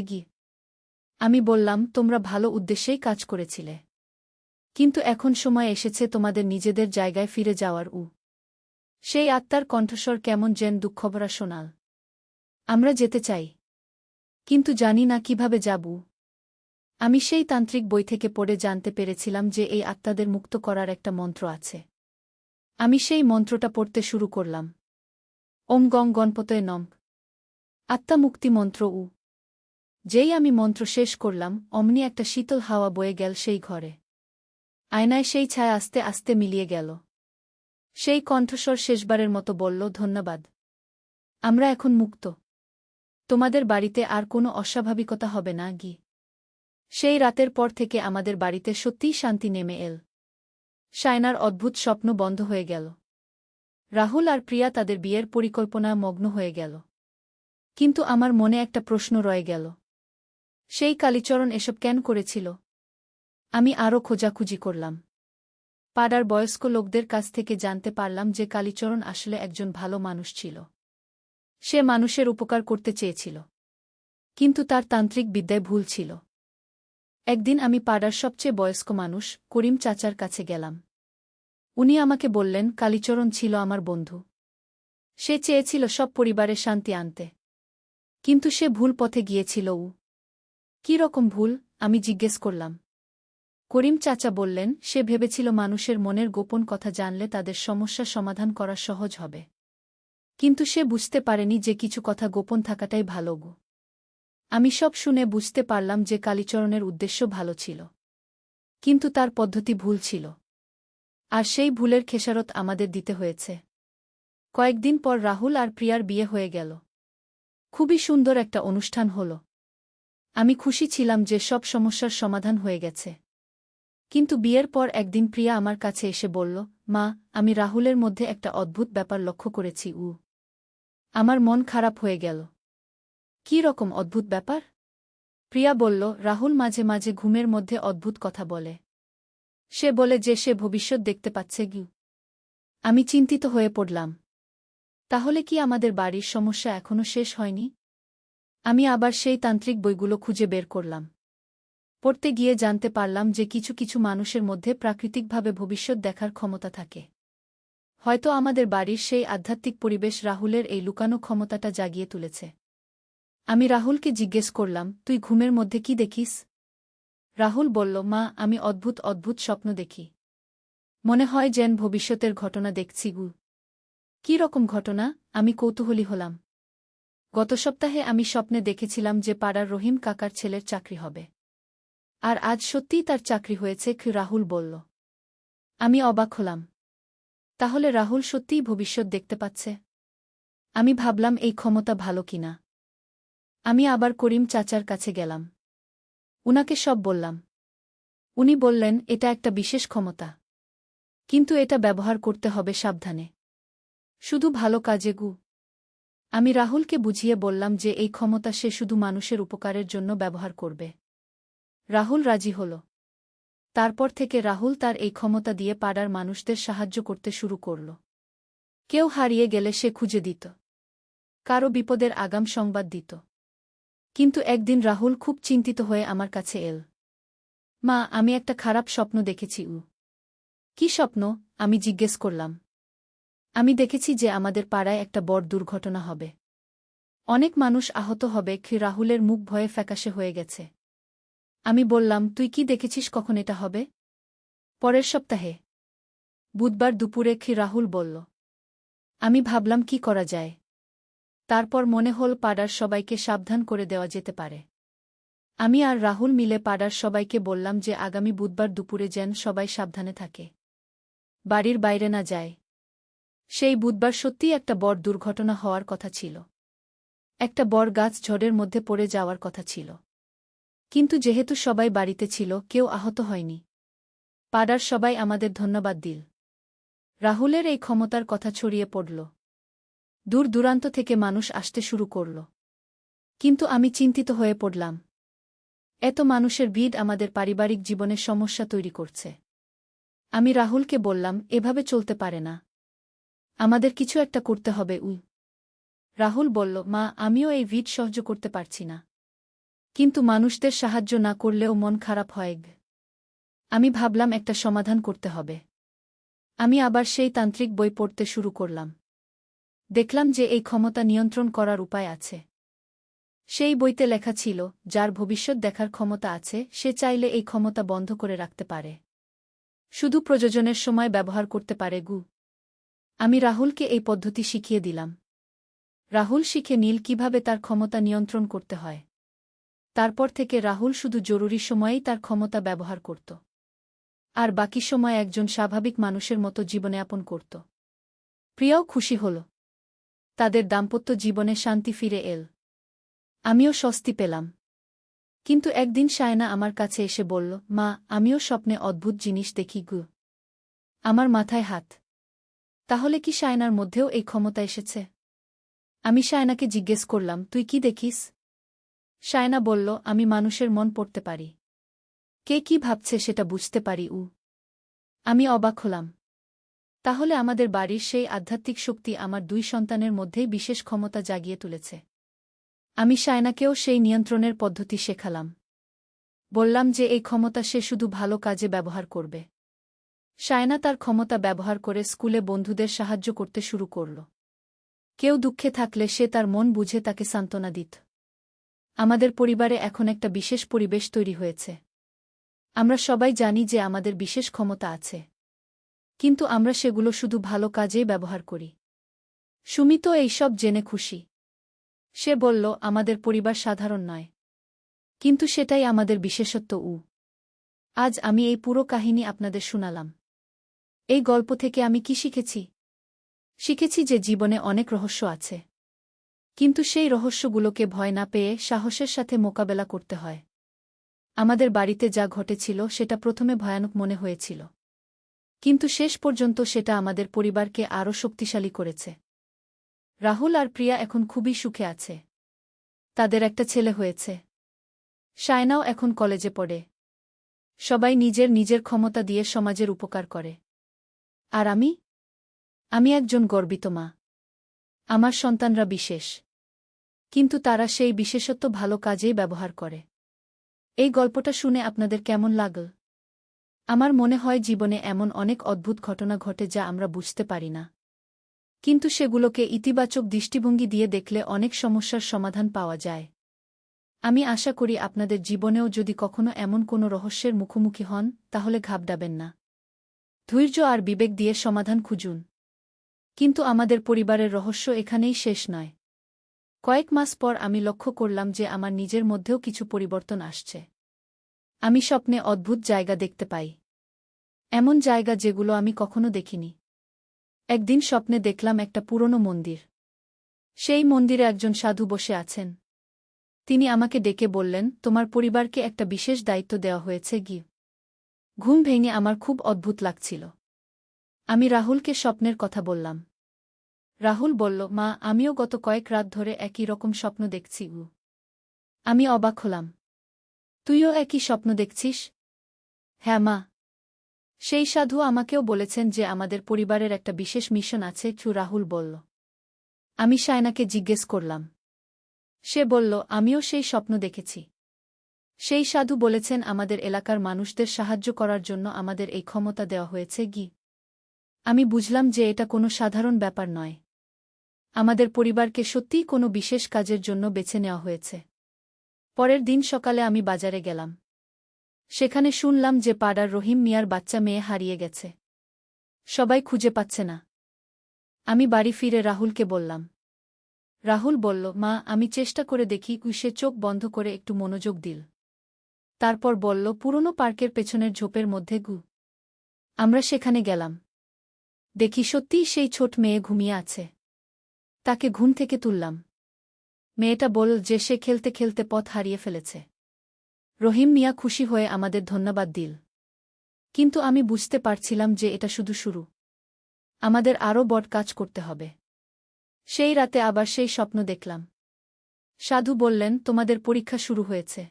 আমি বললাম, তোমরা ভালো উদ্দেশ্যেই কাজ করেছিলে। কিন্তু এখন সময় এসেছে তোমাদের নিজেদের জায়গায় ফিরে যাওয়ার। সেই আত্মার কণ্ঠস্বর কেমন যেন দুঃখভরা শোনাল। আমরা যেতে চাই, কিন্তু জানি না কিভাবে যাব। আমি সেই তান্ত্রিক বই থেকে পড়ে জানতে পেরেছিলাম যে এই আত্মাদের মুক্ত করার একটা মন্ত্র আছে। আমি সেই মন্ত্রটা পড়তে শুরু করলাম। ওম গং গণপতয়ে নম। আত্মা মুক্তি মন্ত্র। যেই আমি মন্ত্র শেষ করলাম, অমনি একটা শীতল হাওয়া বয়ে গেল সেই ঘরে। আয়নায় সেই ছায়া আস্তে আস্তে মিলিয়ে গেল। সেই কণ্ঠস্বর শেষবারের মতো বলল, ধন্যবাদ। আমরা এখন মুক্ত। তোমাদের বাড়িতে আর কোনো অস্বাভাবিকতা হবে না। সেই রাতের পর থেকে আমাদের বাড়িতে সত্যিই শান্তি নেমে এল। শায়নার অদ্ভুত স্বপ্ন বন্ধ হয়ে গেল। রাহুল আর প্রিয়া তাদের বিয়ের পরিকল্পনা মগ্ন হয়ে গেল। কিন্তু আমার মনে একটা প্রশ্ন রয়ে গেল, সেই কালীচরণ এসব কেন করেছিল? আমি আরও খোঁজাখুঁজি করলাম। পাড়ার বয়স্ক লোকদের কাছ থেকে জানতে পারলাম যে কালীচরণ আসলে একজন ভালো মানুষ ছিল। সে মানুষের উপকার করতে চেয়েছিল, কিন্তু তার তান্ত্রিক বিদ্যায় ভুল ছিল। একদিন আমি পাড়ার সবচেয়ে বয়স্ক মানুষ করিম চাচার কাছে গেলাম। উনি আমাকে বললেন, কালীচরণ ছিল আমার বন্ধু। সে চেয়েছিল সব পরিবারে শান্তি আনতে, কিন্তু সে ভুল পথে গিয়েছিল। কী রকম ভুল? আমি জিজ্ঞেস করলাম। করিম চাচা বললেন, সে ভেবেছিল মানুষের মনের গোপন কথা জানলে তাদের সমস্যা সমাধান করা সহজ হবে। কিন্তু সে বুঝতে পারেনি যে কিছু কথা গোপন থাকাটাই ভালো। আমি সব শুনে বুঝতে পারলাম যে কালীচরণের উদ্দেশ্য ভালো ছিল, কিন্তু তার পদ্ধতি ভুল ছিল। আর সেই ভুলের খেসারত আমাদের দিতে হয়েছে। কয়েকদিন পর রাহুল আর প্রিয়ার বিয়ে হয়ে গেল। খুবই সুন্দর একটা অনুষ্ঠান হল। আমি খুশি ছিলাম যে সব সমস্যার সমাধান হয়ে গেছে। কিন্তু বিয়ের পর একদিন প্রিয়া আমার কাছে এসে বলল, মা, আমি রাহুলের মধ্যে একটা অদ্ভুত ব্যাপার লক্ষ্য করেছি। আমার মন খারাপ হয়ে গেল। কী রকম অদ্ভুত ব্যাপার? প্রিয়া বলল, রাহুল মাঝে মাঝে ঘুমের মধ্যে অদ্ভুত কথা বলে। সে বলে যে সে ভবিষ্যৎ দেখতে পাচ্ছে। আমি চিন্তিত হয়ে পড়লাম। তাহলে কি আমাদের বাড়ির সমস্যা এখনও শেষ হয়নি? আমি আবার সেই তান্ত্রিক বইগুলো খুঁজে বের করলাম। পড়তে গিয়ে জানতে পারলাম যে কিছু কিছু মানুষের মধ্যে প্রাকৃতিকভাবে ভবিষ্যৎ দেখার ক্ষমতা থাকে। হয়তো আমাদের বাড়ির সেই আধ্যাত্মিক পরিবেশ রাহুলের এই লুকানো ক্ষমতাটা জাগিয়ে তুলেছে। আমি রাহুলকে জিজ্ঞেস করলাম, তুই ঘুমের মধ্যে কি দেখিস? রাহুল বলল, মা, আমি অদ্ভুত অদ্ভুত স্বপ্ন দেখি। মনে হয় যেন ভবিষ্যতের ঘটনা দেখছি। কী রকম ঘটনা? আমি কৌতূহলী হলাম। গত সপ্তাহে আমি স্বপ্নে দেখেছিলাম যে পাড়ার রহিম কাকার ছেলের চাকরি হবে। আর আজ সত্যিই তার চাকরি হয়েছে, রাহুল বলল। আমি অবাক হলাম। তাহলে রাহুল সত্যিই ভবিষ্যৎ দেখতে পাচ্ছে? আমি ভাবলাম এই ক্ষমতা ভালো কিনা। আমি আবার করিম চাচার কাছে গেলাম। উনাকে সব বললাম। উনি বললেন, এটা একটা বিশেষ ক্ষমতা, কিন্তু এটা ব্যবহার করতে হবে সাবধানে, শুধু ভালো কাজে। আমি রাহুলকে বুঝিয়ে বললাম যে এই ক্ষমতা সে শুধু মানুষের উপকারের জন্য ব্যবহার করবে। রাহুল রাজি হল। তারপর থেকে রাহুল তার এই ক্ষমতা দিয়ে পাড়ার মানুষদের সাহায্য করতে শুরু করল। কেউ হারিয়ে গেলে সে খুঁজে দিত, কারো বিপদের আগাম সংবাদ দিত। কিন্তু একদিন রাহুল খুব চিন্তিত হয়ে আমার কাছে এল। মা, আমি একটা খারাপ স্বপ্ন দেখেছি। কি স্বপ্ন? আমি জিজ্ঞেস করলাম। আমি দেখেছি যে আমাদের পাড়ায় একটা বড় দুর্ঘটনা হবে। অনেক মানুষ আহত হবে। রাহুলের মুখ ভয়ে ফ্যাকাশে হয়ে গেছে। আমি বললাম, তুই কি দেখেছিস কখন এটা হবে? পরের সপ্তাহে বুধবার দুপুরে। রাহুল বলল। আমি ভাবলাম কি করা যায়। তারপর মনে হল পাড়ার সবাইকে সাবধান করে দেওয়া যেতে পারে। আমি আর রাহুল মিলে পাড়ার সবাইকে বললাম যে আগামী বুধবার দুপুরে যেন সবাই সাবধানে থাকে, বাড়ির বাইরে না যায়। সেই বুধবার সত্যিই একটা বড় দুর্ঘটনা হওয়ার কথা ছিল। একটা বড় গাছ ঝড়ের মধ্যে পড়ে যাওয়ার কথা ছিল। কিন্তু যেহেতু সবাই বাড়িতে ছিল, কেউ আহত হয়নি। পাড়ার সবাই আমাদের ধন্যবাদ দিল। রাহুলের এই ক্ষমতার কথা ছড়িয়ে পড়ল। দূর দূরান্ত থেকে মানুষ আসতে শুরু করল। কিন্তু আমি চিন্তিত হয়ে পড়লাম। এত মানুষের ভিড় আমাদের পারিবারিক জীবনে সমস্যা তৈরি করছে। আমি রাহুলকে বললাম, এভাবে চলতে পারে না, আমাদের কিছু একটা করতে হবে। রাহুল বলল, মা, আমিও এই ভিড় সহ্য করতে পারছি না। কিন্তু মানুষদের সাহায্য না করলেও মন খারাপ হয়। আমি ভাবলাম একটা সমাধান করতে হবে। আমি আবার সেই তান্ত্রিক বই পড়তে শুরু করলাম। দেখলাম যে এই ক্ষমতা নিয়ন্ত্রণ করার উপায় আছে। সেই বইতে লেখা ছিল, যার ভবিষ্যৎ দেখার ক্ষমতা আছে সে চাইলে এই ক্ষমতা বন্ধ করে রাখতে পারে, শুধু প্রয়োজনের সময় ব্যবহার করতে পারে। আমি রাহুলকে এই পদ্ধতি শিখিয়ে দিলাম। রাহুল শিখে নিল কিভাবে তার ক্ষমতা নিয়ন্ত্রণ করতে হয়। তারপর থেকে রাহুল শুধু জরুরি সময়েই তার ক্ষমতা ব্যবহার করত, আর বাকি সময় একজন স্বাভাবিক মানুষের মতো জীবনযাপন করত। প্রিয়াও খুশি হল। তাদের দাম্পত্য জীবনে শান্তি ফিরে এল। আমিও স্বস্তি পেলাম। কিন্তু একদিন সায়না আমার কাছে এসে বলল, মা, আমিও স্বপ্নে অদ্ভুত জিনিস দেখি। আমার মাথায় হাত। তাহলে কি সায়নার মধ্যেও এই ক্ষমতা এসেছে? আমি সায়নাকে জিজ্ঞেস করলাম, তুই কি দেখিস? সায়না বলল, আমি মানুষের মন পড়তে পারি, কে কি ভাবছে সেটা বুঝতে পারি। আমি অবাক হলাম। তাহলে আমাদের বাড়ির সেই আধ্যাত্মিক শক্তি আমার দুই সন্তানের মধ্যেই বিশেষ ক্ষমতা জাগিয়ে তুলেছে। আমি সায়নাকেও সেই নিয়ন্ত্রণের পদ্ধতি শেখালাম। বললাম যে এই ক্ষমতা সে শুধু ভালো কাজে ব্যবহার করবে। সায়না তার ক্ষমতা ব্যবহার করে স্কুলে বন্ধুদের সাহায্য করতে শুরু করল। কেউ দুঃখে থাকলে সে তার মন বুঝে তাকে সান্ত্বনা দিত। আমাদের পরিবারে এখন একটা বিশেষ পরিবেশ তৈরি হয়েছে। আমরা সবাই জানি যে আমাদের বিশেষ ক্ষমতা আছে, কিন্তু আমরা সেগুলো শুধু ভালো কাজেই ব্যবহার করি। সুমিতও এইসব জেনে খুশি। সে বলল, আমাদের পরিবার সাধারণ নয়, কিন্তু সেটাই আমাদের বিশেষত্ব। আজ আমি এই পুরো কাহিনী আপনাদের শোনালাম। এই গল্প থেকে আমি কি শিখেছি? শিখেছি যে জীবনে অনেক রহস্য আছে, কিন্তু সেই রহস্যগুলোকে ভয় না পেয়ে সাহসের সাথে মোকাবেলা করতে হয়। আমাদের বাড়িতে যা ঘটেছিল সেটা প্রথমে ভয়ানক মনে হয়েছিল, কিন্তু শেষ পর্যন্ত সেটা আমাদের পরিবারকে আরও শক্তিশালী করেছে। রাহুল আর প্রিয়া এখন খুবই সুখে আছে। তাদের একটা ছেলে হয়েছে। সায়নাও এখন কলেজে পড়ে। সবাই নিজের নিজের ক্ষমতা দিয়ে সমাজের উপকার করে। আর আমি একজন গর্বিত মা। আমার সন্তানরা বিশেষ, কিন্তু তারা সেই বিশেষত্ব ভালো কাজেই ব্যবহার করে। এই গল্পটা শুনে আপনাদের কেমন লাগল? আমার মনে হয় জীবনে এমন অনেক অদ্ভুত ঘটনা ঘটে যা আমরা বুঝতে পারি না, কিন্তু সেগুলোকে ইতিবাচক দৃষ্টিভঙ্গি দিয়ে দেখলে অনেক সমস্যার সমাধান পাওয়া যায়। আমি আশা করি আপনাদের জীবনেও যদি কখনো এমন কোনো রহস্যের মুখোমুখি হন, তাহলে ঘাবড়াবেন না। ধৈর্য আর বিবেক দিয়ে সমাধান খুঁজুন। কিন্তু আমাদের পরিবারের রহস্য এখানেই শেষ নয়। কয়েক মাস পর আমি লক্ষ্য করলাম যে আমার নিজের মধ্যেও কিছু পরিবর্তন আসছে। আমি স্বপ্নে অদ্ভুত জায়গা দেখতে পাই, এমন জায়গা যেগুলো আমি কখনো দেখিনি। একদিন স্বপ্নে দেখলাম একটা পুরনো মন্দির। সেই মন্দিরে একজন সাধু বসে আছেন। তিনি আমাকে ডেকে বললেন, তোমার পরিবারকে একটা বিশেষ দায়িত্ব দেওয়া হয়েছে। ঘুম ভেঙে আমার খুব অদ্ভুত লাগছিল। আমি রাহুলকে স্বপ্নের কথা বললাম। রাহুল বলল, মা, আমিও গত কয়েক রাত ধরে একই রকম স্বপ্ন দেখছি। আমি অবাক হলাম। তুইও একই স্বপ্ন দেখছিস? হ্যাঁ মা। সেই সাধু আমাকেও বলেছেন যে আমাদের পরিবারের একটা বিশেষ মিশন আছে। রাহুল বলল। আমি সায়নাকে জিজ্ঞেস করলাম। সে বলল, আমিও সেই স্বপ্ন দেখেছি। সেই সাধু বলেছেন আমাদের এলাকার মানুষদের সাহায্য করার জন্য আমাদের এই ক্ষমতা দেওয়া হয়েছে। আমি বুঝলাম যে এটা কোনো সাধারণ ব্যাপার নয়। আমাদের পরিবারকে সত্যিই কোনো বিশেষ কাজের জন্য বেছে নেওয়া হয়েছে। পরের দিন সকালে আমি বাজারে গেলাম। সেখানে শুনলাম যে পাড়ার রহিম মিয়ার বাচ্চা মেয়ে হারিয়ে গেছে। সবাই খুঁজে পাচ্ছে না। আমি বাড়ি ফিরে রাহুলকে বললাম। রাহুল বলল, মা, আমি চেষ্টা করে দেখি। সে চোখ বন্ধ করে একটু মনোযোগ দিল। তারপর বলল, পুরনো পার্কের পেছনের ঝোপের মধ্যে গু। আমরা সেখানে গেলাম। দেখি সত্যিই সেই ছোট মেয়ে ঘুমিয়ে আছে। তাকে ঘুম থেকে তুললাম। মেয়েটা বলল যে সে খেলতে খেলতে পথ হারিয়ে ফেলেছে। রহিম মিয়া খুশি হয়ে আমাদের ধন্যবাদ দিল। কিন্তু আমি বুঝতে পারছিলাম যে এটা শুধু শুরু। আমাদের আরও বড় কাজ করতে হবে। সেই রাতে আবার সেই স্বপ্ন দেখলাম। সাধু বললেন, তোমাদের পরীক্ষা শুরু হয়েছে।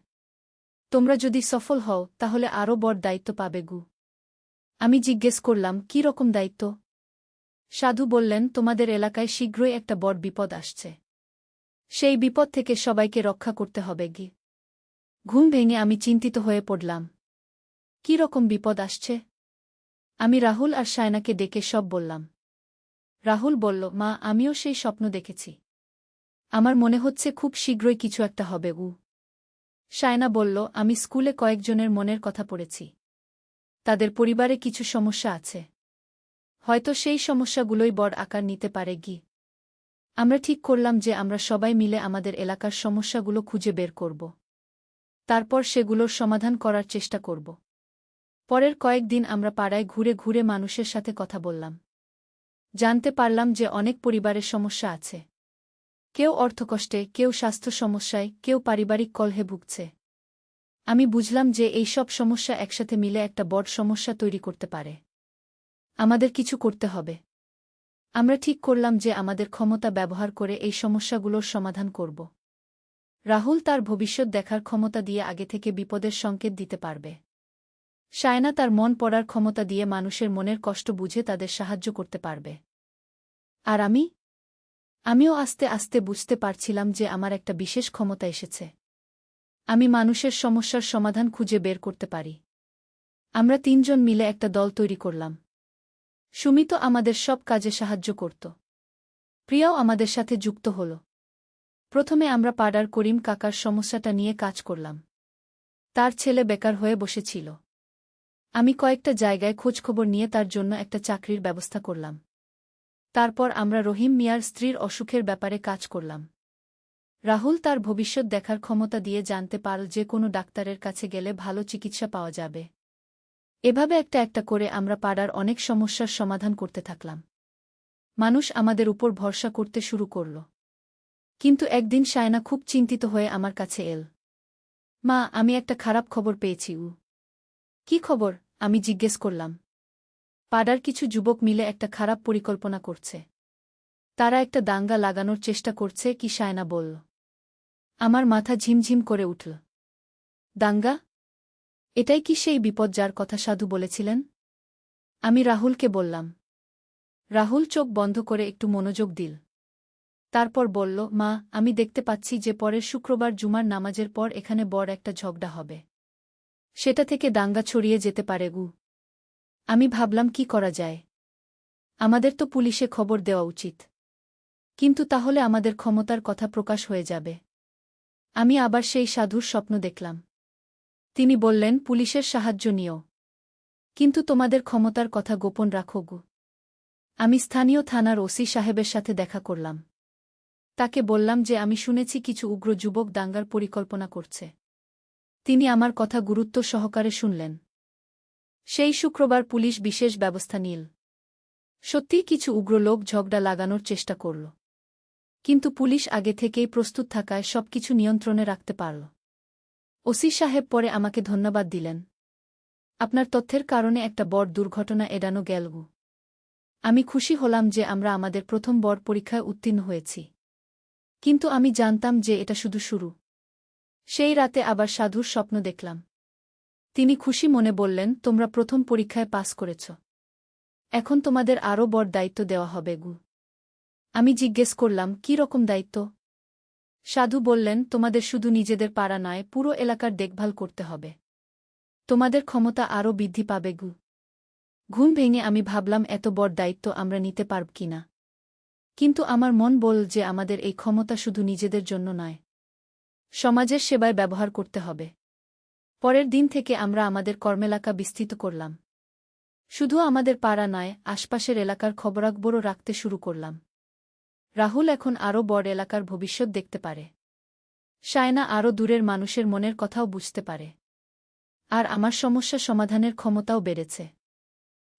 তোমরা যদি সফল হও তাহলে আরও বড় দায়িত্ব পাবে গু। আমি জিজ্ঞেস করলাম, কী রকম দায়িত্ব? সাধু বললেন, তোমাদের এলাকায় শীঘ্রই একটা বড় বিপদ আসছে। সেই বিপদ থেকে সবাইকে রক্ষা করতে হবে গি। ঘুম ভেঙে আমি চিন্তিত হয়ে পড়লাম। কী রকম বিপদ আসছে? আমি রাহুল আর সায়নাকে ডেকে সব বললাম। রাহুল বলল, মা, আমিও সেই স্বপ্ন দেখেছি। আমার মনে হচ্ছে খুব শীঘ্রই কিছু একটা হবে গু। সায়না বলল, আমি স্কুলে কয়েকজনের মনের কথা পড়েছি। তাদের পরিবারে কিছু সমস্যা আছে। হয়তো সেই সমস্যাগুলোই বড় আকার নিতে পারে গি। আমরা ঠিক করলাম যে আমরা সবাই মিলে আমাদের এলাকার সমস্যাগুলো খুঁজে বের করব। তারপর সেগুলোর সমাধান করার চেষ্টা করব। পরের কয়েকদিন আমরা পাড়ায় ঘুরে ঘুরে মানুষের সাথে কথা বললাম। জানতে পারলাম যে অনেক পরিবারের সমস্যা আছে। কেউ অর্থকষ্টে, কেউ স্বাস্থ্য সমস্যায়, কেউ পারিবারিক কলহে ভুগছে। আমি বুঝলাম যে এই সব সমস্যা একসাথে মিলে একটা বড় সমস্যা তৈরি করতে পারে। আমাদের কিছু করতে হবে। আমরা ঠিক করলাম যে আমাদের ক্ষমতা ব্যবহার করে এই সমস্যাগুলোর সমাধান করব। রাহুল তার ভবিষ্যৎ দেখার ক্ষমতা দিয়ে আগে থেকে বিপদের সংকেত দিতে পারবে। সায়না তার মন পড়ার ক্ষমতা দিয়ে মানুষের মনের কষ্ট বুঝে তাদের সাহায্য করতে পারবে। আর আমিও আস্তে আস্তে বুঝতে পারছিলাম যে আমার একটা বিশেষ ক্ষমতা এসেছে। আমি মানুষের সমস্যার সমাধান খুঁজে বের করতে পারি। আমরা তিনজন মিলে একটা দল তৈরি করলাম। সুমিত আমাদের সব কাজে সাহায্য করত। প্রিয়াও আমাদের সাথে যুক্ত হল। প্রথমে আমরা পাড়ার করিম কাকার সমস্যাটা নিয়ে কাজ করলাম। তার ছেলে বেকার হয়ে বসেছিল। আমি কয়েকটা জায়গায় খোঁজখবর নিয়ে তার জন্য একটা চাকরির ব্যবস্থা করলাম। তারপর আমরা রহিম মিয়ার স্ত্রীর অসুখের ব্যাপারে কাজ করলাম। রাহুল তার ভবিষ্যৎ দেখার ক্ষমতা দিয়ে জানতে পারল যে কোনো ডাক্তারের কাছে গেলে ভালো চিকিৎসা পাওয়া যাবে। এভাবে একটা একটা করে আমরা পাড়ার অনেক সমস্যার সমাধান করতে থাকলাম। মানুষ আমাদের উপর ভরসা করতে শুরু করল। কিন্তু একদিন সায়না খুব চিন্তিত হয়ে আমার কাছে এল। মা, আমি একটা খারাপ খবর পেয়েছি। কী খবর? আমি জিজ্ঞেস করলাম। পাড়ার কিছু যুবক মিলে একটা খারাপ পরিকল্পনা করছে। তারা একটা দাঙ্গা লাগানোর চেষ্টা করছে কি? সায়না বলল। আমার মাথা ঝিমঝিম করে উঠল। দাঙ্গা? এটাই কি সেই বিপদ যার কথা সাধু বলেছিলেন? আমি রাহুলকে বললাম। রাহুল চোখ বন্ধ করে একটু মনোযোগ দিল। তারপর বলল, মা, আমি দেখতে পাচ্ছি যে পরের শুক্রবার জুমার নামাজের পর এখানে বড় একটা ঝগড়া হবে। সেটা থেকে দাঙ্গা ছড়িয়ে যেতে পারে গু। আমি ভাবলাম কি করা যায়। আমাদের তো পুলিশে খবর দেওয়া উচিত। কিন্তু তাহলে আমাদের ক্ষমতার কথা প্রকাশ হয়ে যাবে। আমি আবার সেই সাধুর স্বপ্ন দেখলাম। তিনি বললেন, পুলিশের সাহায্য নিও। কিন্তু তোমাদের ক্ষমতার কথা গোপন রাখো গু। আমি স্থানীয় থানার ওসি সাহেবের সাথে দেখা করলাম। তাকে বললাম যে আমি শুনেছি কিছু উগ্র যুবক দাঙ্গার পরিকল্পনা করছে। তিনি আমার কথা গুরুত্ব সহকারে শুনলেন। সেই শুক্রবার পুলিশ বিশেষ ব্যবস্থা নিল। সত্যিই কিছু উগ্র লোক ঝগড়া লাগানোর চেষ্টা করল। কিন্তু পুলিশ আগে থেকেই প্রস্তুত থাকায় সবকিছু নিয়ন্ত্রণে রাখতে পারল। ওসি সাহেব পরে আমাকে ধন্যবাদ দিলেন। আপনার তথ্যের কারণে একটা বড় দুর্ঘটনা এড়ানো গেল। আমি খুশি হলাম যে আমরা আমাদের প্রথম বড় পরীক্ষায় উত্তীর্ণ হয়েছি। কিন্তু আমি জানতাম যে এটা শুধু শুরু। সেই রাতে আবার সাধুর স্বপ্ন দেখলাম। তিনি খুশি মনে বললেন, তোমরা প্রথম পরীক্ষায় পাস করেছ। এখন তোমাদের আরও বড় দায়িত্ব দেওয়া হবে গু। আমি জিজ্ঞেস করলাম, কী রকম দায়িত্ব? সাধু বললেন, তোমাদের শুধু নিজেদের পাড়া নয়, পুরো এলাকার দেখভাল করতে হবে। তোমাদের ক্ষমতা আরও বৃদ্ধি পাবে গু। ঘুম ভেঙে আমি ভাবলাম এত বড় দায়িত্ব আমরা নিতে পারব কিনা। কিন্তু আমার মন বলল যে আমাদের এই ক্ষমতা শুধু নিজেদের জন্য নয়, সমাজের সেবায় ব্যবহার করতে হবে। পরের দিন থেকে আমরা আমাদের কর্মেলাকা বিস্তৃত করলাম। শুধু আমাদের পাড়া নয়, আশপাশের এলাকার খবরাখবরও রাখতে শুরু করলাম। রাহুল এখন আরও বড় এলাকার ভবিষ্যৎ দেখতে পারে। শায়না আরও দূরের মানুষের মনের কথাও বুঝতে পারে। আর আমার সমস্যা সমাধানের ক্ষমতাও বেড়েছে।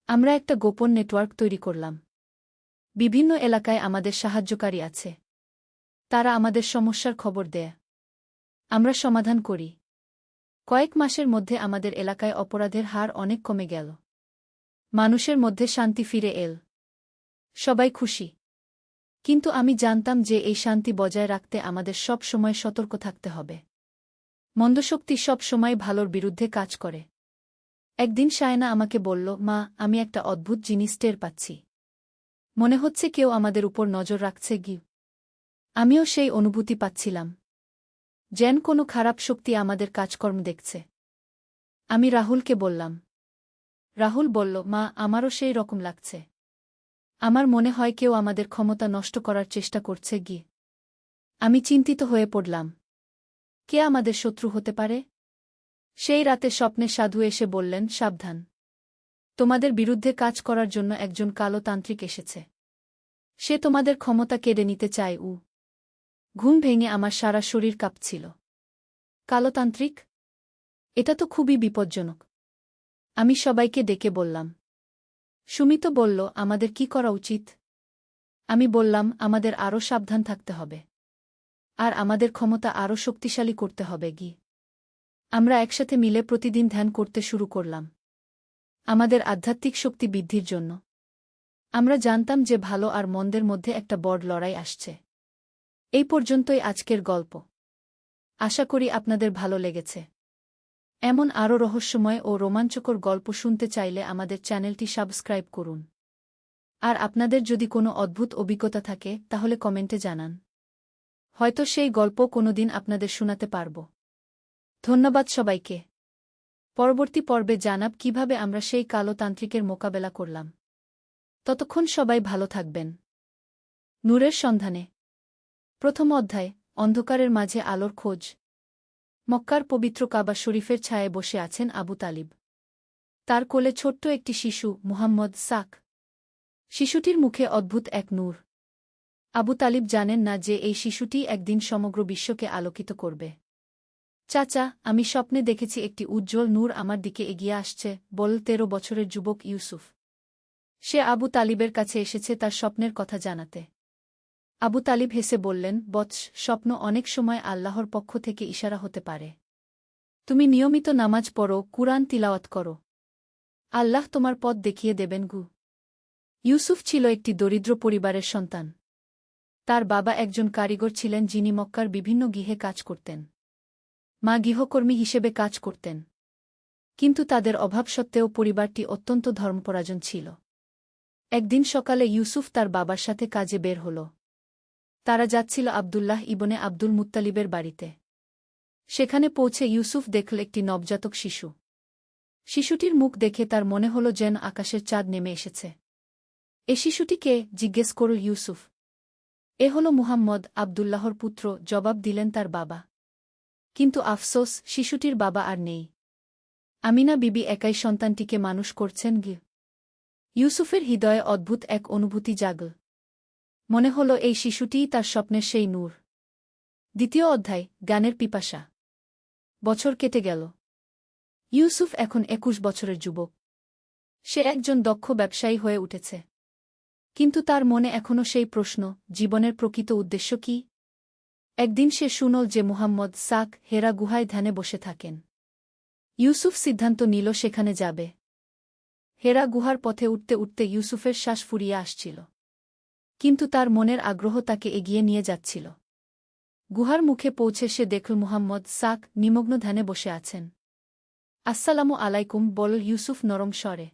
আমরা একটা গোপন নেটওয়ার্ক তৈরি করলাম। বিভিন্ন এলাকায় আমাদের সাহায্যকারী আছে। তারা আমাদের সমস্যার খবর দেয়। আমরা সমাধান করি। কয়েক মাসের মধ্যে আমাদের এলাকায় অপরাধের হার অনেক কমে গেল। মানুষের মধ্যে শান্তি ফিরে এল। সবাই খুশি। কিন্তু আমি জানতাম যে এই শান্তি বজায় রাখতে আমাদের সব সময় সতর্ক থাকতে হবে। মন্দশক্তি সব সময় ভালোর বিরুদ্ধে কাজ করে। একদিন শায়না আমাকে বলল, মা, আমি একটা অদ্ভুত জিনিস টের পাচ্ছি। মনে হচ্ছে কেউ আমাদের উপর নজর রাখছে গি। আমিও সেই অনুভূতি পাচ্ছিলাম। যেন কোনো খারাপ শক্তি আমাদের কাজকর্ম দেখছে। আমি রাহুলকে বললাম। রাহুল বলল, মা, আমারও সেই রকম লাগছে। আমার মনে হয় কেউ আমাদের ক্ষমতা নষ্ট করার চেষ্টা করছে গি। আমি চিন্তিত হয়ে পড়লাম। কে আমাদের শত্রু হতে পারে? সেই রাতে স্বপ্নে সাধু এসে বললেন, সাবধান। তোমাদের বিরুদ্ধে কাজ করার জন্য একজন কালো তান্ত্রিক এসেছে। সে তোমাদের ক্ষমতা কেড়ে নিতে চায়। ঘুম ভেঙে আমার সারা শরীর কাঁপছিল। কালোতান্ত্রিক? এটা তো খুবই বিপজ্জনক। আমি সবাইকে ডেকে বললাম। সুমিত বলল, আমাদের কি করা উচিত? আমি বললাম, আমাদের আরও সাবধান থাকতে হবে। আর আমাদের ক্ষমতা আরও শক্তিশালী করতে হবে গি। আমরা একসাথে মিলে প্রতিদিন ধ্যান করতে শুরু করলাম। আমাদের আধ্যাত্মিক শক্তি বৃদ্ধির জন্য। আমরা জানতাম যে ভালো আর মন্দের মধ্যে একটা বড় লড়াই আসছে। এই পর্যন্তই আজকের গল্প। আশা করি আপনাদের ভালো লেগেছে। এমন আরও রহস্যময় ও রোমাঞ্চকর গল্প শুনতে চাইলে আমাদের চ্যানেলটি সাবস্ক্রাইব করুন। আর আপনাদের যদি কোনো অদ্ভুত অভিজ্ঞতা থাকে তাহলে কমেন্টে জানান। হয়তো সেই গল্প কোনোদিন আপনাদের শোনাতে পারব। ধন্যবাদ সবাইকে। পরবর্তী পর্বে জানাব কিভাবে আমরা সেই কালো তান্ত্রিকের মোকাবেলা করলাম। ততক্ষণ সবাই ভালো থাকবেন। নূরের সন্ধানে। প্রথম অধ্যায়, অন্ধকারের মাঝে আলোর খোঁজ। মক্কার পবিত্র কাবা শরীফের ছায়ায় বসে আছেন আবু তালিব। তার কোলে ছোট্ট একটি শিশু, মুহাম্মদ সাক। শিশুটির মুখে অদ্ভুত এক নূর। আবু তালিব জানেন না যে এই শিশুটি একদিন সমগ্র বিশ্বকে আলোকিত করবে। চাচা, আমি স্বপ্নে দেখেছি একটি উজ্জ্বল নূর আমার দিকে এগিয়ে আসছে, বল 13 বছরের যুবক ইউসুফ। সে আবু তালিবের কাছে এসেছে তার স্বপ্নের কথা জানাতে। আবু তালিব হেসে বললেন, বৎস, স্বপ্ন অনেক সময় আল্লাহর পক্ষ থেকে ইশারা হতে পারে। তুমি নিয়মিত নামাজ পড়ো, কুরআন তিলাওয়াত করো। আল্লাহ তোমার পথ দেখিয়ে দেবেন গু। ইউসুফ ছিল একটি দরিদ্র পরিবারের সন্তান। তার বাবা একজন কারিগর ছিলেন যিনি মক্কার বিভিন্ন গৃহে কাজ করতেন। মা গৃহকর্মী হিসেবে কাজ করতেন। কিন্তু তাদের অভাব সত্ত্বেও পরিবারটি অত্যন্ত ধর্মপরায়ণ ছিল। একদিন সকালে ইউসুফ তার বাবার সাথে কাজে বের হল। তারা যাচ্ছিল আবদুল্লাহ ইবনে আব্দুল মুত্তালিবের বাড়িতে। সেখানে পৌঁছে ইউসুফ দেখল একটি নবজাতক শিশু। শিশুটির মুখ দেখে তার মনে হল যেন আকাশের চাঁদ নেমে এসেছে। এ শিশুটি কে? জিজ্ঞেস করল ইউসুফ। এ হল মুহাম্মদ, আবদুল্লাহর পুত্র, জবাব দিলেন তার বাবা। কিন্তু আফসোস, শিশুটির বাবা আর নেই। আমিনা বিবি একাই সন্তানটিকে মানুষ করছেন গি। ইউসুফের হৃদয়ে অদ্ভুত এক অনুভূতি জাগল। মনে হল এই শিশুটিই তার স্বপ্নের সেই নূর। দ্বিতীয় অধ্যায়, জ্ঞানের পিপাসা। বছর কেটে গেল। ইউসুফ এখন 21 বছরের যুবক। সে একজন দক্ষ ব্যবসায়ী হয়ে উঠেছে। কিন্তু তার মনে এখনও সেই প্রশ্ন, জীবনের প্রকৃত উদ্দেশ্য কি? একদিন সে শুনল যে মুহাম্মদ সাক হেরা গুহায় ধ্যানে বসে থাকেন। ইউসুফ সিদ্ধান্ত নিল সেখানে যাবে। হেরা গুহার পথে উঠতে উঠতে ইউসুফের শ্বাস ফুরিয়ে আসছিল। কিন্তু তার মনের আগ্রহ তাকে এগিয়ে নিয়ে যাচ্ছিল। গুহার মুখে পৌঁছে সে দেখল মুহাম্মদ সাক নিমগ্ন ধ্যানে বসে আছেন। আসসালামু আলাইকুম, বলল ইউসুফ নরম স্বরে।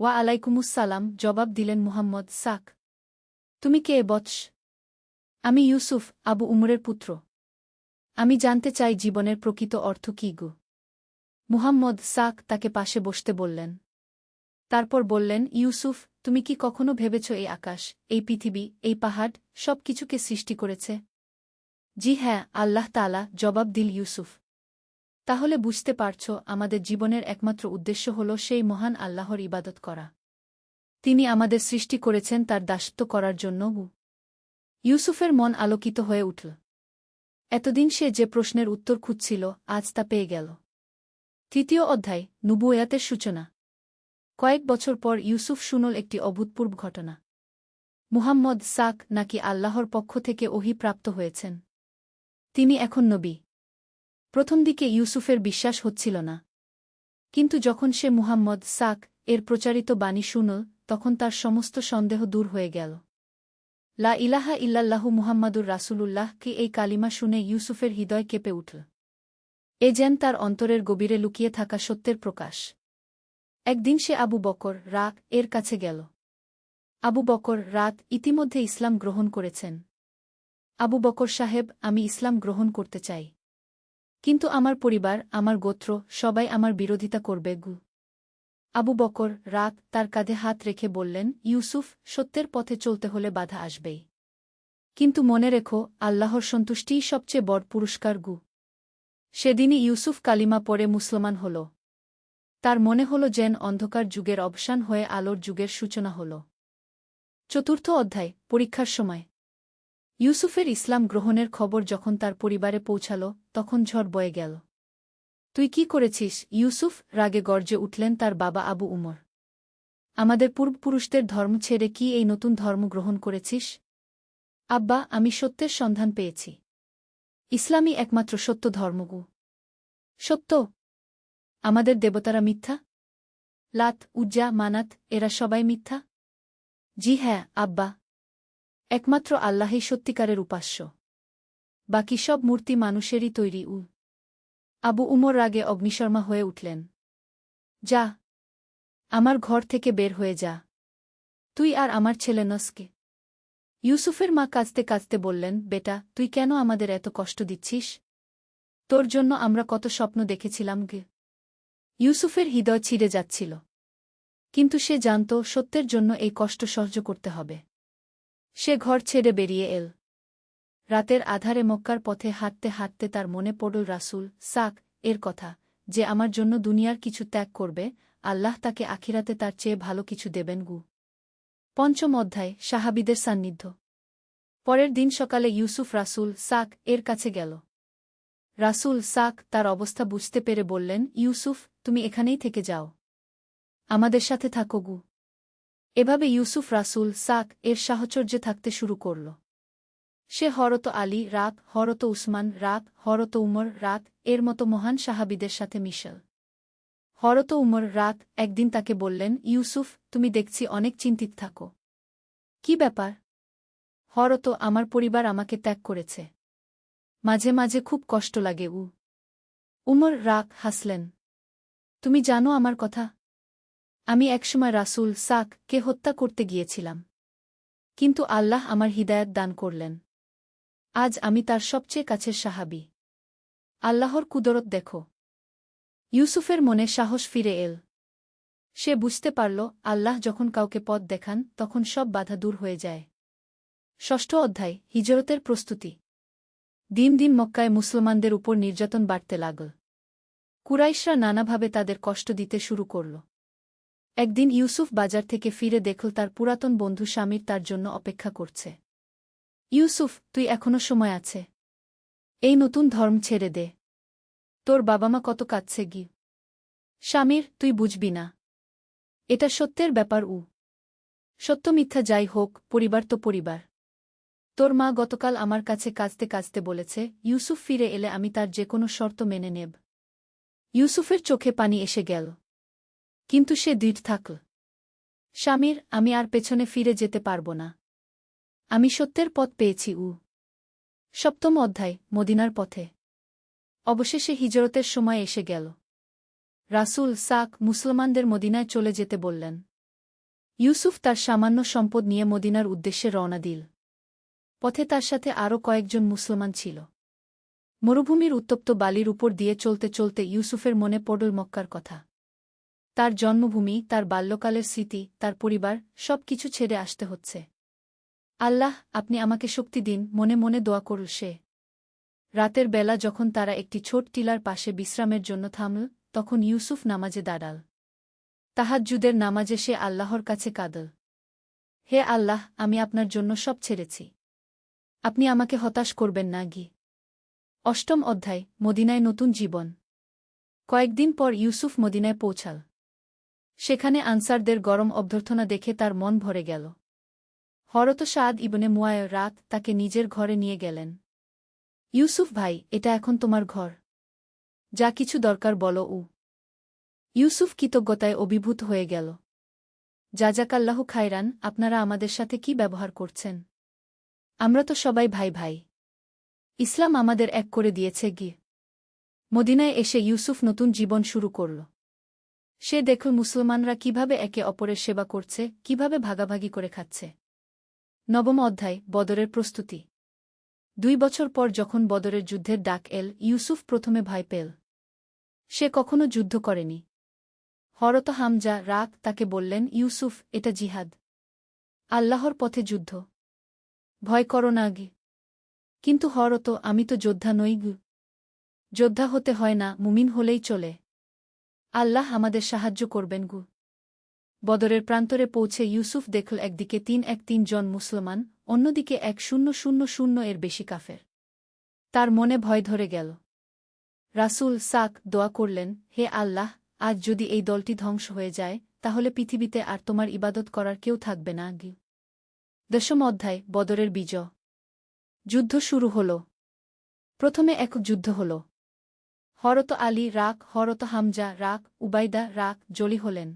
ওয়া আলাইকুমুসসালাম, জবাব দিলেন মুহাম্মদ সাক। তুমি কে বৎস? আমি ইউসুফ, আবু উমরের পুত্র। আমি জানতে চাই জীবনের প্রকৃত অর্থ কী গু। মুহাম্মদ সাক তাকে পাশে বসতে বললেন। তারপর বললেন, ইউসুফ, তুমি কি কখনো ভেবেছ এই আকাশ, এই পৃথিবী, এই পাহাড় সব কিছুকে সৃষ্টি করেছে? জি হ্যাঁ, আল্লাহ তাআলা, জবাব দিল ইউসুফ। তাহলে বুঝতে পারছ, আমাদের জীবনের একমাত্র উদ্দেশ্য হল সেই মহান আল্লাহর ইবাদত করা। তিনি আমাদের সৃষ্টি করেছেন তার দাসত্ব করার জন্য। ইউসুফের মন আলোকিত হয়ে উঠল। এতদিন সে যে প্রশ্নের উত্তর খুঁজছিল, আজ তা পেয়ে গেল। তৃতীয় অধ্যায়, নবুওয়াতের সূচনা। কয়েক বছর পর ইউসুফ শুনল একটি অভূতপূর্ব ঘটনা। মুহাম্মদ সাক নাকি আল্লাহর পক্ষ থেকে ওহী প্রাপ্ত হয়েছেন। তিনি এখন নবী। প্রথম দিকে ইউসুফের বিশ্বাস হচ্ছিল না। কিন্তু যখন সে মুহাম্মদ সাক এর প্রচারিত বাণী শুনল, তখন তার সমস্ত সন্দেহ দূর হয়ে গেল। লা ইলাহা ইল্লাল্লাহু মুহাম্মাদুর রাসূলুল্লাহকে এই কালিমা শুনে ইউসুফের হৃদয় কেঁপে উঠল। এ যেন তার অন্তরের গভীরে লুকিয়ে থাকা সত্যের প্রকাশ। একদিন সে আবু বকর রাত এর কাছে গেল। আবু বকর রাত ইতিমধ্যে ইসলাম গ্রহণ করেছেন। আবু বকর সাহেব, আমি ইসলাম গ্রহণ করতে চাই। কিন্তু আমার পরিবার, আমার গোত্র, সবাই আমার বিরোধিতা করবে। আবু বকর রাত তার কাঁধে হাত রেখে বললেন, ইউসুফ, সত্যের পথে চলতে হলে বাধা আসবেই। কিন্তু মনে রেখো, আল্লাহর সন্তুষ্টিই সবচেয়ে বড় পুরস্কার। সেদিনই ইউসুফ কালিমা পড়ে মুসলমান হল। তার মনে হল যেন অন্ধকার যুগের অবসান হয়ে আলোর যুগের সূচনা হল। চতুর্থ অধ্যায়, পরীক্ষার সময়। ইউসুফের ইসলাম গ্রহণের খবর যখন তার পরিবারে পৌঁছাল, তখন ঝড় বয়ে গেল। তুই কি করেছিস ইউসুফ? রাগে গর্জে উঠলেন তার বাবা আবু উমর। আমাদের পূর্বপুরুষদের ধর্ম ছেড়ে কি এই নতুন ধর্ম গ্রহণ করেছিস? আব্বা, আমি সত্যের সন্ধান পেয়েছি। ইসলামই একমাত্র সত্য ধর্ম। সত্য? আমাদের দেবতারা মিথ্যা? লাত, উজ্জা, মানাত এরা সবাই মিথ্যা? জি হ্যাঁ আব্বা। একমাত্র আল্লাহই সত্যিকারের উপাস্য। বাকি সব মূর্তি মানুষেরই তৈরি। আবু উমর রাগে অগ্নিশর্মা হয়ে উঠলেন। যা, আমার ঘর থেকে বের হয়ে যা। তুই আর আমার ছেলে নসকে। ইউসুফের মা কাঁদতে কাঁদতে বললেন, বেটা, তুই কেন আমাদের এত কষ্ট দিচ্ছিস? তোর জন্য আমরা কত স্বপ্ন দেখেছিলাম। ইউসুফের হৃদয় ছিঁড়ে যাচ্ছিল। কিন্তু সে জানত, সত্যের জন্য এই কষ্ট সহ্য করতে হবে। সে ঘর ছেড়ে বেরিয়ে এল। রাতের আধারে মক্কার পথে হাঁটতে হাঁটতে তার মনে পড়ল রাসূল সাক এর কথা, যে আমার জন্য দুনিয়ার কিছু ত্যাগ করবে, আল্লাহ তাকে আখিরাতে তার চেয়ে ভালো কিছু দেবেন। পঞ্চম অধ্যায়, সাহাবীদের সান্নিধ্য। পরের দিন সকালে ইউসুফ রাসূল সাক এর কাছে গেল। রাসূল সাক তার অবস্থা বুঝতে পেরে বললেন, ইউসুফ, তুমি এখানেই থেকে যাও। আমাদের সাথে থাকো। এভাবে ইউসুফ রাসূল সাক এর সাহচর্যে থাকতে শুরু করল। সে হরত আলী রাত, হরত উসমান রাত, হরত উমর রাত এর মতো মহান সাহাবীদের সাথে মিশল। হরত উমর রাত একদিন তাকে বললেন, ইউসুফ, তুমি দেখছি অনেক চিন্তিত থাকো। কি ব্যাপার? হরত, আমার পরিবার আমাকে ত্যাগ করেছে। মাঝে মাঝে খুব কষ্ট লাগে। উমর রাত হাসলেন। তুমি জানো আমার কথা? আমি একসময় রাসূল সাক কে হত্যা করতে গিয়েছিলাম। কিন্তু আল্লাহ আমার হিদায়াত দান করলেন। আজ আমি তার সবচেয়ে কাছের সাহাবী। আল্লাহর কুদরত দেখো। ইউসুফের মনে সাহস ফিরে এল। সে বুঝতে পারল, আল্লাহ যখন কাউকে পথ দেখান, তখন সব বাধা দূর হয়ে যায়। ষষ্ঠ অধ্যায়, হিজরতের প্রস্তুতি। দিন দিন মক্কায় মুসলমানদের উপর নির্যাতন বাড়তে লাগল। কুরাইশরা নানাভাবে তাদের কষ্ট দিতে শুরু করল। একদিন ইউসুফ বাজার থেকে ফিরে দেখল তার পুরাতন বন্ধু শামির তার জন্য অপেক্ষা করছে। ইউসুফ, তুই এখনো সময় আছে। এই নতুন ধর্ম ছেড়ে দে। তোর বাবা-মা কত কাঁদছে। শামির, তুই বুঝবি না। এটা সত্যের ব্যাপার। সত্য মিথ্যা যাই হোক, পরিবার তো পরিবার। তোর মা গতকাল আমার কাছে কাঁদতে কাঁদতে বলেছে, ইউসুফ ফিরে এলে আমি তার যে কোনো শর্ত মেনে নেব। ইউসুফের চোখে পানি এসে গেল। কিন্তু সে দৃঢ় থাকল। শামির, আমি আর পেছনে ফিরে যেতে পারব না। আমি সত্যের পথ পেয়েছি। সপ্তম অধ্যায়, মদিনার পথে। অবশেষে হিজরতের সময় এসে গেল। রাসূল সাক মুসলমানদের মদিনায় চলে যেতে বললেন। ইউসুফ তার সামান্য সম্পদ নিয়ে মদিনার উদ্দেশ্যে রওনা দিল। পথে তার সাথে আরও কয়েকজন মুসলমান ছিল। মরুভূমির উত্তপ্ত বালির উপর দিয়ে চলতে চলতে ইউসুফের মনে পড়ল মক্কার কথা। তার জন্মভূমি, তার বাল্যকালের স্মৃতি, তার পরিবার, সব কিছু ছেড়ে আসতে হচ্ছে। আল্লাহ, আপনি আমাকে শক্তি দিন, মনে মনে দোয়া করল সে। রাতের বেলা যখন তারা একটি ছোট টিলার পাশে বিশ্রামের জন্য থামল, তখন ইউসুফ নামাজে দাঁড়াল। তাহাজ্জুদের নামাজে সে আল্লাহর কাছে কাঁদল। হে আল্লাহ, আমি আপনার জন্য সব ছেড়েছি। আপনি আমাকে হতাশ করবেন না গি। অষ্টম অধ্যায়, মদিনায় নতুন জীবন। কয়েকদিন পর ইউসুফ মদিনায় পৌঁছাল। সেখানে আনসারদের গরম অভ্যর্থনা দেখে তার মন ভরে গেল। হরত সাদ ইবনে মুয়ায় রাত তাকে নিজের ঘরে নিয়ে গেলেন। ইউসুফ ভাই, এটা এখন তোমার ঘর। যা কিছু দরকার বলো। ইউসুফ কৃতজ্ঞতায় অভিভূত হয়ে গেল। জাজাকাল্লাহু খায়রান, আপনারা আমাদের সাথে কি ব্যবহার করছেন? আমরা তো সবাই ভাই ভাই। ইসলাম আমাদের এক করে দিয়েছে গি। মদিনায় এসে ইউসুফ নতুন জীবন শুরু করল। সে দেখল মুসলমানরা কিভাবে একে অপরের সেবা করছে, কিভাবে ভাগাভাগি করে খাচ্ছে। নবম অধ্যায়, বদরের প্রস্তুতি। 2 বছর পর যখন বদরের যুদ্ধের ডাক এল, ইউসুফ প্রথমে ভয় পেল। সে কখনো যুদ্ধ করেনি। হরত হামজা রাগ তাকে বললেন, ইউসুফ, এটা জিহাদ। আল্লাহর পথে যুদ্ধ। ভয় করো না গে। কিন্তু হরত, আমি তো যোদ্ধা নই গু। যোদ্ধা হতে হয় না, মুমিন হলেই চলে। আল্লাহ আমাদের সাহায্য করবেন গু। বদরের প্রান্তরে পৌঁছে ইউসুফ দেখল একদিকে 3 জন মুসলমান, অন্যদিকে 1000 এর বেশি কাফের। তার মনে ভয় ধরে গেল। রাসূল সাক দোয়া করলেন, হে আল্লাহ, আজ যদি এই দলটি ধ্বংস হয়ে যায়, তাহলে পৃথিবীতে আর তোমার ইবাদত করার কেউ থাকবে না গি। 10ম অধ্যায়, বদরের বিজয়। যুদ্ধ শুরু হল। প্রথমে একক যুদ্ধ হল। হরত আলী রাক, হরত হামজা রাক, উবাইদা রাক জলি হলেন।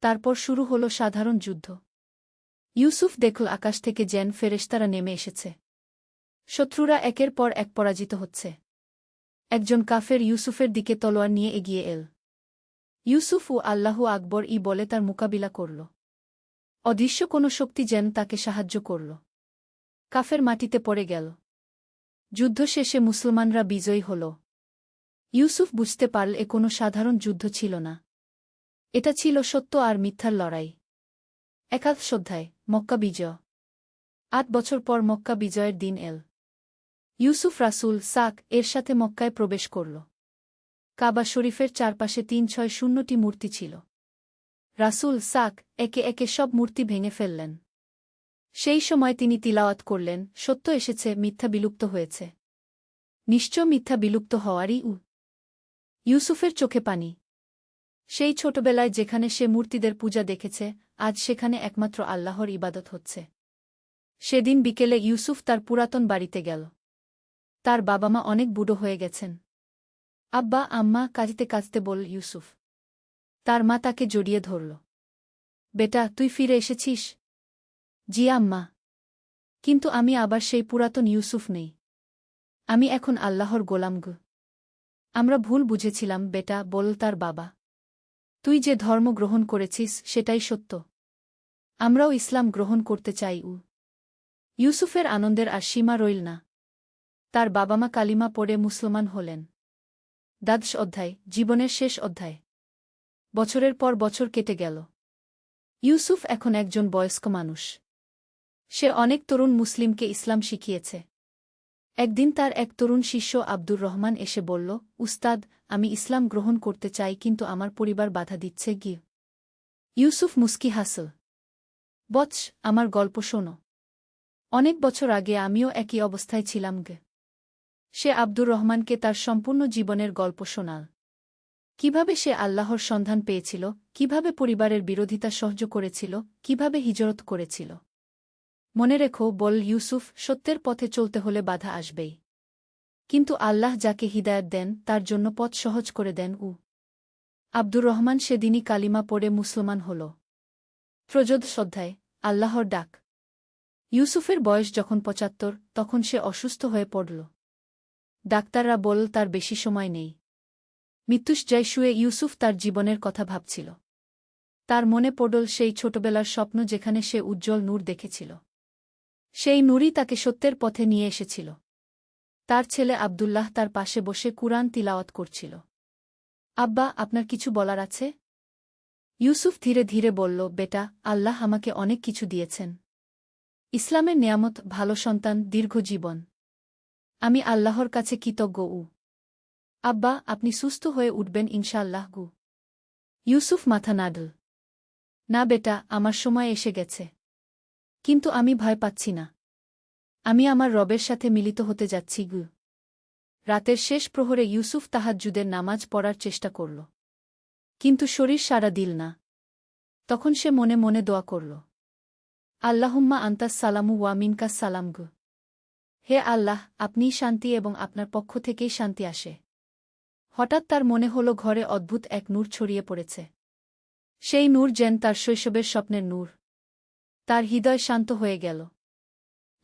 তারপর শুরু হল সাধারণ যুদ্ধ। ইউসুফ দেখল আকাশ থেকে যেন ফেরেশতারা নেমে এসেছে। শত্রুরা একের পর এক পরাজিত হচ্ছে। একজন কাফের ইউসুফের দিকে তলোয়ার নিয়ে এগিয়ে এল। ইউসুফ ও আল্লাহু আকবর বলে তার মোকাবিলা করল। অদৃশ্য কোনো শক্তি যেন তাকে সাহায্য করল। কাফের মাটিতে পড়ে গেল। যুদ্ধ শেষে মুসলমানরা বিজয়ী হল। ইউসুফ বুঝতে পারল এ কোনো সাধারণ যুদ্ধ ছিল না। এটা ছিল সত্য আর মিথ্যার লড়াই। একাদশ অধ্যায়, মক্কা বিজয়। 8 বছর পর মক্কা বিজয়ের দিন এল। ইউসুফ রাসূল সাক এর সাথে মক্কায় প্রবেশ করল। কাবা শরীফের চারপাশে 360টি মূর্তি ছিল। রাসূল সাক একে একে সব মূর্তি ভেঙে ফেললেন। সেই সময় তিনি তিলাওয়াত করলেন, সত্য এসেছে, মিথ্যা বিলুপ্ত হয়েছে। নিশ্চয় মিথ্যা বিলুপ্ত হওয়ারই ইউসুফের চোখে পানি। সেই ছোটবেলায় যেখানে সে মূর্তিদের পূজা দেখেছে, আজ সেখানে একমাত্র আল্লাহর ইবাদত হচ্ছে। সেদিন বিকেলে ইউসুফ তার পুরাতন বাড়িতে গেল। তার বাবা মা অনেক বুড়ো হয়ে গেছেন। আব্বা আম্মা কাঁদতে কাঁদতে বলল ইউসুফ। তার মা তাকে জড়িয়ে ধরল। বেটা, তুই ফিরে এসেছিস? জি আম্মা। কিন্তু আমি আবার সেই পুরাতন ইউসুফ নেই। আমি এখন আল্লাহর গোলাম গু। আমরা ভুল বুঝেছিলাম বেটা, বলল তার বাবা। তুই যে ধর্ম গ্রহণ করেছিস সেটাই সত্য। আমরাও ইসলাম গ্রহণ করতে চাই। ইউসুফের আনন্দের আর সীমা রইল না। তার বাবা মা কালিমা পড়ে মুসলমান হলেন। 10 অধ্যায়, জীবনের শেষ অধ্যায়। বছরের পর বছর কেটে গেল। ইউসুফ এখন একজন বয়স্ক মানুষ। সে অনেক তরুণ মুসলিমকে ইসলাম শিখিয়েছে। একদিন তার এক তরুণ শিষ্য আব্দুর রহমান এসে বলল, উস্তাদ, আমি ইসলাম গ্রহণ করতে চাই, কিন্তু আমার পরিবার বাধা দিচ্ছে গি। ইউসুফ মুস্কি হাসল। বৎস, আমার গল্প শোনো। অনেক বছর আগে আমিও একই অবস্থায় ছিলাম গে। সে আব্দুর রহমানকে তার সম্পূর্ণ জীবনের গল্প শোনাল। কিভাবে সে আল্লাহর সন্ধান পেয়েছিল, কিভাবে পরিবারের বিরোধিতা সহ্য করেছিল, কিভাবে হিজরত করেছিল। মনে রেখো, বল ইউসুফ, সত্যের পথে চলতে হলে বাধা আসবেই। কিন্তু আল্লাহ যাকে হিদায়াত দেন তার জন্য পথ সহজ করে দেন। আব্দুর রহমান সেদিনই কালিমা পড়ে মুসলমান হল। 13 অধ্যায়, আল্লাহর ডাক। ইউসুফের বয়স যখন 75, তখন সে অসুস্থ হয়ে পড়ল। ডাক্তাররা বলল তার বেশি সময় নেই। মৃত্যুশয্যায় শুয়ে ইউসুফ তার জীবনের কথা ভাবছিল। তার মনে পড়ল সেই ছোটবেলার স্বপ্ন যেখানে সে উজ্জ্বল নূর দেখেছিল। সেই নূরই তাকে সত্যের পথে নিয়ে এসেছিল। তার ছেলে আব্দুল্লাহ তার পাশে বসে কুরআন তিলাওয়াত করছিল। আব্বা, আপনার কিছু বলার আছে? ইউসুফ ধীরে ধীরে বলল, বেটা, আল্লাহ আমাকে অনেক কিছু দিয়েছেন। ইসলামের নেয়ামত, ভালো সন্তান, দীর্ঘ জীবন। আমি আল্লাহর কাছে কৃতজ্ঞ। আব্বা, আপনি সুস্থ হয়ে উঠবেন ইনশাআল্লাহ গু। ইউসুফ মাথা নাড়ল। না বেটা, আমার সময় এসে গেছে। কিন্তু আমি ভয় পাচ্ছি না। আমি আমার রবের সাথে মিলিত হতে যাচ্ছি গু। রাতের শেষ প্রহরে ইউসুফ তাহাজ্জুদের নামাজ পড়ার চেষ্টা করল। কিন্তু শরীর সাড়া দিল না। তখন সে মনে মনে দোয়া করল, আল্লাহুম্মা আন্তাস সালামু ওয়া মিনকাস সালাম গু। হে আল্লাহ, আপনিই শান্তি এবং আপনার পক্ষ থেকেই শান্তি আসে। হঠাৎ তার মনে হল ঘরে অদ্ভুত এক নূর ছড়িয়ে পড়েছে। সেই নূর যেন তার শৈশবের স্বপ্নের নূর। তার হৃদয় শান্ত হয়ে গেল।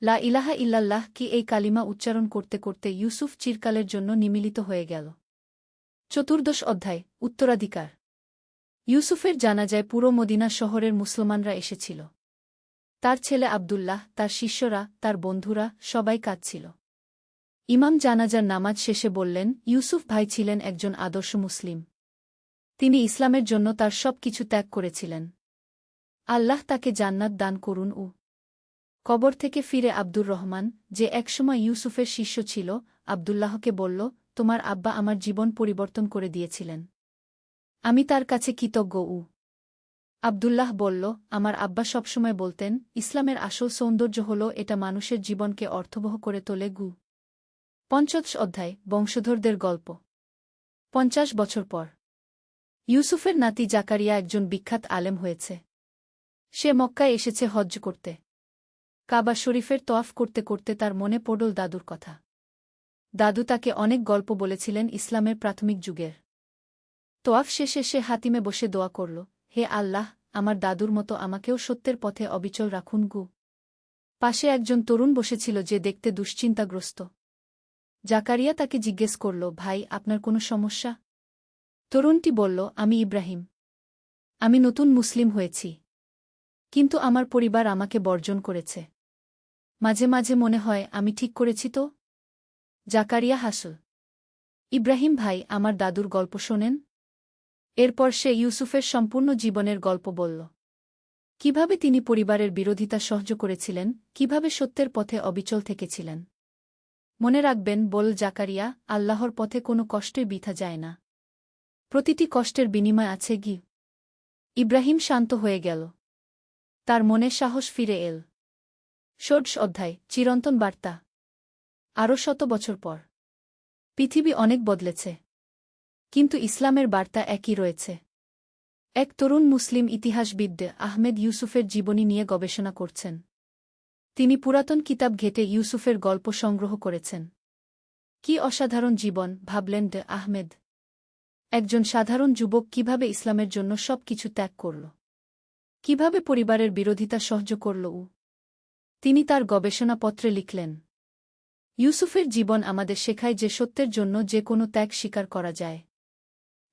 লা ইলাহা ইল্লাল্লাহ কি এই কালিমা উচ্চারণ করতে করতে ইউসুফ চিরকালের জন্য নিমিলিত হয়ে গেল। 14 অধ্যায় উত্তরাধিকার। ইউসুফের জানাজায় পুরো মদিনা শহরের মুসলমানরা এসেছিল। তার ছেলে আব্দুল্লাহ, তার শিষ্যরা, তার বন্ধুরা সবাই কাঁদছিল। ইমাম জানাজার নামাজ শেষে বললেন, ইউসুফ ভাই ছিলেন একজন আদর্শ মুসলিম। তিনি ইসলামের জন্য তার সব কিছু ত্যাগ করেছিলেন। আল্লাহ তাকে জান্নাত দান করুন। কবর থেকে ফিরে আব্দুর রহমান, যে একসময় ইউসুফের শিষ্য ছিল, আব্দুল্লাহকে বলল, তোমার আব্বা আমার জীবন পরিবর্তন করে দিয়েছিলেন। আমি তার কাছে কৃতজ্ঞ। আব্দুল্লাহ বলল, আমার আব্বা সবসময় বলতেন, ইসলামের আসল সৌন্দর্য হল এটা মানুষের জীবনকে অর্থবহ করে তোলে গু। ৫০ অধ্যায় বংশধরদের গল্প। ৫০ বছর পর ইউসুফের নাতি জাকারিয়া একজন বিখ্যাত আলেম হয়েছে। সে মক্কায় এসেছে হজ্জ করতে। কাবা শরীফের তওয়াফ করতে করতে তার মনে পড়ল দাদুর কথা। দাদু তাকে অনেক গল্প বলেছিলেন ইসলামের প্রাথমিক যুগের। তওয়াফ শেষে সে হাতিমে বসে দোয়া করল, হে আল্লাহ, আমার দাদুর মতো আমাকেও সত্যের পথে অবিচল রাখুন গু। পাশে একজন তরুণ বসেছিল যে দেখতে দুশ্চিন্তাগ্রস্ত। জাকারিয়া তাকে জিজ্ঞেস করল, ভাই, আপনার কোনো সমস্যা? তরুণটি বলল, আমি ইব্রাহিম। আমি নতুন মুসলিম হয়েছি। কিন্তু আমার পরিবার আমাকে বর্জন করেছে। মাঝে মাঝে মনে হয় আমি ঠিক করেছি তো। জাকারিয়া হাসল। ইব্রাহিম ভাই, আমার দাদুর গল্প শোনেন। এরপর সে ইউসুফের সম্পূর্ণ জীবনের গল্প বলল। কিভাবে তিনি পরিবারের বিরোধিতা সহ্য করেছিলেন, কিভাবে সত্যের পথে অবিচল থেকেছিলেন। মনে রাখবেন, বল জাকারিয়া, আল্লাহর পথে কোনো কষ্টই বৃথা যায় না। প্রতিটি কষ্টের বিনিময় আছে গি। ইব্রাহিম শান্ত হয়ে গেল। তার মনে সাহস ফিরে এল। ১৬ অধ্যায় চিরন্তন বার্তা। আরও ১০০ বছর পর পৃথিবী অনেক বদলেছে, কিন্তু ইসলামের বার্তা একই রয়েছে। এক তরুণ মুসলিম ইতিহাসবিদ আহমেদ ইউসুফের জীবনী নিয়ে গবেষণা করছেন। তিনি পুরাতন কিতাব ঘেঁটে ইউসুফের গল্প সংগ্রহ করেছেন। কি অসাধারণ জীবন, ভাবলেন আহমেদ। একজন সাধারণ যুবক কিভাবে ইসলামের জন্য সব কিছু ত্যাগ করল, কিভাবে পরিবারের বিরোধিতা সহ্য করল। তিনি তার গবেষণাপত্রে লিখলেন, ইউসুফের জীবন আমাদের শেখায় যে সত্যের জন্য যে কোনো ত্যাগ স্বীকার করা যায়।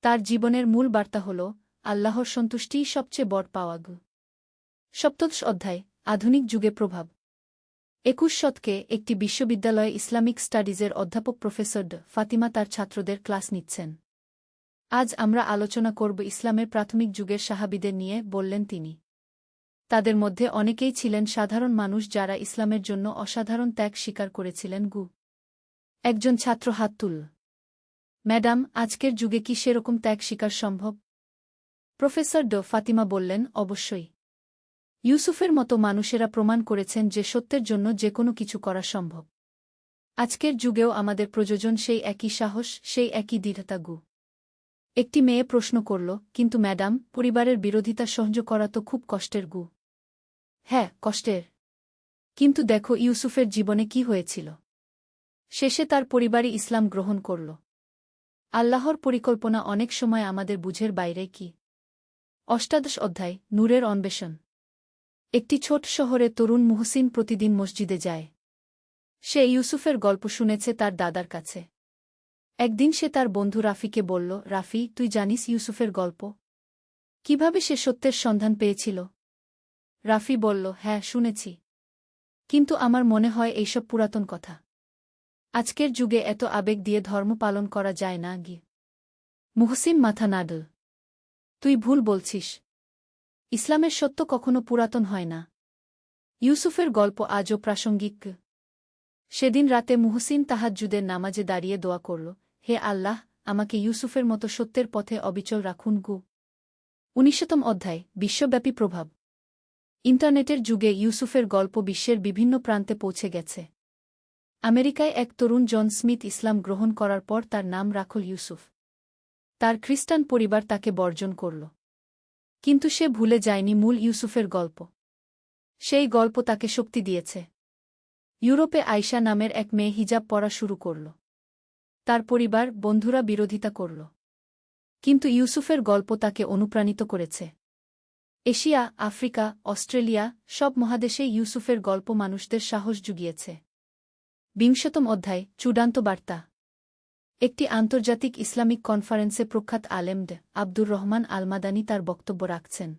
তার জীবনের মূল বার্তা হল, আল্লাহর সন্তুষ্টিই সবচেয়ে বড় পাওয়া। ১৭ অধ্যায় আধুনিক যুগে প্রভাব। ২১ শতকে একটি বিশ্ববিদ্যালয়ে ইসলামিক স্টাডিজের অধ্যাপক প্রফেসর ফাতিমা তার ছাত্রদের ক্লাস নিচ্ছেন। আজ আমরা আলোচনা করব ইসলামের প্রাথমিক যুগের সাহাবীদের নিয়ে, বললেন তিনি। তাদের মধ্যে অনেকেই ছিলেন সাধারণ মানুষ যারা ইসলামের জন্য অসাধারণ ত্যাগ স্বীকার করেছিলেন গু। একজন ছাত্র হাত তুলল। ম্যাডাম, আজকের যুগে কি সেরকম ত্যাগ স্বীকার সম্ভব? প্রফেসর ফাতিমা বললেন, অবশ্যই। ইউসুফের মতো মানুষেরা প্রমাণ করেছেন যে সত্যের জন্য যে কোনো কিছু করা সম্ভব। আজকের যুগেও আমাদের প্রয়োজন সেই একই সাহস, সেই একই দৃঢ়তা গু। একটি মেয়ে প্রশ্ন করল, কিন্তু ম্যাডাম, পরিবারের বিরোধিতা সহ্য করা তো খুব কষ্টের গু। হ্যাঁ, কষ্টের। কিন্তু দেখো ইউসুফের জীবনে কি হয়েছিল। শেষে তার পরিবারই ইসলাম গ্রহণ করল। আল্লাহর পরিকল্পনা অনেক সময় আমাদের বুঝের বাইরে কি। ১৮ অধ্যায় নূরের অন্বেষণ। একটি ছোট শহরে তরুণ মুহসিন প্রতিদিন মসজিদে যায়। সে ইউসুফের গল্প শুনেছে তার দাদার কাছে। একদিন সে তার বন্ধু রাফিকে বলল, রাফি, তুই জানিস ইউসুফের গল্প? কিভাবে সে সত্যের সন্ধান পেয়েছিল? রাফি বলল, হ্যাঁ, শুনেছি। কিন্তু আমার মনে হয় এইসব পুরাতন কথা। আজকের যুগে এত আবেগ দিয়ে ধর্ম পালন করা যায় না গি। মুহসিন মাথা নাড়ল। তুই ভুল বলছিস। ইসলামের সত্য কখনো পুরাতন হয় না। ইউসুফের গল্প আজও প্রাসঙ্গিক। সেদিন রাতে মুহসিন তাহাজ্জুদের নামাজে দাঁড়িয়ে দোয়া করল, হে আল্লাহ, আমাকে ইউসুফের মতো সত্যের পথে অবিচল রাখুন গু। ১৯তম অধ্যায়, বিশ্বব্যাপী প্রভাব। ইন্টারনেটের যুগে ইউসুফের গল্প বিশ্বের বিভিন্ন প্রান্তে পৌঁছে গেছে। আমেরিকায় এক তরুণ জন স্মিথ ইসলাম গ্রহণ করার পর তার নাম রাখল ইউসুফ। তার খ্রিস্টান পরিবার তাকে বর্জন করল। কিন্তু সে ভুলে যায়নি মূল ইউসুফের গল্প। সেই গল্প তাকে শক্তি দিয়েছে। ইউরোপে আয়শা নামের এক মেয়ে হিজাব পরা শুরু করল। তার পরিবার, বন্ধুরা বিরোধিতা করল। কিন্তু ইউসুফের গল্প তাকে অনুপ্রাণিত করেছে। এশিয়া, আফ্রিকা, অস্ট্রেলিয়া সব মহাদেশে ইউসুফের গল্প মানুষদের সাহস জুগিয়েছে। ২০তম অধ্যায়, চূড়ান্ত বার্তা। একটি আন্তর্জাতিক ইসলামিক কনফারেন্সে প্রখ্যাত আলেম আব্দুর রহমান আলমাদানি তার বক্তব্য রাখছেন।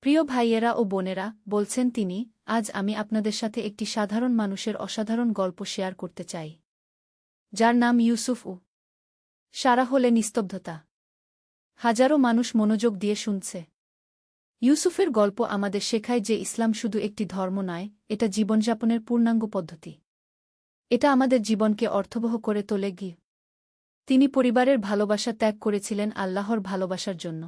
প্রিয় ভাইয়েরা ও বোনেরা, বলছেন তিনি, আজ আমি আপনাদের সাথে একটি সাধারণ মানুষের অসাধারণ গল্প শেয়ার করতে চাই, যার নাম ইউসুফ। সারা হলে নিস্তব্ধতা। হাজারো মানুষ মনোযোগ দিয়ে শুনছে। ইউসুফের গল্প আমাদের শেখায় যে ইসলাম শুধু একটি ধর্ম নয়, এটা জীবনযাপনের পূর্ণাঙ্গ পদ্ধতি। এটা আমাদের জীবনকে অর্থবহ করে তোলে। তিনি পরিবারের ভালোবাসা ত্যাগ করেছিলেন আল্লাহর ভালোবাসার জন্য।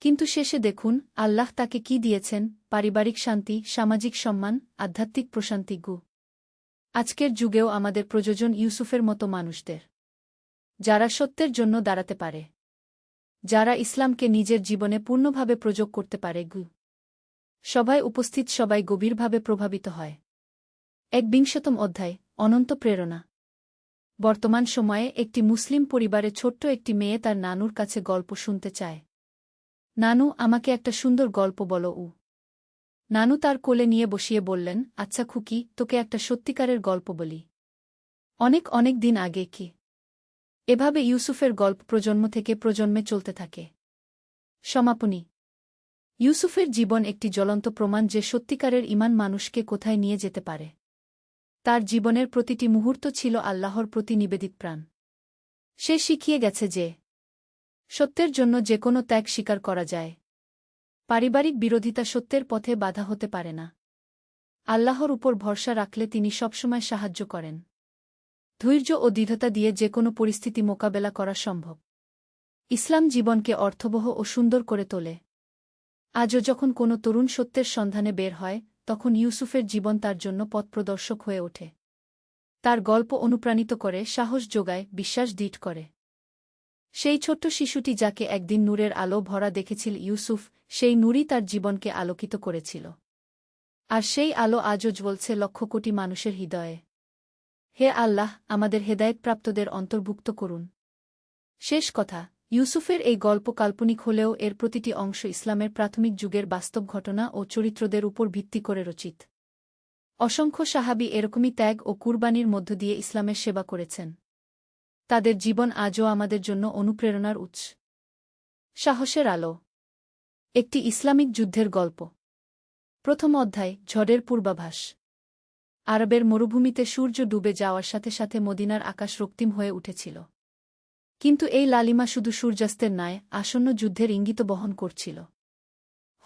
কিন্তু শেষে দেখুন আল্লাহ তাকে কি দিয়েছেন, পারিবারিক শান্তি, সামাজিক সম্মান, আধ্যাত্মিক প্রশান্তি। আজকের যুগেও আমাদের প্রয়োজন ইউসুফের মতো মানুষদের, যারা সত্যের জন্য দাঁড়াতে পারে, যারা ইসলামকে নিজের জীবনে পূর্ণভাবে প্রয়োগ করতে পারে। সবাই উপস্থিত সবাই গভীরভাবে প্রভাবিত হয়। ২১তম অধ্যায়, অনন্ত প্রেরণা। বর্তমান সময়ে একটি মুসলিম পরিবারে ছোট্ট একটি মেয়ে তার নানুর কাছে গল্প শুনতে চায়। নানু, আমাকে একটা সুন্দর গল্প বলো। নানু তার কোলে নিয়ে বসিয়ে বললেন, আচ্ছা খুকি, তোকে একটা সত্যিকারের গল্প বলি। অনেক অনেক দিন আগে কি। এভাবে ইউসুফের গল্প প্রজন্ম থেকে প্রজন্মে চলতে থাকে। সমাপনী। ইউসুফের জীবন একটি জ্বলন্ত প্রমাণ যে সত্যিকারের ঈমান মানুষকে কোথায় নিয়ে যেতে পারে। তার জীবনের প্রতিটি মুহূর্ত ছিল আল্লাহর প্রতি নিবেদিত প্রাণ। সে শিখিয়ে গেছে যে সত্যের জন্য যে কোনো ত্যাগ স্বীকার করা যায়। পারিবারিক বিরোধিতা সত্যের পথে বাধা হতে পারে না। আল্লাহর উপর ভরসা রাখলে তিনি সবসময় সাহায্য করেন। ধৈর্য ও দৃঢ়তা দিয়ে যে কোনো পরিস্থিতি মোকাবেলা করা সম্ভব। ইসলাম জীবনকে অর্থবহ ও সুন্দর করে তোলে। আজও যখন কোনো তরুণ সত্যের সন্ধানে বের হয়, তখন ইউসুফের জীবন তার জন্য পথপ্রদর্শক হয়ে ওঠে। তার গল্প অনুপ্রাণিত করে, সাহস যোগায়, বিশ্বাস দৃঢ় করে। সেই ছোট্ট শিশুটি যাকে একদিন নূরের আলো ভরা দেখেছিল ইউসুফ, সেই নূরই তার জীবনকে আলোকিত করেছিল। আর সেই আলো আজও জ্বলছে লক্ষ কোটি মানুষের হৃদয়ে। হে আল্লাহ, আমাদের হেদায়েতপ্রাপ্তদের অন্তর্ভুক্ত করুন। শেষ কথা, ইউসুফের এই গল্প কাল্পনিক হলেও এর প্রতিটি অংশ ইসলামের প্রাথমিক যুগের বাস্তব ঘটনা ও চরিত্রদের উপর ভিত্তি করে রচিত। অসংখ্য সাহাবী এরকমই ত্যাগ ও কুরবানির মধ্য দিয়ে ইসলামের সেবা করেছেন। তাদের জীবন আজও আমাদের জন্য অনুপ্রেরণার উৎস। সাহসের আলো। একটি ইসলামিক যুদ্ধের গল্প। প্রথম অধ্যায়, ঝড়ের পূর্বাভাস। আরবের মরুভূমিতে সূর্য ডুবে যাওয়ার সাথে সাথে মদিনার আকাশ রক্তিম হয়ে উঠেছিল। কিন্তু এই লালিমা শুধু সূর্যাস্তের নয়, আসন্ন যুদ্ধের ইঙ্গিত বহন করছিল।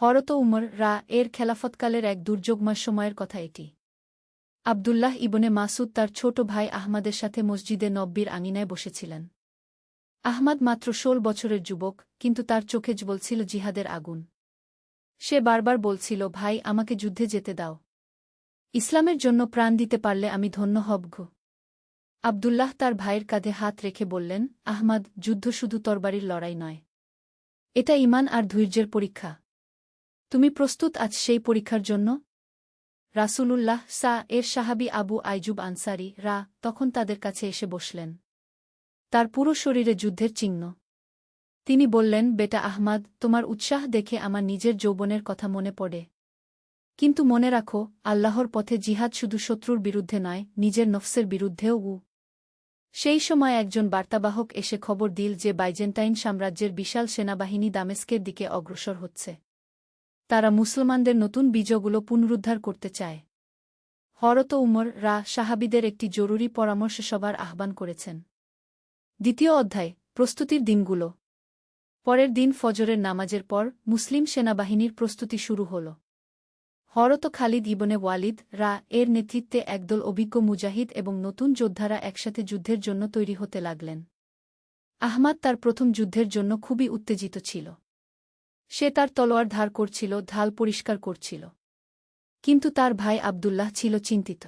হযরত উমর এর খেলাফতকালের এক দুর্যোগময় সময়ের কথা এটি। আবদুল্লাহ ইবনে মাসুদ তার ছোট ভাই আহমাদের সাথে মসজিদে নববীর আঙিনায় বসেছিলেন। আহমাদ মাত্র ১৬ বছরের যুবক, কিন্তু তার চোখে জ্বলছিল জিহাদের আগুন। সে বারবার বলছিল, ভাই, আমাকে যুদ্ধে যেতে দাও। ইসলামের জন্য প্রাণ দিতে পারলে আমি ধন্য হব। আবদুল্লাহ তার ভাইয়ের কাঁধে হাত রেখে বললেন, আহমাদ, যুদ্ধ শুধু তরবারির লড়াই নয়। এটা ঈমান আর ধৈর্যের পরীক্ষা। তুমি প্রস্তুত আছ সেই পরীক্ষার জন্য? রাসূলুল্লাহ এর সাহাবী আবু আইজুব আনসারী তখন তাদের কাছে এসে বসলেন। তার পুরো শরীরে যুদ্ধের চিহ্ন। তিনি বললেন, বেটা আহমাদ, তোমার উৎসাহ দেখে আমার নিজের যৌবনের কথা মনে পড়ে। কিন্তু মনে রাখো, আল্লাহর পথে জিহাদ শুধু শত্রুর বিরুদ্ধে নয়, নিজের নফসের বিরুদ্ধেও। সেই সময় একজন বার্তাবাহক এসে খবর দিল যে বাইজেন্টাইন সাম্রাজ্যের বিশাল সেনাবাহিনী দামেস্কের দিকে অগ্রসর হচ্ছে। তারা মুসলমানদের নতুন বিজয়গুলো পুনরুদ্ধার করতে চায়। হযরত উমর সাহাবীদের একটি জরুরি পরামর্শ সভার আহ্বান করেছেন। দ্বিতীয় অধ্যায়, প্রস্তুতির দিনগুলো। পরের দিন ফজরের নামাজের পর মুসলিম সেনাবাহিনীর প্রস্তুতি শুরু হল। হরত খালিদ ইবনে ওয়ালিদ এর নেতৃত্বে একদল অভিজ্ঞ মুজাহিদ এবং নতুন যোদ্ধারা একসাথে যুদ্ধের জন্য তৈরি হতে লাগলেন। আহমাদ তার প্রথম যুদ্ধের জন্য খুবই উত্তেজিত ছিল। সে তার তলোয়ার ধার করছিল, ঢাল পরিষ্কার করছিল। কিন্তু তার ভাই আবদুল্লাহ ছিল চিন্তিত।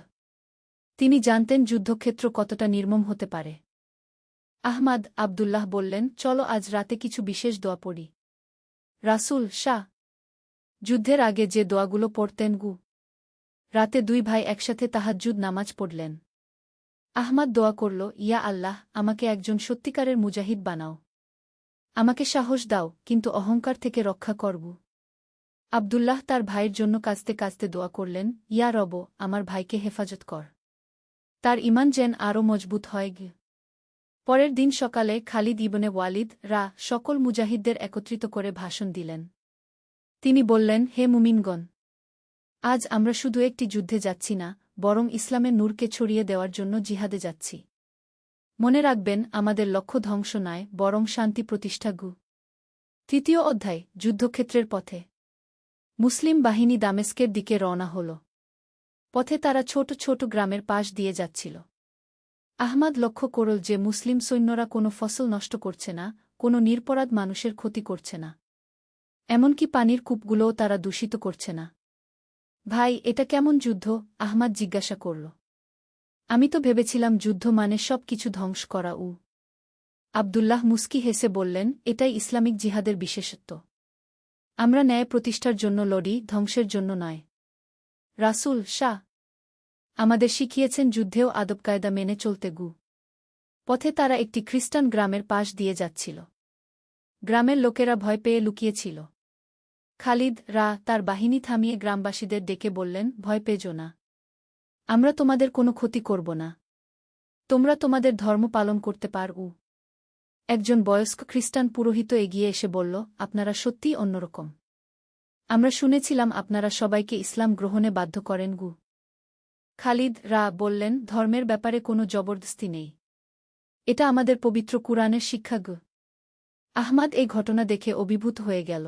তিনি জানতেন যুদ্ধক্ষেত্র কতটা নির্মম হতে পারে। আহমাদ, আবদুল্লাহ বললেন, চলো আজ রাতে কিছু বিশেষ দোয়া পড়ি। রাসূল শাহ যুদ্ধের আগে যে দোয়াগুলো পড়তেন রাতে দুই ভাই একসাথে তাহাজ্জুদ নামাজ পড়লেন। আহমাদ দোয়া করল, ইয়া আল্লাহ, আমাকে একজন সত্যিকারের মুজাহিদ বানাও। আমাকে সাহস দাও, কিন্তু অহংকার থেকে রক্ষা করব। আবদুল্লাহ তার ভাইয়ের জন্য কাঁদতে কাঁদতে দোয়া করলেন, ইয়া রব, আমার ভাইকে হেফাজত কর। তার ঈমান যেন আরও মজবুত হয়। পরের দিন সকালে খালিদ ইবনে ওয়ালিদ সকল মুজাহিদদের একত্রিত করে ভাষণ দিলেন। তিনি বললেন, হে মুমিনগণ, আজ আমরা শুধু একটি যুদ্ধে যাচ্ছি না, বরং ইসলামের নূরকে ছড়িয়ে দেওয়ার জন্য জিহাদে যাচ্ছি। মনে রাখবেন, আমাদের লক্ষ্য ধ্বংস নয়, বরং শান্তি প্রতিষ্ঠা। তৃতীয় অধ্যায়, যুদ্ধক্ষেত্রের পথে। মুসলিম বাহিনী দামেস্কের দিকে রওনা হল। পথে তারা ছোট ছোট গ্রামের পাশ দিয়ে যাচ্ছিল। আহমাদ লক্ষ্য করল যে মুসলিম সৈন্যরা কোনো ফসল নষ্ট করছে না, কোনো নিরপরাধ মানুষের ক্ষতি করছে না। এমনকি পানির কূপগুলোও তারা দূষিত করছে না। ভাই, এটা কেমন যুদ্ধ? আহমাদ জিজ্ঞাসা করল। আমি তো ভেবেছিলাম যুদ্ধ মানে সব কিছু ধ্বংস করা। আবদুল্লাহ মুস্কি হেসে বললেন, এটাই ইসলামিক জিহাদের বিশেষত্ব। আমরা ন্যায় প্রতিষ্ঠার জন্য লড়ি, ধ্বংসের জন্য নয়। রাসূল শাহ আমাদের শিখিয়েছেন যুদ্ধেও আদবকায়দা মেনে চলতে। পথে তারা একটি খ্রিস্টান গ্রামের পাশ দিয়ে যাচ্ছিল। গ্রামের লোকেরা ভয় পেয়ে লুকিয়েছিল। খালিদ তার বাহিনী থামিয়ে গ্রামবাসীদের ডেকে বললেন, ভয় পেজো না। আমরা তোমাদের কোনো ক্ষতি করব না। তোমরা তোমাদের ধর্ম পালন করতে পারো। একজন বয়স্ক খ্রিস্টান পুরোহিত এগিয়ে এসে বলল, আপনারা সত্যিই অন্যরকম। আমরা শুনেছিলাম আপনারা সবাইকে ইসলাম গ্রহণে বাধ্য করেন। খালিদ বললেন, ধর্মের ব্যাপারে কোনো জবরদস্তি নেই। এটা আমাদের পবিত্র কুরআনের শিক্ষা। আহমাদ এই ঘটনা দেখে অভিভূত হয়ে গেল।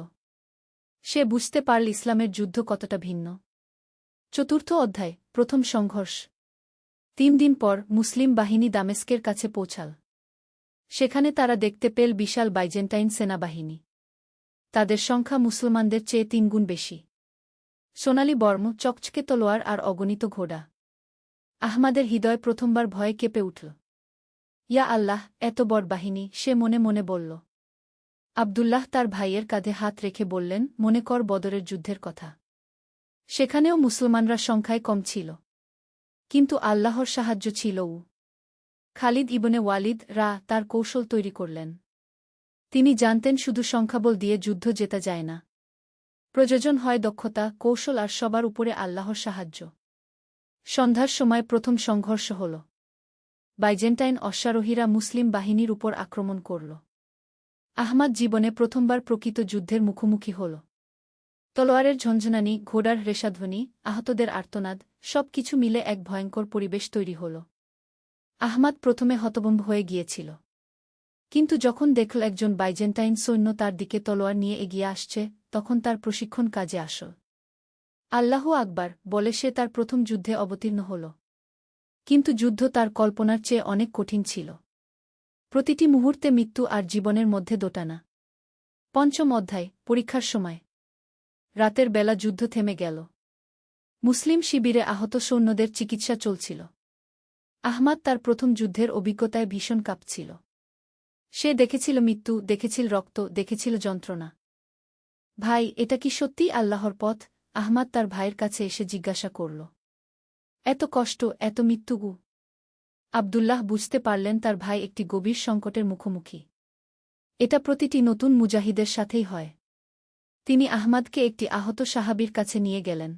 সে বুঝতে পারল ইসলামের যুদ্ধ কতটা ভিন্ন। চতুর্থ অধ্যায়, প্রথম সংঘর্ষ। 3 দিন পর মুসলিম বাহিনী দামেস্কের কাছে পৌঁছাল। সেখানে তারা দেখতে পেল বিশাল বাইজেন্টাইন সেনাবাহিনী। তাদের সংখ্যা মুসলমানদের চেয়ে 3 গুণ বেশি। সোনালি বর্ম, চকচকে তলোয়ার আর অগণিত ঘোড়া। আহমাদের হৃদয় প্রথমবার ভয়ে কেঁপে উঠল। ইয়া আল্লাহ, এত বড় বাহিনী! সে মনে মনে বলল। আবদুল্লাহ তার ভাইয়ের কাঁধে হাত রেখে বললেন, মনে কর বদরের যুদ্ধের কথা। সেখানেও মুসলমানরা সংখ্যায় কম ছিল, কিন্তু আল্লাহর সাহায্য ছিল। খালিদ ইবনে ওয়ালিদ তার কৌশল তৈরি করলেন। তিনি জানতেন শুধু সংখ্যাবল দিয়ে যুদ্ধ জেতা যায় না। প্রয়োজন হয় দক্ষতা, কৌশল আর সবার উপরে আল্লাহর সাহায্য। সন্ধ্যার সময় প্রথম সংঘর্ষ হল। বাইজেন্টাইন অশ্বারোহীরা মুসলিম বাহিনীর উপর আক্রমণ করল। আহমাদ জীবনে প্রথমবার প্রকৃত যুদ্ধের মুখোমুখি হল। তলোয়ারের ঝঞ্ঝনানি, ঘোড়ার রেশাধ্বনি, আহতদের আর্তনাদ, সব কিছু মিলে এক ভয়ঙ্কর পরিবেশ তৈরি হল। আহমাদ প্রথমে হতভম্ব হয়ে গিয়েছিল। কিন্তু যখন দেখল একজন বাইজেন্টাইন সৈন্য তার দিকে তলোয়ার নিয়ে এগিয়ে আসছে, তখন তার প্রশিক্ষণ কাজে আসল। আল্লাহু আকবার বলে সে তার প্রথম যুদ্ধে অবতীর্ণ হল। কিন্তু যুদ্ধ তার কল্পনার চেয়ে অনেক কঠিন ছিল। প্রতিটি মুহূর্তে মৃত্যু আর জীবনের মধ্যে দোটানা। পঞ্চম অধ্যায়, পরীক্ষার সময়। রাতের বেলা যুদ্ধ থেমে গেল। মুসলিম শিবিরে আহত সৈন্যদের চিকিৎসা চলছিল। আহমাদ তার প্রথম যুদ্ধের অভিজ্ঞতায় ভীষণ কাঁপছিল। সে দেখেছিল মৃত্যু, দেখেছিল রক্ত, দেখেছিল যন্ত্রণা। ভাই, এটা কি সত্যিই আল্লাহর পথ? আহমাদ তার ভাইয়ের কাছে এসে জিজ্ঞাসা করল। এত কষ্ট, এত মৃত্যু? আবদুল্লাহ বুঝতে পারলেন তার ভাই একটি গভীর সংকটের মুখোমুখি। এটা প্রতিটি নতুন মুজাহিদের সাথেই হয়। তিনি আহমাদকে একটি আহত সাহাবীর কাছে নিয়ে গেলেন।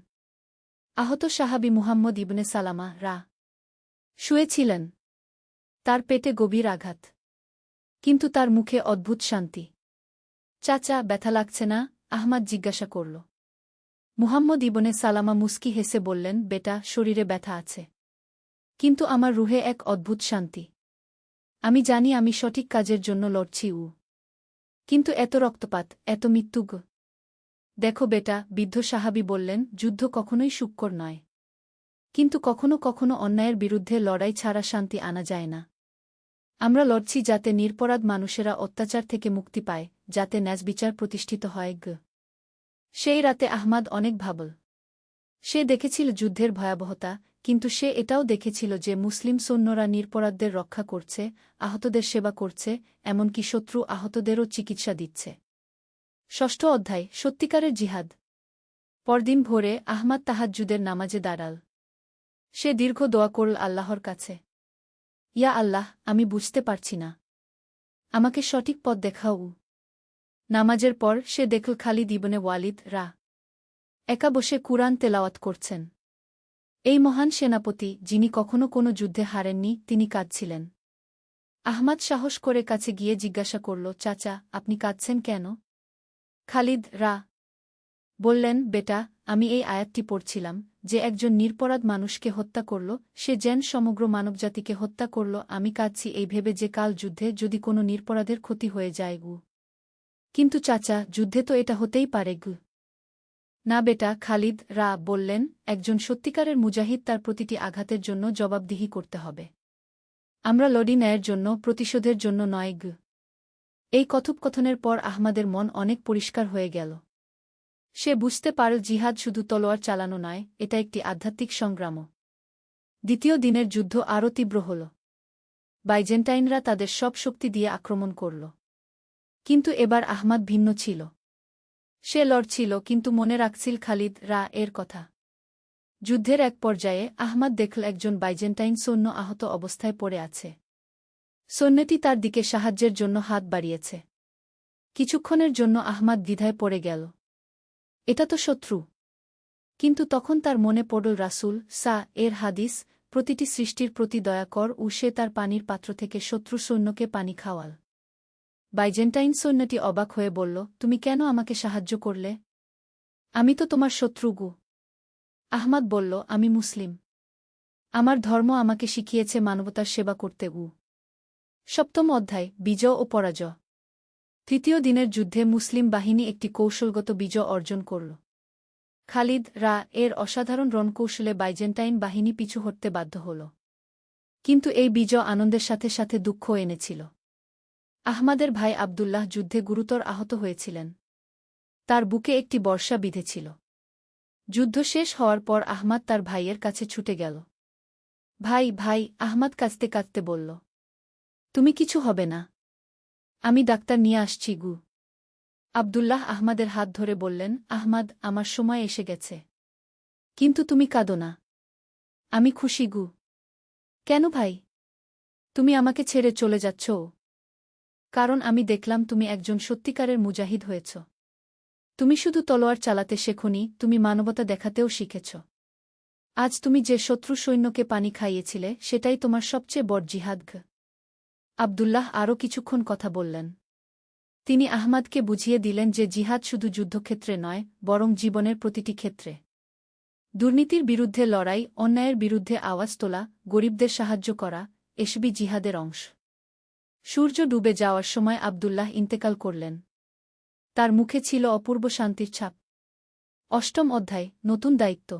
আহত সাহাবী মুহাম্মদ ইবনে সালামা শুয়েছিলেন। তার পেটে গভীর আঘাত, কিন্তু তার মুখে অদ্ভুত শান্তি। চাচা, ব্যথা লাগছে না? আহমাদ জিজ্ঞাসা করল। মুহাম্মদ ইবনে সালামা মুস্কি হেসে বললেন, বেটা, শরীরে ব্যথা আছে, কিন্তু আমার রুহে এক অদ্ভুত শান্তি। আমি জানি আমি সঠিক কাজের জন্য লড়ছি। কিন্তু এত রক্তপাত, এত মৃত্যু গো। দেখো বেটা, বৃদ্ধ সাহাবী বললেন, যুদ্ধ কখনোই সুখকর নয়। কিন্তু কখনো কখনো অন্যায়ের বিরুদ্ধে লড়াই ছাড়া শান্তি আনা যায় না। আমরা লড়ছি যাতে নিরপরাধ মানুষেরা অত্যাচার থেকে মুক্তি পায়, যাতে ন্যায়বিচার প্রতিষ্ঠিত হয় গ। সেই রাতে আহমাদ অনেক ভাবল। সে দেখেছিল যুদ্ধের ভয়াবহতা, কিন্তু সে এটাও দেখেছিল যে মুসলিম সৈন্যরা নিরপরাধদের রক্ষা করছে, আহতদের সেবা করছে, এমনকি শত্রু আহতদেরও চিকিৎসা দিচ্ছে। ষষ্ঠ অধ্যায়, সত্যিকারের জিহাদ। পরদিন ভোরে আহমাদ তাহাজ্জুদের নামাজে দাঁড়াল। সে দীর্ঘ দোয়া করল আল্লাহর কাছে। ইয়া আল্লাহ, আমি বুঝতে পারছি না, আমাকে সঠিক পথ দেখাও। নামাজের পর সে দেখল খালিদ ইবনে ওয়ালিদ একা বসে কুরআন তেলাওয়াত করছেন। এই মহান সেনাপতি, যিনি কখনো কোনো যুদ্ধে হারেননি, তিনি কাঁদছিলেন। আহমাদ সাহস করে কাছে গিয়ে জিজ্ঞাসা করল, চাচা, আপনি কাঁদছেন কেন? খালিদ বললেন, বেটা, আমি এই আয়াতটি পড়ছিলাম, যে একজন নিরপরাধ মানুষকে হত্যা করল, সে যেন সমগ্র মানবজাতিকে হত্যা করল। আমি কাঁদছি এই ভেবে যে কাল যুদ্ধে যদি কোনো নিরপরাধের ক্ষতি হয়ে যায় গু। কিন্তু চাচা, যুদ্ধে তো এটা হতেই পারে গু। না বেটা, খালিদ বললেন, একজন সত্যিকারের মুজাহিদ তার প্রতিটি আঘাতের জন্য জবাবদিহি করতে হবে। আমরা লড়ি ন্যায়ের জন্য, প্রতিশোধের জন্য নয় গু। এই কথোপকথনের পর আহমাদের মন অনেক পরিষ্কার হয়ে গেল। সে বুঝতে পারল জিহাদ শুধু তলোয়ার চালানো নয়, এটা একটি আধ্যাত্মিক সংগ্রামও। দ্বিতীয় দিনের যুদ্ধ আরও তীব্র হল। বাইজেন্টাইনরা তাদের সব শক্তি দিয়ে আক্রমণ করল। কিন্তু এবার আহমাদ ভিন্ন ছিল। সে লড়ছিল, কিন্তু মনে রাখছিল খালিদ এর কথা। যুদ্ধের এক পর্যায়ে আহমাদ দেখল একজন বাইজেন্টাইন সৈন্য আহত অবস্থায় পড়ে আছে। সৈন্যটি তার দিকে সাহায্যের জন্য হাত বাড়িয়েছে। কিছুক্ষণের জন্য আহমাদ দ্বিধায় পড়ে গেল। এটা তো শত্রু। কিন্তু তখন তার মনে পড়ল রাসূল এর হাদিস, প্রতিটি সৃষ্টির প্রতি দয়া কর, ও সে তার পানির পাত্র থেকে শত্রু সৈন্যকে পানি খাওয়াল। বাইজেন্টাইন সৈন্যটি অবাক হয়ে বলল, তুমি কেন আমাকে সাহায্য করলে? আমি তো তোমার শত্রু গু। আহমাদ বলল, আমি মুসলিম। আমার ধর্ম আমাকে শিখিয়েছে মানবতার সেবা করতে গু। সপ্তম অধ্যায়, বিজয় ও পরাজয়। তৃতীয় দিনের যুদ্ধে মুসলিম বাহিনী একটি কৌশলগত বিজয় অর্জন করল। খালিদ এর অসাধারণ রণকৌশলে বাইজেন্টাইন বাহিনী পিছু হটতে বাধ্য হল। কিন্তু এই বিজয় আনন্দের সাথে সাথে দুঃখও এনেছিল। আহমাদের ভাই আবদুল্লাহ যুদ্ধে গুরুতর আহত হয়েছিলেন। তার বুকে একটি বর্শা বিঁধেছিল। যুদ্ধ শেষ হওয়ার পর আহমাদ তার ভাইয়ের কাছে ছুটে গেল। ভাই, আহমাদ কাঁদতে কাঁদতে বলল, তুমি কিছু হবে না, আমি ডাক্তার নিয়ে আসছি গু। আবদুল্লাহ আহমাদের হাত ধরে বললেন, আহমাদ, আমার সময় এসে গেছে। কিন্তু তুমি কাঁদো না। আমি খুশি গু। কেন ভাই? তুমি আমাকে ছেড়ে চলে যাচ্ছ? কারণ আমি দেখলাম তুমি একজন সত্যিকারের মুজাহিদ হয়েছ। তুমি শুধু তলোয়ার চালাতে শেখোনি, তুমি মানবতা দেখাতেও শিখেছ। আজ তুমি যে শত্রু সৈন্যকে পানি খাইয়েছিলে, সেটাই তোমার সবচেয়ে বড় জিহাদ গ। আবদুল্লাহ আরও কিছুক্ষণ কথা বললেন। তিনি আহমাদকে বুঝিয়ে দিলেন যে জিহাদ শুধু যুদ্ধক্ষেত্রে নয়, বরং জীবনের প্রতিটি ক্ষেত্রে। দুর্নীতির বিরুদ্ধে লড়াই, অন্যায়ের বিরুদ্ধে আওয়াজ তোলা, গরিবদের সাহায্য করা, এসবই জিহাদের অংশ। সূর্য ডুবে যাওয়ার সময় আবদুল্লাহ ইন্তেকাল করলেন। তার মুখে ছিল অপূর্ব শান্তির ছাপ। অষ্টম অধ্যায়, নতুন দায়িত্ব।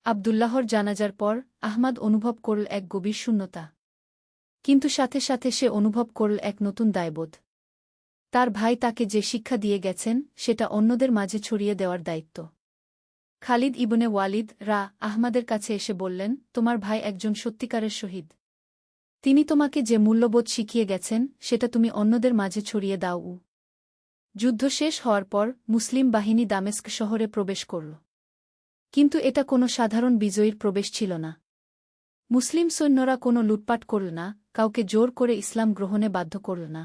আবদুল্লাহর জানাজার পর আহমাদ অনুভব করল এক গভীর শূন্যতা। কিন্তু সাথে সাথে সে অনুভব করল এক নতুন দায়বোধ। তার ভাই তাকে যে শিক্ষা দিয়ে গেছেন, সেটা অন্যদের মাঝে ছড়িয়ে দেওয়ার দায়িত্ব। খালিদ ইবনে ওয়ালিদ আহমাদের কাছে এসে বললেন, তোমার ভাই একজন সত্যিকারের শহীদ। তিনি তোমাকে যে মূল্যবোধ শিখিয়ে গেছেন, সেটা তুমি অন্যদের মাঝে ছড়িয়ে দাও। যুদ্ধ শেষ হওয়ার পর মুসলিম বাহিনী দামেস্ক শহরে প্রবেশ করল। কিন্তু এটা কোনো সাধারণ বিজয়ীর প্রবেশ ছিল না। মুসলিম সৈন্যরা কোনো লুটপাট করল না, কাউকে জোর করে ইসলাম গ্রহণে বাধ্য করল না।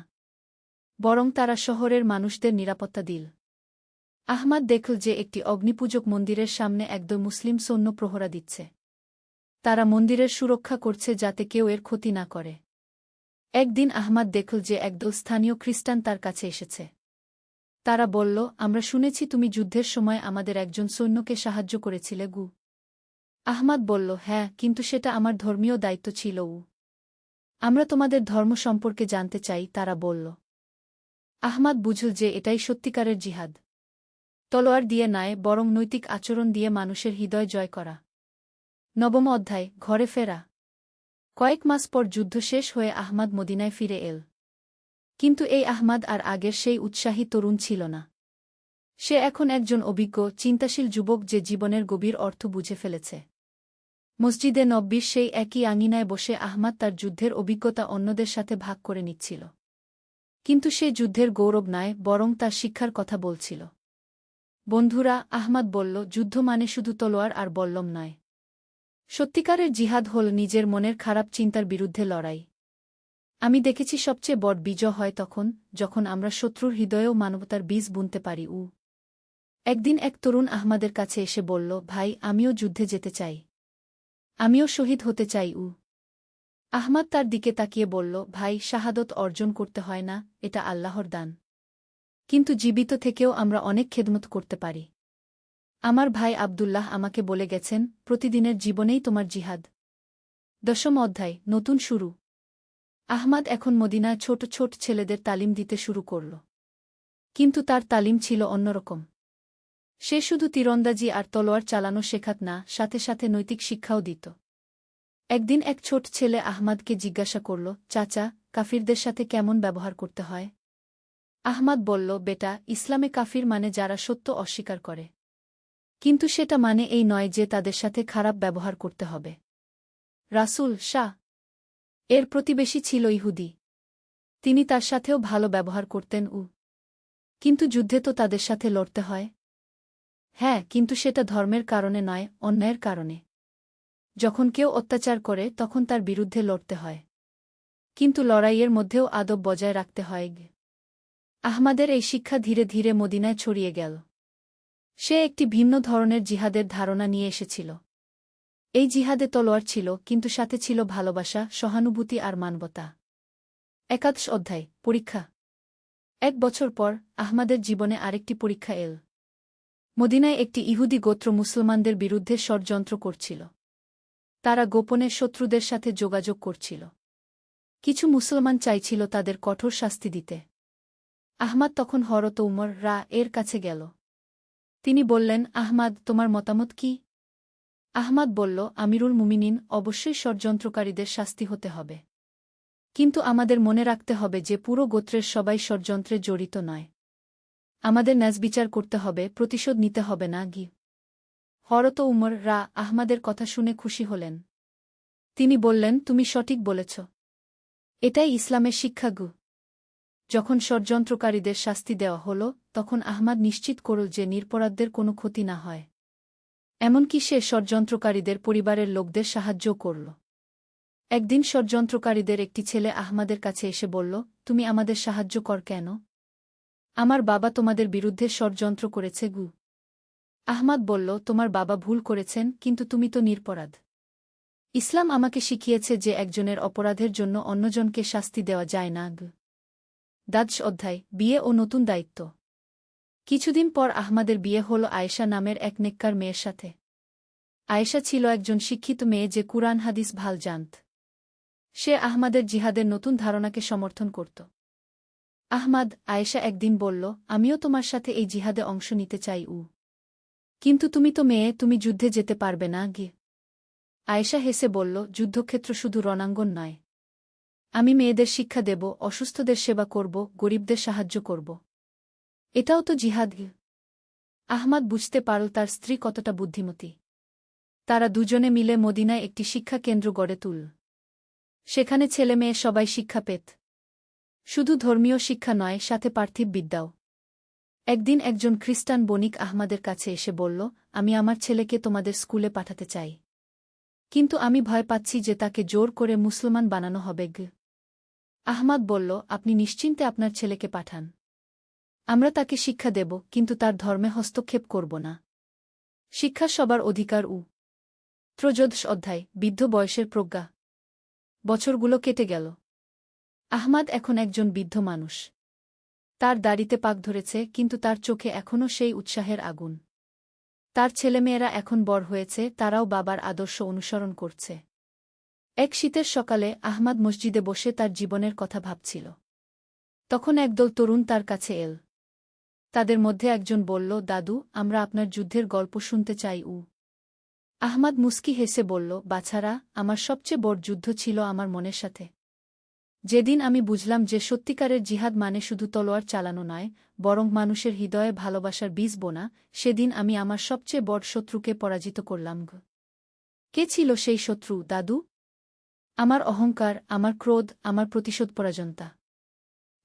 বরং তারা শহরের মানুষদের নিরাপত্তা দিল। আহমাদ দেখল যে একটি অগ্নিপূজক মন্দিরের সামনে একদল মুসলিম সৈন্য প্রহরা দিচ্ছে। তারা মন্দিরের সুরক্ষা করছে যাতে কেউ এর ক্ষতি না করে। একদিন আহমাদ দেখল যে একদল স্থানীয় খ্রিস্টান তার কাছে এসেছে। তারা বলল, আমরা শুনেছি তুমি যুদ্ধের সময় আমাদের একজন সৈন্যকে সাহায্য করেছিলে গু। আহমাদ বলল, হ্যাঁ, কিন্তু সেটা আমার ধর্মীয় দায়িত্ব ছিল। আমরা তোমাদের ধর্ম সম্পর্কে জানতে চাই, তারা বলল। আহমাদ বুঝল যে এটাই সত্যিকারের জিহাদ। তলোয়ার দিয়ে নয়, বরং নৈতিক আচরণ দিয়ে মানুষের হৃদয় জয় করা। নবম অধ্যায়, ঘরে ফেরা। কয়েক মাস পর যুদ্ধ শেষ হয়ে আহমাদ মদিনায় ফিরে এল। কিন্তু এই আহমাদ আর আগের সেই উৎসাহী তরুণ ছিল না। সে এখন একজন অভিজ্ঞ, চিন্তাশীল যুবক যে জীবনের গভীর অর্থ বুঝে ফেলেছে। মসজিদে নব্বীর সেই একই আঙিনায় বসে আহমাদ তার যুদ্ধের অভিজ্ঞতা অন্যদের সাথে ভাগ করে নিচ্ছিল। কিন্তু সে যুদ্ধের গৌরব নয়, বরং তার শিক্ষার কথা বলছিল। বন্ধুরা, আহমাদ বলল, যুদ্ধ মানে শুধু তলোয়ার আর বল্লম নয়। সত্যিকারের জিহাদ হল নিজের মনের খারাপ চিন্তার বিরুদ্ধে লড়াই। আমি দেখেছি সবচেয়ে বড় বিজয় হয় তখন, যখন আমরা শত্রুর হৃদয়েও মানবতার বীজ বুনতে পারি। একদিন এক তরুণ আহমাদের কাছে এসে বলল, ভাই, আমিও যুদ্ধে যেতে চাই। আমিও শহীদ হতে চাই। আহমাদ তার দিকে তাকিয়ে বলল, ভাই, শাহাদত অর্জন করতে হয় না, এটা আল্লাহর দান। কিন্তু জীবিত থেকেও আমরা অনেক খেদমত করতে পারি। আমার ভাই আব্দুল্লাহ আমাকে বলে গেছেন, প্রতিদিনের জীবনেই তোমার জিহাদ। দশম অধ্যায়, নতুন শুরু। আহমাদ এখন মদিনায় ছোট ছোট ছেলেদের তালিম দিতে শুরু করল। কিন্তু তার তালিম ছিল অন্যরকম। সে শুধু তীরন্দাজি আর তলোয়ার চালানো শেখাত না, সাথে সাথে নৈতিক শিক্ষাও দিত। একদিন এক ছোট ছেলে আহমাদকে জিজ্ঞাসা করল, চাচা, কাফিরদের সাথে কেমন ব্যবহার করতে হয়? আহমাদ বলল, বেটা, ইসলামে কাফির মানে যারা সত্য অস্বীকার করে। কিন্তু সেটা মানে এই নয় যে তাদের সাথে খারাপ ব্যবহার করতে হবে। রাসূল শাহ এর প্রতিবেশী ছিল ইহুদি। তিনি তার সাথেও ভালো ব্যবহার করতেন। কিন্তু যুদ্ধে তো তাদের সাথে লড়তে হয়। হ্যাঁ, কিন্তু সেটা ধর্মের কারণে নয়, অন্যায়ের কারণে। যখন কেউ অত্যাচার করে তখন তার বিরুদ্ধে লড়তে হয়। কিন্তু লড়াইয়ের মধ্যেও আদব বজায় রাখতে হয়। আহমাদের এই শিক্ষা ধীরে ধীরে মদিনায় ছড়িয়ে গেল। সে একটি ভিন্ন ধরনের জিহাদের ধারণা নিয়ে এসেছিল। এই জিহাদে তলোয়ার ছিল, কিন্তু সাথে ছিল ভালোবাসা, সহানুভূতি আর মানবতা। একাদশ অধ্যায়, পরীক্ষা। এক বছর পর আহমাদের জীবনে আরেকটি পরীক্ষা এল। মদিনায় একটি ইহুদি গোত্র মুসলমানদের বিরুদ্ধে ষড়যন্ত্র করছিল। তারা গোপনে শত্রুদের সাথে যোগাযোগ করছিল। কিছু মুসলমান চাইছিল তাদের কঠোর শাস্তি দিতে। আহমাদ তখন হযরত উমর এর কাছে গেল। তিনি বললেন, আহমাদ, তোমার মতামত কি? আহমাদ বলল, আমিরুল মুমিনিন, অবশ্যই ষড়যন্ত্রকারীদের শাস্তি হতে হবে। কিন্তু আমাদের মনে রাখতে হবে যে পুরো গোত্রের সবাই ষড়যন্ত্রে জড়িত নয়। আমাদের ন্যায়বিচার করতে হবে, প্রতিশোধ নিতে হবে না। হযরত উমর আহমাদের কথা শুনে খুশি হলেন। তিনি বললেন, তুমি সঠিক বলেছ। এটাই ইসলামের শিক্ষা। যখন ষড়যন্ত্রকারীদের শাস্তি দেওয়া হল, তখন আহমাদ নিশ্চিত করল যে নিরপরাধদের কোনো ক্ষতি না হয়। এমনকি সে ষড়যন্ত্রকারীদের পরিবারের লোকদের সাহায্যও করল। একদিন ষড়যন্ত্রকারীদের একটি ছেলে আহমাদের কাছে এসে বলল, তুমি আমাদের সাহায্য কর কেন? আমার বাবা তোমাদের বিরুদ্ধে ষড়যন্ত্র করেছে। আহমাদ বলল, তোমার বাবা ভুল করেছেন, কিন্তু তুমি তো নিরপরাধ। ইসলাম আমাকে শিখিয়েছে যে একজনের অপরাধের জন্য অন্যজনকে শাস্তি দেওয়া যায় না। দ্বাদশ অধ্যায়, বিয়ে ও নতুন দায়িত্ব। কিছুদিন পর আহমাদের বিয়ে হল আয়েশা নামের এক নেককার মেয়ের সাথে। আয়েশা ছিল একজন শিক্ষিত মেয়ে যে কুরআন হাদিস ভাল জানত। সে আহমাদের জিহাদের নতুন ধারণাকে সমর্থন করত। আহমাদ, আয়েশা একদিন বলল, আমিও তোমার সাথে এই জিহাদে অংশ নিতে চাই। কিন্তু তুমি তো মেয়ে, তুমি যুদ্ধে যেতে পারবে না। আয়েশা হেসে বলল, যুদ্ধক্ষেত্র শুধু রণাঙ্গন নয়। আমি মেয়েদের শিক্ষা দেব, অসুস্থদের সেবা করব, গরিবদের সাহায্য করব। এটাও তো জিহাদ। আহমাদ বুঝতে পারল তার স্ত্রী কতটা বুদ্ধিমতী। তারা দুজনে মিলে মদিনায় একটি শিক্ষা কেন্দ্র গড়ে তুলল। সেখানে ছেলে মেয়ে সবাই শিক্ষা পেত। শুধু ধর্মীয় শিক্ষা নয়, সাথে পার্থিব বিদ্যাও। একদিন একজন খ্রিস্টান বণিক আহমাদের কাছে এসে বলল, আমি আমার ছেলেকে তোমাদের স্কুলে পাঠাতে চাই। কিন্তু আমি ভয় পাচ্ছি যে তাকে জোর করে মুসলমান বানানো হবে। আহমাদ বলল, আপনি নিশ্চিন্তে আপনার ছেলেকে পাঠান। আমরা তাকে শিক্ষা দেব, কিন্তু তার ধর্মে হস্তক্ষেপ করব না। শিক্ষা সবার অধিকার। ত্রয়োদশ অধ্যায়, বৃদ্ধ বয়সের প্রজ্ঞা। বছরগুলো কেটে গেল। আহমাদ এখন একজন বৃদ্ধ মানুষ। তার দাড়িতে পাক ধরেছে, কিন্তু তার চোখে এখনও সেই উৎসাহের আগুন। তার ছেলেমেয়েরা এখন বড় হয়েছে, তারাও বাবার আদর্শ অনুসরণ করছে। এক শীতের সকালে আহমাদ মসজিদে বসে তার জীবনের কথা ভাবছিল। তখন একদল তরুণ তার কাছে এল। তাদের মধ্যে একজন বলল, দাদু, আমরা আপনার যুদ্ধের গল্প শুনতে চাই। আহমাদ মুস্কি হেসে বলল, বাছারা, আমার সবচেয়ে বড় যুদ্ধ ছিল আমার মনের সাথে। যেদিন আমি বুঝলাম যে সত্যিকারের জিহাদ মানে শুধু তলোয়ার চালানো নয়, বরং মানুষের হৃদয়ে ভালোবাসার বীজ বোনা, সেদিন আমি আমার সবচেয়ে বড় শত্রুকে পরাজিত করলাম। কে ছিল সেই শত্রু, দাদু? আমার অহংকার, আমার ক্রোধ, আমার প্রতিশোধ পরাজনতা।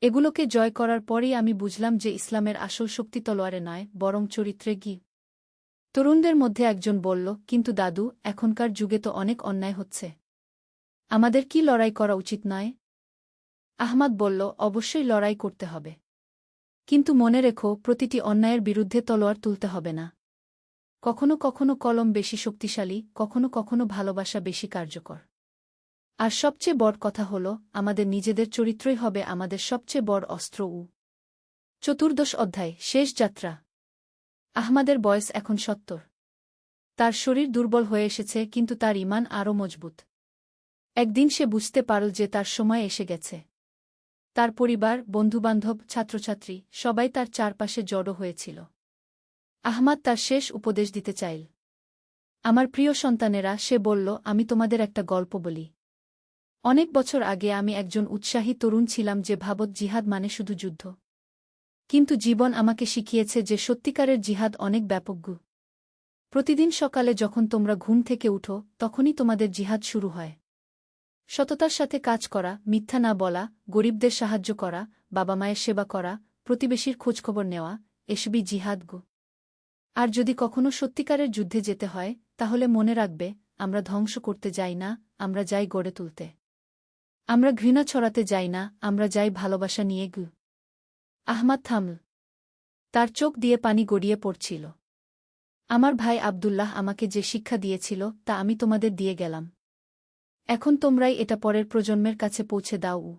এগুলোকে জয় করার পরই আমি বুঝলাম যে ইসলামের আসল শক্তি তলোয়ারে নয়, বরং চরিত্রে। তরুণদের মধ্যে একজন বলল, কিন্তু দাদু, এখনকার যুগে তো অনেক অন্যায় হচ্ছে। আমাদের কি লড়াই করা উচিত নয়? আহমাদ বলল, অবশ্যই লড়াই করতে হবে। কিন্তু মনে রেখো, প্রতিটি অন্যায়ের বিরুদ্ধে তলোয়ার তুলতে হবে না। কখনো কখনো কলম বেশি শক্তিশালী, কখনো কখনো ভালোবাসা বেশি কার্যকর। আর সবচেয়ে বড় কথা হল, আমাদের নিজেদের চরিত্রই হবে আমাদের সবচেয়ে বড় অস্ত্র। চতুর্দশ অধ্যায়, শেষ যাত্রা। আহমাদের বয়স এখন ৭০। তার শরীর দুর্বল হয়ে এসেছে, কিন্তু তার ঈমান আরও মজবুত। একদিন সে বুঝতে পারল যে তার সময় এসে গেছে। তার পরিবার, বন্ধুবান্ধব, ছাত্রছাত্রী সবাই তার চারপাশে জড়ো হয়েছিল। আহমাদ তার শেষ উপদেশ দিতে চাইল। আমার প্রিয় সন্তানেরা, সে বলল, আমি তোমাদের একটা গল্প বলি। অনেক বছর আগে আমি একজন উৎসাহী তরুণ ছিলাম যে ভাবত জিহাদ মানে শুধু যুদ্ধ। কিন্তু জীবন আমাকে শিখিয়েছে যে সত্যিকারের জিহাদ অনেক ব্যাপক। প্রতিদিন সকালে যখন তোমরা ঘুম থেকে উঠো, তখনই তোমাদের জিহাদ শুরু হয়। সততার সাথে কাজ করা, মিথ্যা না বলা, গরিবদের সাহায্য করা, বাবা মায়ের সেবা করা, প্রতিবেশীর খোঁজখবর নেওয়া, এসবই জিহাদ। আর যদি কখনো সত্যিকারের যুদ্ধে যেতে হয়, তাহলে মনে রাখবে, আমরা ধ্বংস করতে যাই না, আমরা যাই গড়ে তুলতে। আমরা ঘৃণা ছড়াতে যাই না, আমরা যাই ভালোবাসা নিয়ে। আহমাদ থামল। তার চোখ দিয়ে পানি গড়িয়ে পড়ছিল। আমার ভাই আব্দুল্লাহ আমাকে যে শিক্ষা দিয়েছিল, তা আমি তোমাদের দিয়ে গেলাম। এখন তোমরাই এটা পরের প্রজন্মের কাছে পৌঁছে দাও।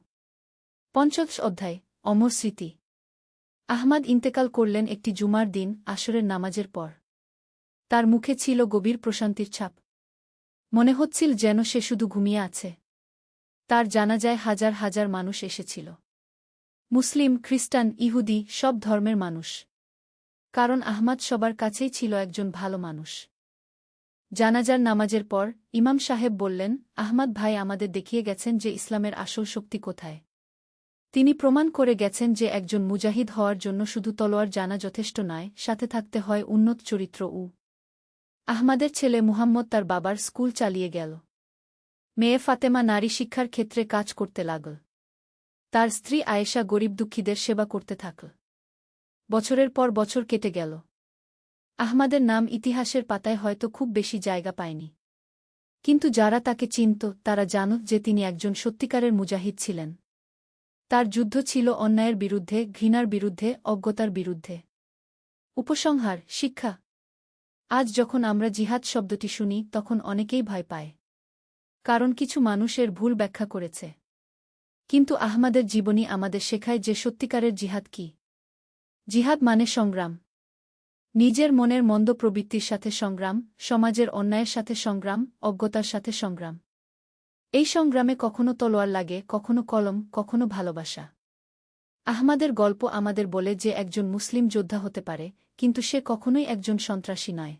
পঞ্চদশ অধ্যায়, অমর স্মৃতি। আহমাদ ইন্তেকাল করলেন একটি জুমার দিন, আসরের নামাজের পর। তার মুখে ছিল গভীর প্রশান্তির ছাপ। মনে হচ্ছিল যেন সে শুধু ঘুমিয়ে আছে। তার জানাজায় হাজার হাজার মানুষ এসেছিল। মুসলিম, খ্রিস্টান, ইহুদি, সব ধর্মের মানুষ। কারণ আহমাদ সবার কাছেই ছিল একজন ভালো মানুষ। জানাজার নামাজের পর ইমাম সাহেব বললেন, আহমাদ ভাই আমাদের দেখিয়ে গেছেন যে ইসলামের আসল শক্তি কোথায়। তিনি প্রমাণ করে গেছেন যে একজন মুজাহিদ হওয়ার জন্য শুধু তলোয়ার জানা যথেষ্ট নয়, সাথে থাকতে হয় উন্নত চরিত্র। আহমাদের ছেলে মুহাম্মদ তার বাবার স্কুল চালিয়ে গেল। মেয়ে ফাতেমা নারী শিক্ষার ক্ষেত্রে কাজ করতে লাগল। তার স্ত্রী আয়েশা গরিব দুঃখীদের সেবা করতে থাকল। বছরের পর বছর কেটে গেল। আহমাদের নাম ইতিহাসের পাতায় হয়তো খুব বেশি জায়গা পায়নি। কিন্তু যারা তাকে চিনত, তারা জানত যে তিনি একজন সত্যিকারের মুজাহিদ ছিলেন। তার যুদ্ধ ছিল অন্যায়ের বিরুদ্ধে, ঘৃণার বিরুদ্ধে, অজ্ঞতার বিরুদ্ধে। উপসংহার, শিক্ষা। আজ যখন আমরা জিহাদ শব্দটি শুনি, তখন অনেকেই ভয় পায়। কারণ কিছু মানুষের ভুল ব্যাখ্যা করেছে। কিন্তু আহমাদের জীবনী আমাদের শেখায় যে সত্যিকারের জিহাদ কি। জিহাদ মানে সংগ্রাম। নিজের মনের মন্দ প্রবৃত্তির সাথে সংগ্রাম, সমাজের অন্যায়ের সাথে সংগ্রাম, অজ্ঞতার সাথে সংগ্রাম। এই সংগ্রামে কখনো তলোয়ার লাগে, কখনো কলম, কখনো ভালোবাসা। আহমাদের গল্প আমাদের বলে যে একজন মুসলিম যোদ্ধা হতে পারে, কিন্তু সে কখনোই একজন সন্ত্রাসী নয়।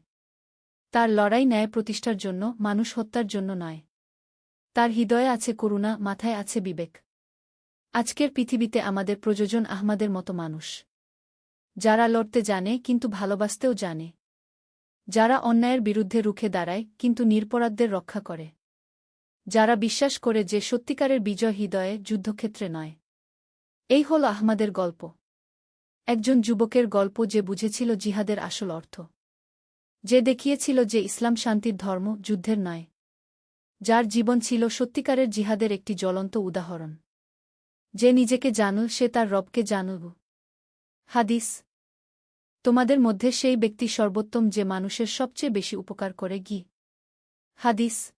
তার লড়াই ন্যায় প্রতিষ্ঠার জন্য, মানুষ হত্যার জন্য নয়। তার হৃদয়ে আছে করুণা, মাথায় আছে বিবেক। আজকের পৃথিবীতে আমাদের প্রয়োজন আহমাদের মতো মানুষ। যারা লড়তে জানে কিন্তু ভালোবাসতেও জানে। যারা অন্যায়ের বিরুদ্ধে রুখে দাঁড়ায় কিন্তু নিরপরাধদের রক্ষা করে। যারা বিশ্বাস করে যে সত্যিকারের বিজয় হৃদয়ে, যুদ্ধক্ষেত্রে নয়। এই হল আহমাদের গল্প। একজন যুবকের গল্প যে বুঝেছিল জিহাদের আসল অর্থ। যে দেখিয়েছিল যে ইসলাম শান্তির ধর্ম, যুদ্ধের নয়। যার জীবন ছিল সত্যিকারের জিহাদের একটি জ্বলন্ত উদাহরণ। যে নিজেকে জানুল, সে তার রবকে জানুল। হাদিস। তোমাদের মধ্যে সেই ব্যক্তি সর্বোত্তম যে মানুষের সবচেয়ে বেশি উপকার করে। হাদিস।